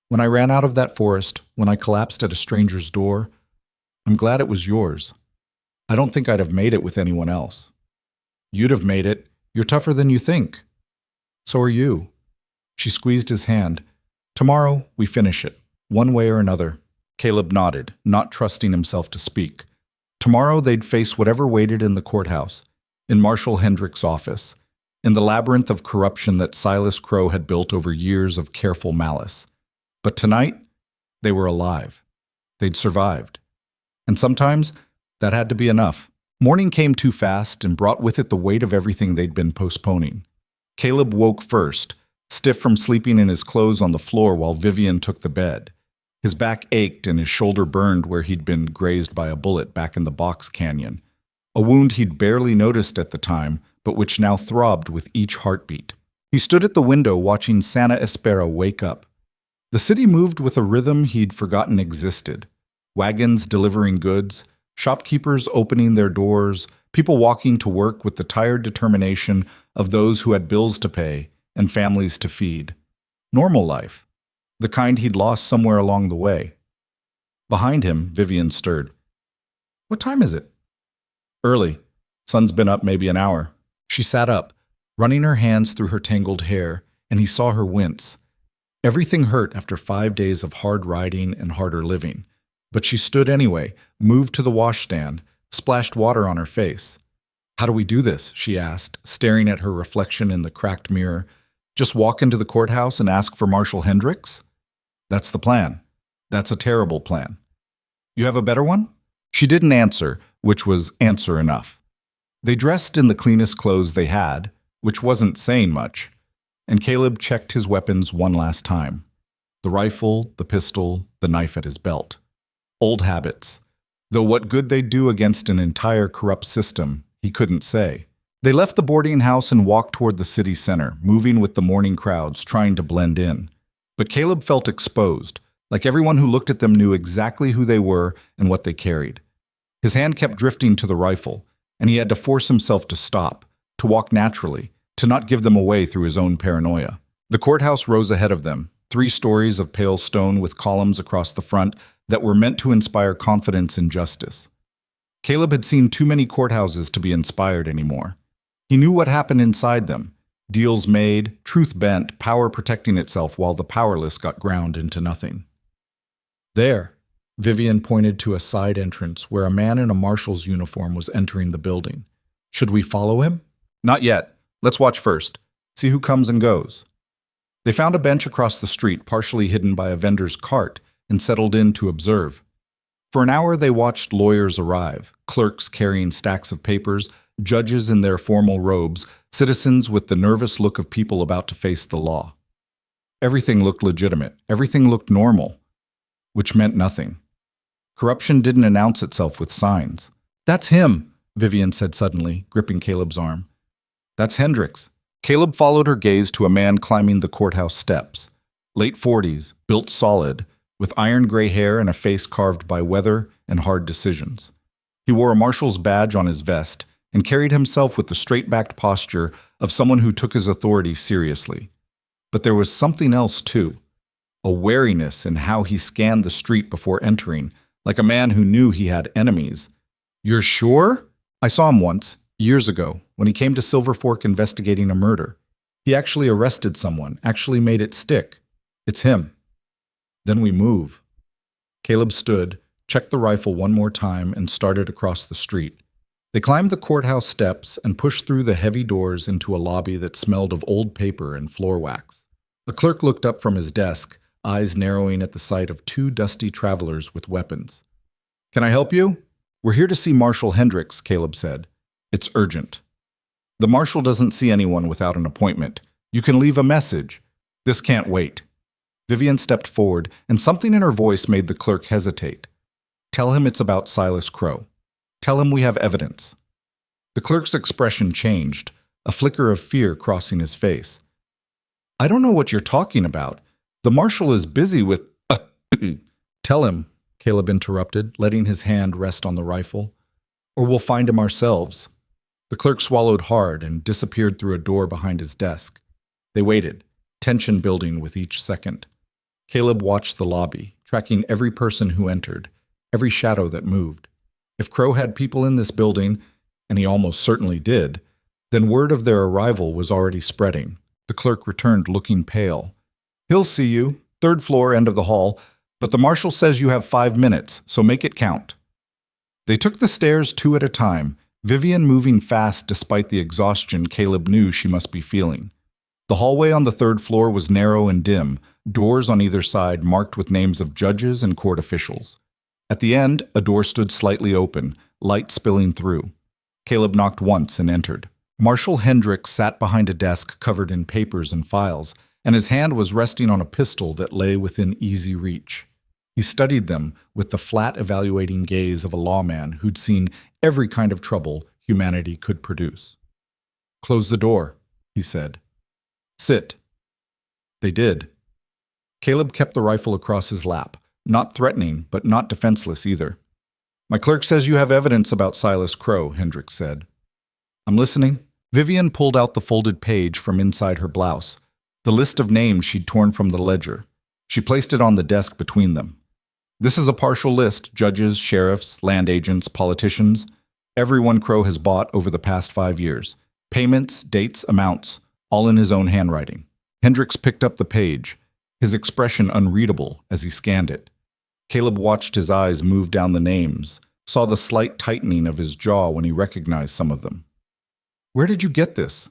When I ran out of that forest, when I collapsed at a stranger's door, I'm glad it was yours. I don't think I'd have made it with anyone else. You'd have made it. You're tougher than you think. So are you. She squeezed his hand. Tomorrow, we finish it, one way or another. Caleb nodded, not trusting himself to speak. Tomorrow they'd face whatever waited in the courthouse, in Marshall Hendricks' office, in the labyrinth of corruption that Silas Crow had built over years of careful malice. But tonight, they were alive. They'd survived. And sometimes, that had to be enough. Morning came too fast and brought with it the weight of everything they'd been postponing. Caleb woke first, stiff from sleeping in his clothes on the floor while Vivian took the bed. His back ached and his shoulder burned where he'd been grazed by a bullet back in the Box Canyon, a wound he'd barely noticed at the time, but which now throbbed with each heartbeat. He stood at the window watching Santa Espera wake up. The city moved with a rhythm he'd forgotten existed. Wagons delivering goods, shopkeepers opening their doors, people walking to work with the tired determination of those who had bills to pay and families to feed. Normal life, the kind he'd lost somewhere along the way. Behind him, Vivian stirred. What time is it? Early. Sun's been up maybe an hour. She sat up, running her hands through her tangled hair, and he saw her wince. Everything hurt after 5 days of hard riding and harder living. But she stood anyway, moved to the washstand, splashed water on her face. How do we do this? She asked, staring at her reflection in the cracked mirror. Just walk into the courthouse and ask for Marshall Hendricks? That's the plan. That's a terrible plan. You have a better one? She didn't answer, which was answer enough. They dressed in the cleanest clothes they had, which wasn't saying much, and Caleb checked his weapons one last time. The rifle, the pistol, the knife at his belt. Old habits. Though what good they'd do against an entire corrupt system, he couldn't say. They left the boarding house and walked toward the city center, moving with the morning crowds, trying to blend in. But Caleb felt exposed, like everyone who looked at them knew exactly who they were and what they carried. His hand kept drifting to the rifle, and he had to force himself to stop, to walk naturally, to not give them away through his own paranoia. The courthouse rose ahead of them, 3 stories of pale stone with columns across the front that were meant to inspire confidence in justice. Caleb had seen too many courthouses to be inspired anymore. He knew what happened inside them. Deals made, truth bent, power protecting itself while the powerless got ground into nothing. There, Vivian pointed to a side entrance where a man in a marshal's uniform was entering the building. Should we follow him? Not yet. Let's watch first. See who comes and goes. They found a bench across the street, partially hidden by a vendor's cart, and settled in to observe. For an hour they watched lawyers arrive, clerks carrying stacks of papers, judges in their formal robes, citizens with the nervous look of people about to face the law. Everything looked legitimate. Everything looked normal, which meant nothing. Corruption didn't announce itself with signs. That's him, Vivian said suddenly, gripping Caleb's arm. That's Hendricks. Caleb followed her gaze to a man climbing the courthouse steps. Late 40s, built solid, with iron gray hair and a face carved by weather and hard decisions. He wore a marshal's badge on his vest and carried himself with the straight-backed posture of someone who took his authority seriously. But there was something else, too. A wariness in how he scanned the street before entering, like a man who knew he had enemies. You're sure? I saw him once, years ago, when he came to Silver Fork investigating a murder. He actually arrested someone, actually made it stick. It's him. Then we move. Caleb stood, checked the rifle one more time, and started across the street. They climbed the courthouse steps and pushed through the heavy doors into a lobby that smelled of old paper and floor wax. A clerk looked up from his desk, eyes narrowing at the sight of 2 dusty travelers with weapons. Can I help you? We're here to see Marshal Hendricks, Caleb said. It's urgent. The marshal doesn't see anyone without an appointment. You can leave a message. This can't wait. Vivian stepped forward, and something in her voice made the clerk hesitate. Tell him it's about Silas Crow. Tell him we have evidence. The clerk's expression changed, a flicker of fear crossing his face. I don't know what you're talking about. The marshal is busy with... Tell him, Caleb interrupted, letting his hand rest on the rifle. Or we'll find him ourselves. The clerk swallowed hard and disappeared through a door behind his desk. They waited, tension building with each second. Caleb watched the lobby, tracking every person who entered, every shadow that moved. If Crow had people in this building, and he almost certainly did, then word of their arrival was already spreading. The clerk returned looking pale. He'll see you, 3rd floor, end of the hall, but the marshal says you have 5 minutes, so make it count. They took the stairs 2 at a time, Vivian moving fast despite the exhaustion Caleb knew she must be feeling. The hallway on the 3rd floor was narrow and dim, doors on either side marked with names of judges and court officials. At the end, a door stood slightly open, light spilling through. Caleb knocked once and entered. Marshal Hendricks sat behind a desk covered in papers and files, and his hand was resting on a pistol that lay within easy reach. He studied them with the flat, evaluating gaze of a lawman who'd seen every kind of trouble humanity could produce. Close the door, he said. Sit. They did. Caleb kept the rifle across his lap, not threatening, but not defenseless either. My clerk says you have evidence about Silas Crow, Hendricks said. I'm listening. Vivian pulled out the folded page from inside her blouse, the list of names she'd torn from the ledger. She placed it on the desk between them. This is a partial list, judges, sheriffs, land agents, politicians, everyone Crow has bought over the past 5 years. Payments, dates, amounts, all in his own handwriting. Hendricks picked up the page, his expression unreadable as he scanned it. Caleb watched his eyes move down the names, saw the slight tightening of his jaw when he recognized some of them. Where did you get this?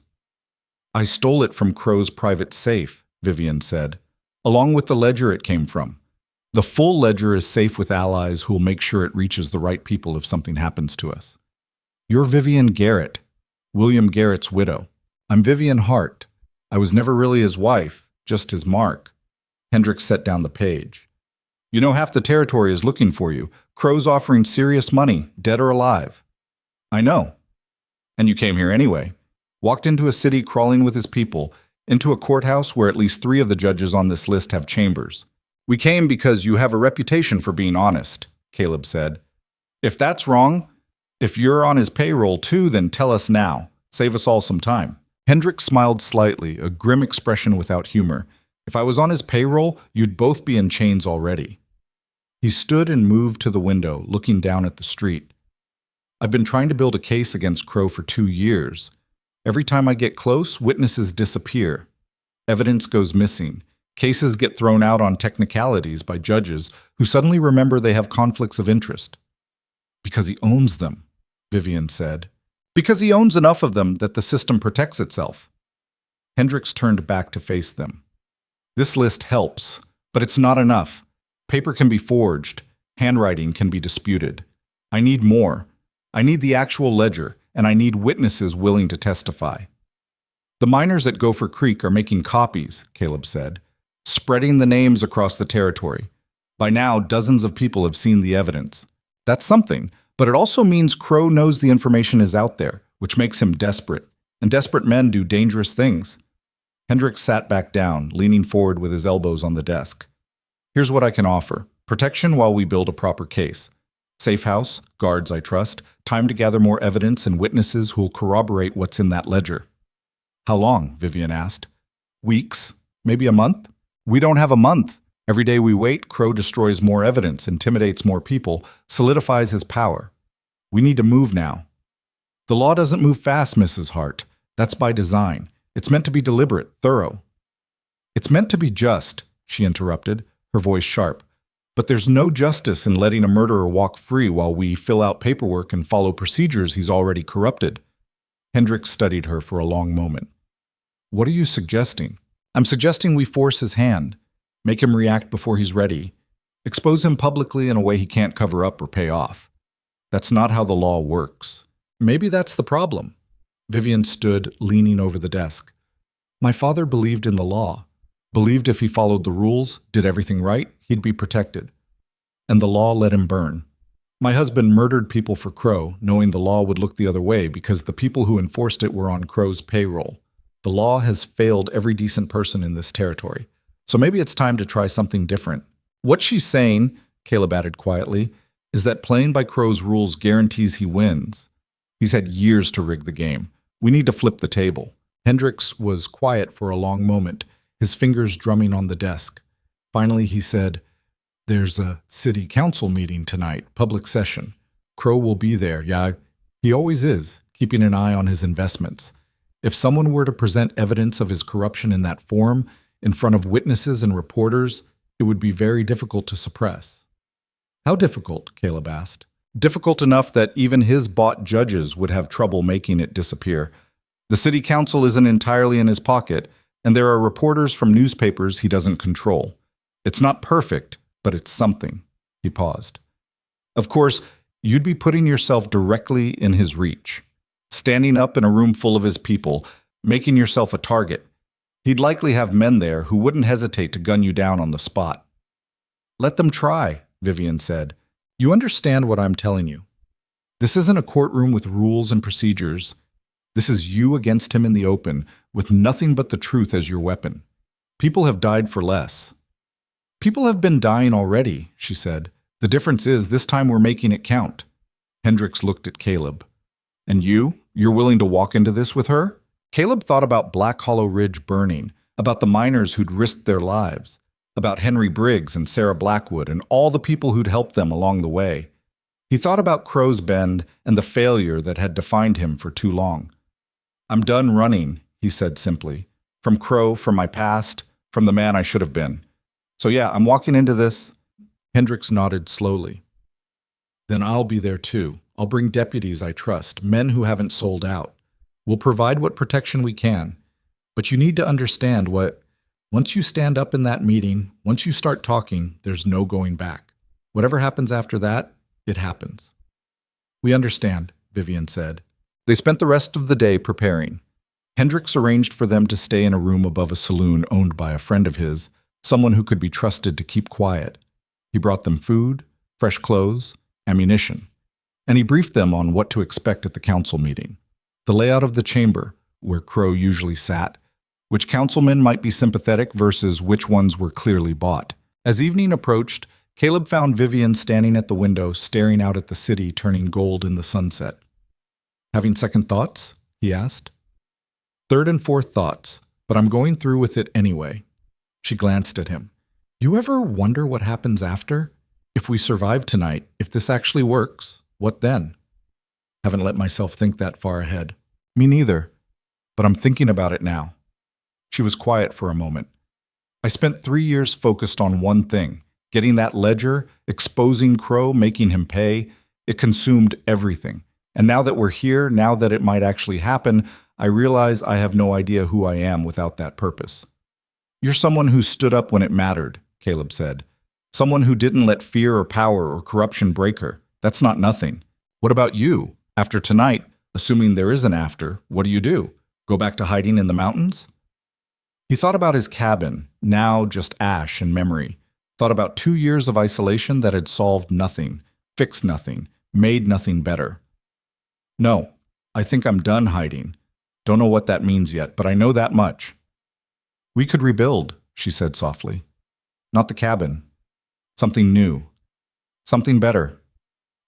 I stole it from Crow's private safe, Vivian said, along with the ledger it came from. The full ledger is safe with allies who will make sure it reaches the right people if something happens to us. You're Vivian Garrett, William Garrett's widow. I'm Vivian Hart. I was never really his wife, just his mark. Hendricks set down the page. You know half the territory is looking for you. Crow's offering serious money, dead or alive. I know. And you came here anyway. Walked into a city crawling with his people, into a courthouse where at least 3 of the judges on this list have chambers. We came because you have a reputation for being honest, Caleb said. If that's wrong, if you're on his payroll too, then tell us now. Save us all some time. Hendricks smiled slightly, a grim expression without humor. If I was on his payroll, you'd both be in chains already. He stood and moved to the window, looking down at the street. I've been trying to build a case against Crow for 2 years. Every time I get close, witnesses disappear. Evidence goes missing. Cases get thrown out on technicalities by judges who suddenly remember they have conflicts of interest. Because he owns them, Vivian said. Because he owns enough of them that the system protects itself. Hendricks turned back to face them. This list helps, but it's not enough. Paper can be forged. Handwriting can be disputed. I need more. I need the actual ledger, and I need witnesses willing to testify. The miners at Gopher Creek are making copies, Caleb said, spreading the names across the territory. By now, dozens of people have seen the evidence. That's something, but it also means Crow knows the information is out there, which makes him desperate, and desperate men do dangerous things. Hendricks sat back down, leaning forward with his elbows on the desk. Here's what I can offer. Protection while we build a proper case. Safe house, guards I trust, time to gather more evidence and witnesses who'll corroborate what's in that ledger. How long? Vivian asked. Weeks? Maybe a month? We don't have a month. Every day we wait, Crow destroys more evidence, intimidates more people, solidifies his power. We need to move now. The law doesn't move fast, Mrs. Hart. That's by design. It's meant to be deliberate, thorough. It's meant to be just, she interrupted, her voice sharp. But there's no justice in letting a murderer walk free while we fill out paperwork and follow procedures he's already corrupted. Hendricks studied her for a long moment. What are you suggesting? I'm suggesting we force his hand, make him react before he's ready, expose him publicly in a way he can't cover up or pay off. That's not how the law works. Maybe that's the problem. Vivian stood, leaning over the desk. My father believed in the law, believed if he followed the rules, did everything right, he'd be protected. And the law let him burn. My husband murdered people for Crow, knowing the law would look the other way because the people who enforced it were on Crow's payroll. The law has failed every decent person in this territory. So maybe it's time to try something different. What she's saying, Caleb added quietly, is that playing by Crow's rules guarantees he wins. He's had years to rig the game. We need to flip the table. Hendricks was quiet for a long moment, his fingers drumming on the desk. Finally, he said, There's a city council meeting tonight, public session. Crow will be there, yeah. He always is, keeping an eye on his investments. If someone were to present evidence of his corruption in that form, in front of witnesses and reporters, it would be very difficult to suppress. How difficult? Caleb asked. Difficult enough that even his bought judges would have trouble making it disappear. The city council isn't entirely in his pocket, and there are reporters from newspapers he doesn't control. It's not perfect, but it's something. He paused. Of course, you'd be putting yourself directly in his reach. Standing up in a room full of his people, making yourself a target. He'd likely have men there who wouldn't hesitate to gun you down on the spot. Let them try, Vivian said. You understand what I'm telling you. This isn't a courtroom with rules and procedures. This is you against him in the open, with nothing but the truth as your weapon. People have died for less. People have been dying already, she said. The difference is this time we're making it count. Hendricks looked at Caleb. And you're willing to walk into this with her? Caleb thought about Black Hollow Ridge burning, about the miners who'd risked their lives, about Henry Briggs and Sarah Blackwood and all the people who'd helped them along the way. He thought about Crow's Bend and the failure that had defined him for too long. I'm done running, he said simply. From Crow, from my past, from the man I should have been. So yeah, I'm walking into this. Hendricks nodded slowly. Then I'll be there too. I'll bring deputies I trust, men who haven't sold out. We'll provide what protection we can. But you need to understand what Once you stand up in that meeting, once you start talking, there's no going back. Whatever happens after that, it happens. We understand, Vivian said. They spent the rest of the day preparing. Hendricks arranged for them to stay in a room above a saloon owned by a friend of his, someone who could be trusted to keep quiet. He brought them food, fresh clothes, ammunition, and he briefed them on what to expect at the council meeting. The layout of the chamber, where Crow usually sat, which councilmen might be sympathetic versus which ones were clearly bought. As evening approached, Caleb found Vivian standing at the window, staring out at the city turning gold in the sunset. Having second thoughts? He asked. Third and fourth thoughts, but I'm going through with it anyway. She glanced at him. You ever wonder what happens after? If we survive tonight, if this actually works, what then? Haven't let myself think that far ahead. Me neither, but I'm thinking about it now. She was quiet for a moment. I spent 3 years focused on one thing, getting that ledger, exposing Crow, making him pay. It consumed everything. And now that we're here, now that it might actually happen, I realize I have no idea who I am without that purpose. You're someone who stood up when it mattered, Caleb said. Someone who didn't let fear or power or corruption break her. That's not nothing. What about you? After tonight, assuming there is an after, what do? Go back to hiding in the mountains? He thought about his cabin, now just ash and memory. Thought about 2 years of isolation that had solved nothing, fixed nothing, made nothing better. No, I think I'm done hiding. Don't know what that means yet, but I know that much. We could rebuild, she said softly. Not the cabin. Something new. Something better.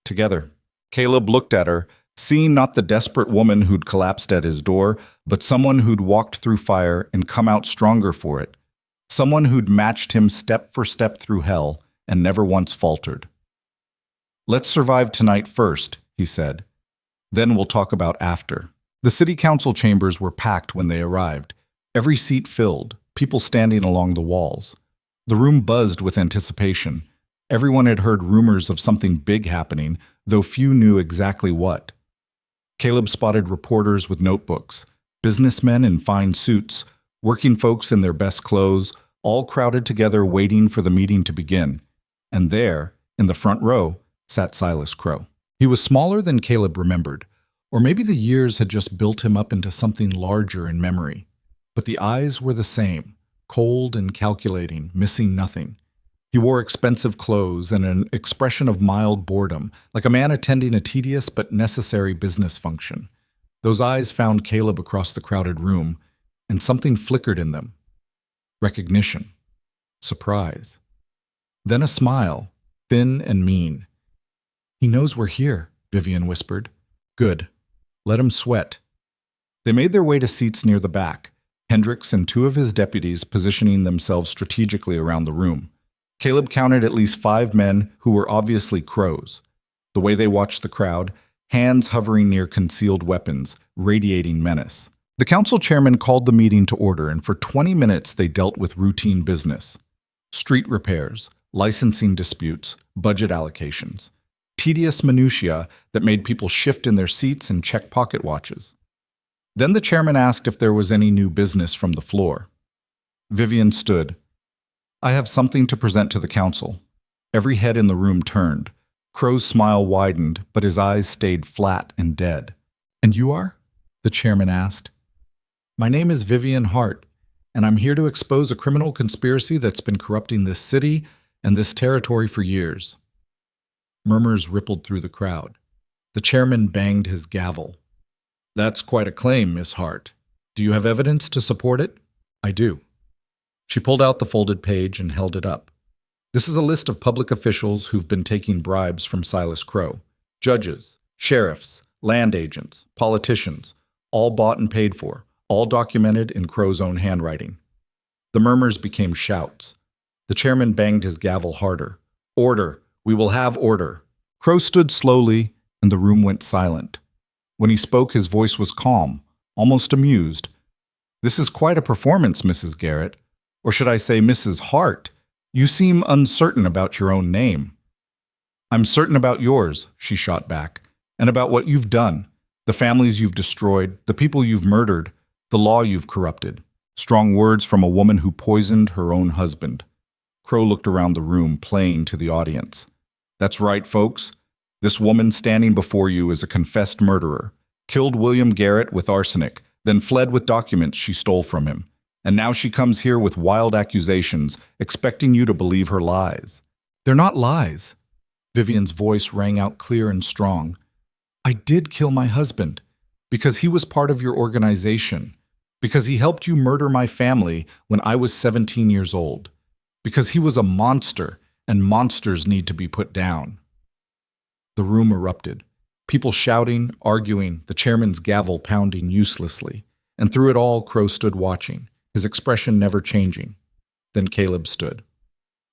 Together. Caleb looked at her, seeing not the desperate woman who'd collapsed at his door, but someone who'd walked through fire and come out stronger for it. Someone who'd matched him step for step through hell and never once faltered. Let's survive tonight first, he said. Then we'll talk about after. The city council chambers were packed when they arrived. Every seat filled, people standing along the walls. The room buzzed with anticipation. Everyone had heard rumors of something big happening, though few knew exactly what. Caleb spotted reporters with notebooks, businessmen in fine suits, working folks in their best clothes, all crowded together waiting for the meeting to begin. And there, in the front row, sat Silas Crow. He was smaller than Caleb remembered, or maybe the years had just built him up into something larger in memory. But the eyes were the same, cold and calculating, missing nothing. He wore expensive clothes and an expression of mild boredom, like a man attending a tedious but necessary business function. Those eyes found Caleb across the crowded room, and something flickered in them. Recognition. Surprise. Then a smile, thin and mean. He knows we're here, Vivian whispered. Good. Let him sweat. They made their way to seats near the back, Hendricks and 2 of his deputies positioning themselves strategically around the room. Caleb counted at least 5 men who were obviously Crows. The way they watched the crowd, hands hovering near concealed weapons, radiating menace. The council chairman called the meeting to order, and for 20 minutes they dealt with routine business. Street repairs, licensing disputes, budget allocations. Tedious minutiae that made people shift in their seats and check pocket watches. Then the chairman asked if there was any new business from the floor. Vivian stood. I have something to present to the council. Every head in the room turned. Crow's smile widened, but his eyes stayed flat and dead. And you are? The chairman asked. My name is Vivian Hart, and I'm here to expose a criminal conspiracy that's been corrupting this city and this territory for years. Murmurs rippled through the crowd. The chairman banged his gavel. That's quite a claim, Miss Hart. Do you have evidence to support it? I do. She pulled out the folded page and held it up. This is a list of public officials who've been taking bribes from Silas Crow. Judges, sheriffs, land agents, politicians, all bought and paid for, all documented in Crow's own handwriting. The murmurs became shouts. The chairman banged his gavel harder. Order! We will have order. Crow stood slowly, and the room went silent. When he spoke, his voice was calm, almost amused. This is quite a performance, Mrs. Garrett. Or should I say Mrs. Hart? You seem uncertain about your own name. I'm certain about yours, she shot back, and about what you've done, the families you've destroyed, the people you've murdered, the law you've corrupted. Strong words from a woman who poisoned her own husband. Crow looked around the room, playing to the audience. That's right, folks. This woman standing before you is a confessed murderer. Killed William Garrett with arsenic, then fled with documents she stole from him. And now she comes here with wild accusations, expecting you to believe her lies. They're not lies. Vivian's voice rang out clear and strong. I did kill my husband because he was part of your organization, because he helped you murder my family when I was 17 years old, because he was a monster and monsters need to be put down. The room erupted. People shouting, arguing, the chairman's gavel pounding uselessly. And through it all, Crow stood watching, his expression never changing. Then Caleb stood.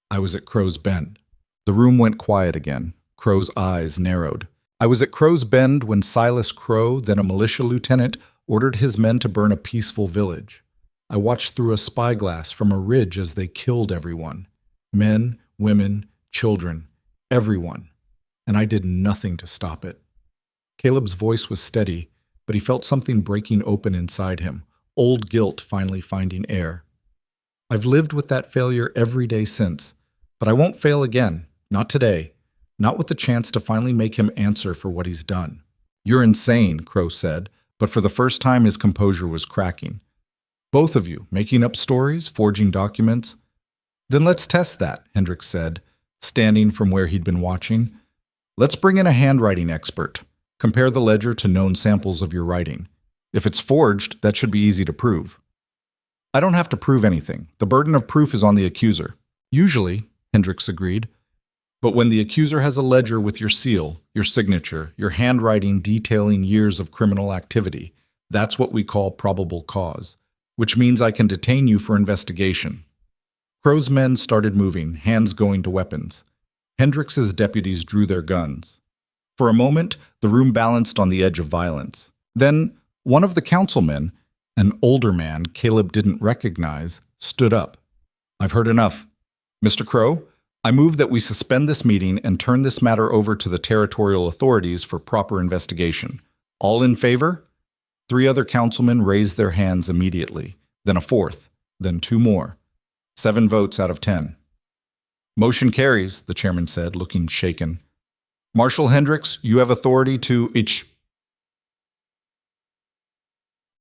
I was at Crow's Bend. The room went quiet again. Crow's eyes narrowed. I was at Crow's Bend when Silas Crow, then a militia lieutenant, ordered his men to burn a peaceful village. I watched through a spyglass from a ridge as they killed everyone. Men, women, children, everyone. And I did nothing to stop it. Caleb's voice was steady, but he felt something breaking open inside him, old guilt finally finding air. I've lived with that failure every day since, but I won't fail again, not today, not with the chance to finally make him answer for what he's done. You're insane, Crow said, but for the first time his composure was cracking. Both of you, making up stories, forging documents? Then let's test that, Hendricks said, standing from where he'd been watching. Let's bring in a handwriting expert. Compare the ledger to known samples of your writing. If it's forged, that should be easy to prove. I don't have to prove anything. The burden of proof is on the accuser. Usually, Hendricks agreed. But when the accuser has a ledger with your seal, your signature, your handwriting detailing years of criminal activity, that's what we call probable cause, which means I can detain you for investigation. Crow's men started moving, hands going to weapons. Hendricks's deputies drew their guns. For a moment, the room balanced on the edge of violence. Then, one of the councilmen, an older man Caleb didn't recognize, stood up. I've heard enough. Mr. Crow, I move that we suspend this meeting and turn this matter over to the territorial authorities for proper investigation. All in favor? 3 other councilmen raised their hands immediately, then a 4th, then 2 more. 7 votes out of 10. Motion carries, the chairman said, looking shaken. Marshal Hendricks, you have authority to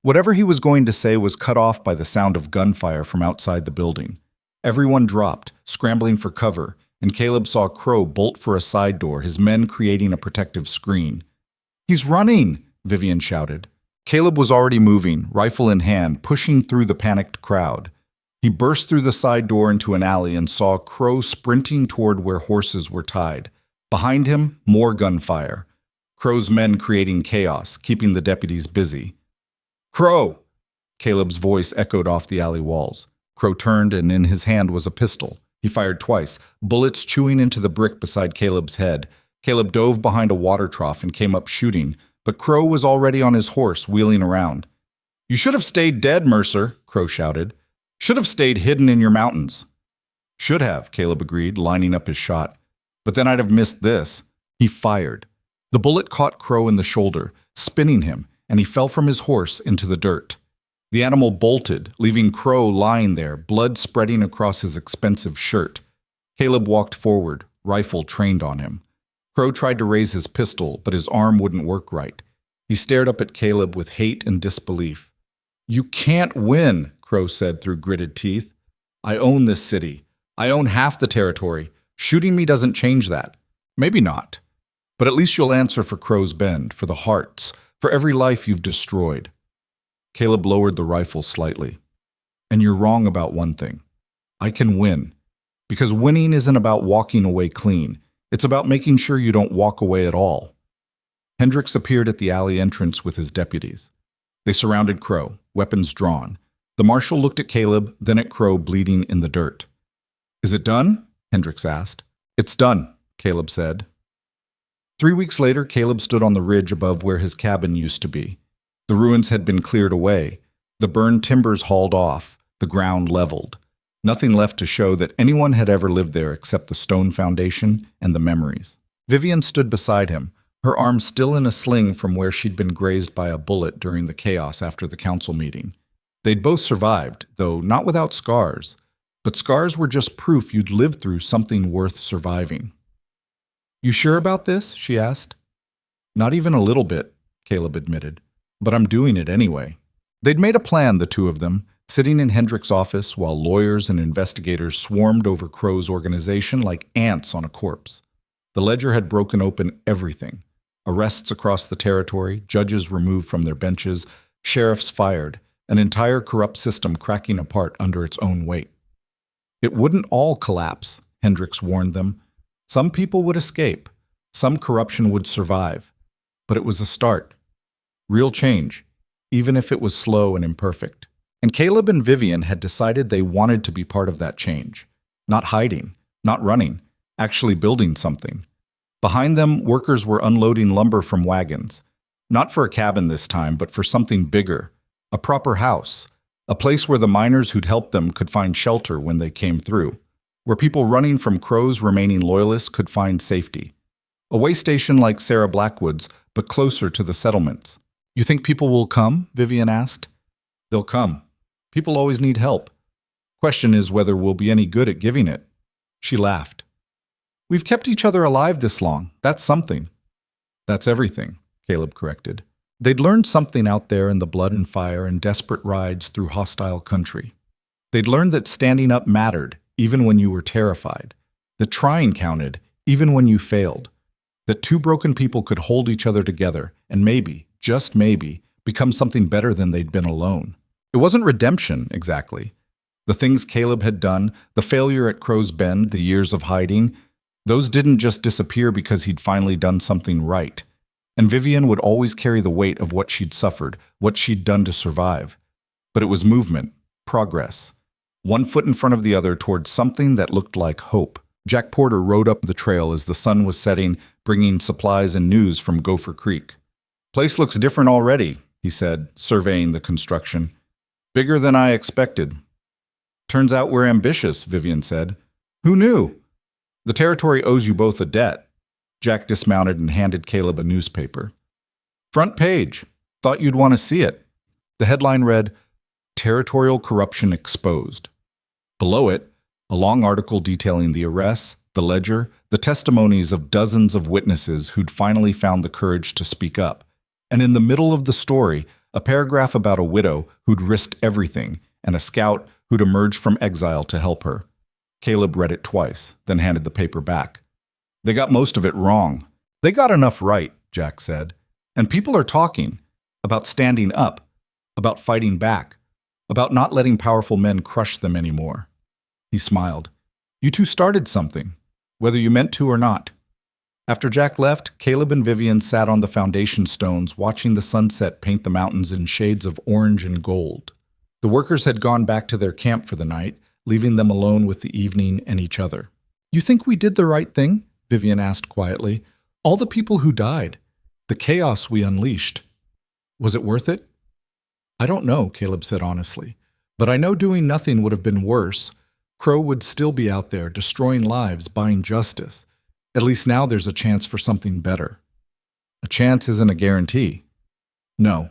Whatever he was going to say was cut off by the sound of gunfire from outside the building. Everyone dropped, scrambling for cover, and Caleb saw Crow bolt for a side door, his men creating a protective screen. He's running, Vivian shouted. Caleb was already moving, rifle in hand, pushing through the panicked crowd. He burst through the side door into an alley and saw Crow sprinting toward where horses were tied. Behind him, more gunfire. Crow's men creating chaos, keeping the deputies busy. Crow! Caleb's voice echoed off the alley walls. Crow turned, and in his hand was a pistol. He fired twice, bullets chewing into the brick beside Caleb's head. Caleb dove behind a water trough and came up shooting, but Crow was already on his horse, wheeling around. You should have stayed dead, Mercer, Crow shouted. Should have stayed hidden in your mountains. Should have, Caleb agreed, lining up his shot. But then I'd have missed this. He fired. The bullet caught Crow in the shoulder, spinning him, and he fell from his horse into the dirt. The animal bolted, leaving Crow lying there, blood spreading across his expensive shirt. Caleb walked forward, rifle trained on him. Crow tried to raise his pistol, but his arm wouldn't work right. He stared up at Caleb with hate and disbelief. You can't win, Crow said through gritted teeth. I own this city. I own half the territory. Shooting me doesn't change that. Maybe not. But at least you'll answer for Crow's Bend, for the Hearts, for every life you've destroyed. Caleb lowered the rifle slightly. And you're wrong about one thing. I can win. Because winning isn't about walking away clean. It's about making sure you don't walk away at all. Hendricks appeared at the alley entrance with his deputies. They surrounded Crow, weapons drawn. The marshal looked at Caleb, then at Crow bleeding in the dirt. Is it done? Hendricks asked. It's done, Caleb said. 3 weeks later, Caleb stood on the ridge above where his cabin used to be. The ruins had been cleared away, the burned timbers hauled off, the ground leveled. Nothing left to show that anyone had ever lived there except the stone foundation and the memories. Vivian stood beside him, her arm still in a sling from where she'd been grazed by a bullet during the chaos after the council meeting. They'd both survived, though not without scars. But scars were just proof you'd lived through something worth surviving. "You sure about this?" she asked. "Not even a little bit," Caleb admitted. "But I'm doing it anyway." They'd made a plan, the two of them, sitting in Hendrick's office while lawyers and investigators swarmed over Crow's organization like ants on a corpse. The ledger had broken open everything. Arrests across the territory, judges removed from their benches, sheriffs fired, an entire corrupt system cracking apart under its own weight. It wouldn't all collapse, Hendricks warned them. Some people would escape. Some corruption would survive. But it was a start. Real change, even if it was slow and imperfect. And Caleb and Vivian had decided they wanted to be part of that change. Not hiding, not running, actually building something. Behind them, workers were unloading lumber from wagons. Not for a cabin this time, but for something bigger. A proper house. A place where the miners who'd helped them could find shelter when they came through. Where people running from Crow's remaining loyalists could find safety. A way station like Sarah Blackwood's, but closer to the settlements. "You think people will come?" Vivian asked. "They'll come. People always need help. Question is whether we'll be any good at giving it." She laughed. "We've kept each other alive this long. That's something." "That's everything," Caleb corrected. They'd learned something out there in the blood and fire and desperate rides through hostile country. They'd learned that standing up mattered, even when you were terrified. That trying counted, even when you failed. That two broken people could hold each other together and maybe, just maybe, become something better than they'd been alone. It wasn't redemption, exactly. The things Caleb had done, the failure at Crow's Bend, the years of hiding, those didn't just disappear because he'd finally done something right. And Vivian would always carry the weight of what she'd suffered, what she'd done to survive. But it was movement, progress. One foot in front of the other towards something that looked like hope. Jack Porter rode up the trail as the sun was setting, bringing supplies and news from Gopher Creek. "Place looks different already," he said, surveying the construction. "Bigger than I expected." "Turns out we're ambitious," Vivian said. "Who knew?" "The territory owes you both a debt." Jack dismounted and handed Caleb a newspaper. "Front page. Thought you'd want to see it." The headline read, "Territorial Corruption Exposed." Below it, a long article detailing the arrests, the ledger, the testimonies of dozens of witnesses who'd finally found the courage to speak up. And in the middle of the story, a paragraph about a widow who'd risked everything and a scout who'd emerged from exile to help her. Caleb read it twice, then handed the paper back. "They got most of it wrong." "They got enough right," Jack said. "And people are talking about standing up, about fighting back, about not letting powerful men crush them anymore." He smiled. "You two started something, whether you meant to or not." After Jack left, Caleb and Vivian sat on the foundation stones watching the sunset paint the mountains in shades of orange and gold. The workers had gone back to their camp for the night, leaving them alone with the evening and each other. "You think we did the right thing?" Vivian asked quietly. "All the people who died, the chaos we unleashed. Was it worth it?" "I don't know," Caleb said honestly. "But I know doing nothing would have been worse. Crow would still be out there, destroying lives, buying justice. At least now there's a chance for something better." "A chance isn't a guarantee." "No,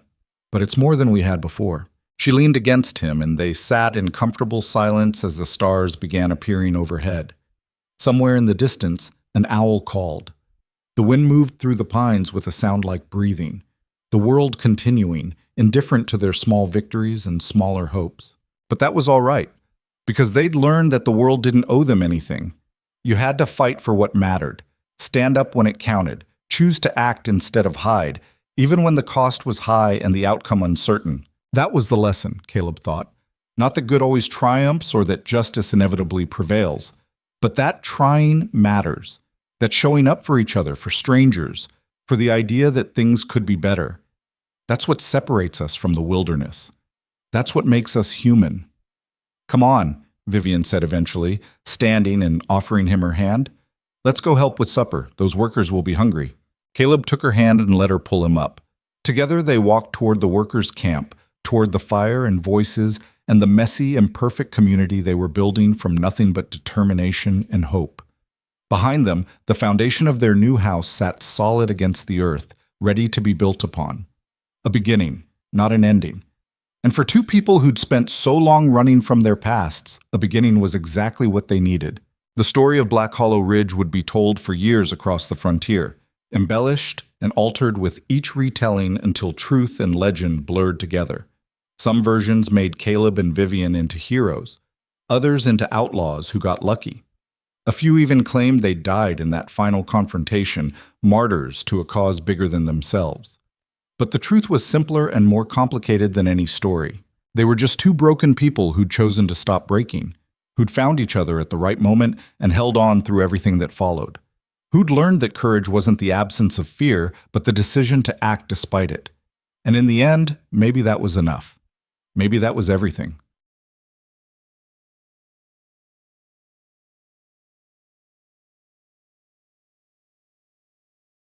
but it's more than we had before." She leaned against him, and they sat in comfortable silence as the stars began appearing overhead. Somewhere in the distance, an owl called. The wind moved through the pines with a sound like breathing. The world continuing, indifferent to their small victories and smaller hopes. But that was all right, because they'd learned that the world didn't owe them anything. You had to fight for what mattered, stand up when it counted, choose to act instead of hide, even when the cost was high and the outcome uncertain. That was the lesson, Caleb thought. Not that good always triumphs or that justice inevitably prevails, but that trying matters, that showing up for each other, for strangers, for the idea that things could be better. That's what separates us from the wilderness. That's what makes us human. "Come on," Vivian said eventually, standing and offering him her hand. "Let's go help with supper. Those workers will be hungry." Caleb took her hand and let her pull him up. Together they walked toward the workers' camp, toward the fire and voices and the messy, imperfect community they were building from nothing but determination and hope. Behind them, the foundation of their new house sat solid against the earth, ready to be built upon. A beginning, not an ending. And for two people who'd spent so long running from their pasts, a beginning was exactly what they needed. The story of Black Hollow Ridge would be told for years across the frontier, embellished and altered with each retelling until truth and legend blurred together. Some versions made Caleb and Vivian into heroes, others into outlaws who got lucky. A few even claimed they died in that final confrontation, martyrs to a cause bigger than themselves. But the truth was simpler and more complicated than any story. They were just two broken people who'd chosen to stop breaking, who'd found each other at the right moment and held on through everything that followed. Who'd learned that courage wasn't the absence of fear, but the decision to act despite it. And in the end, maybe that was enough. Maybe that was everything.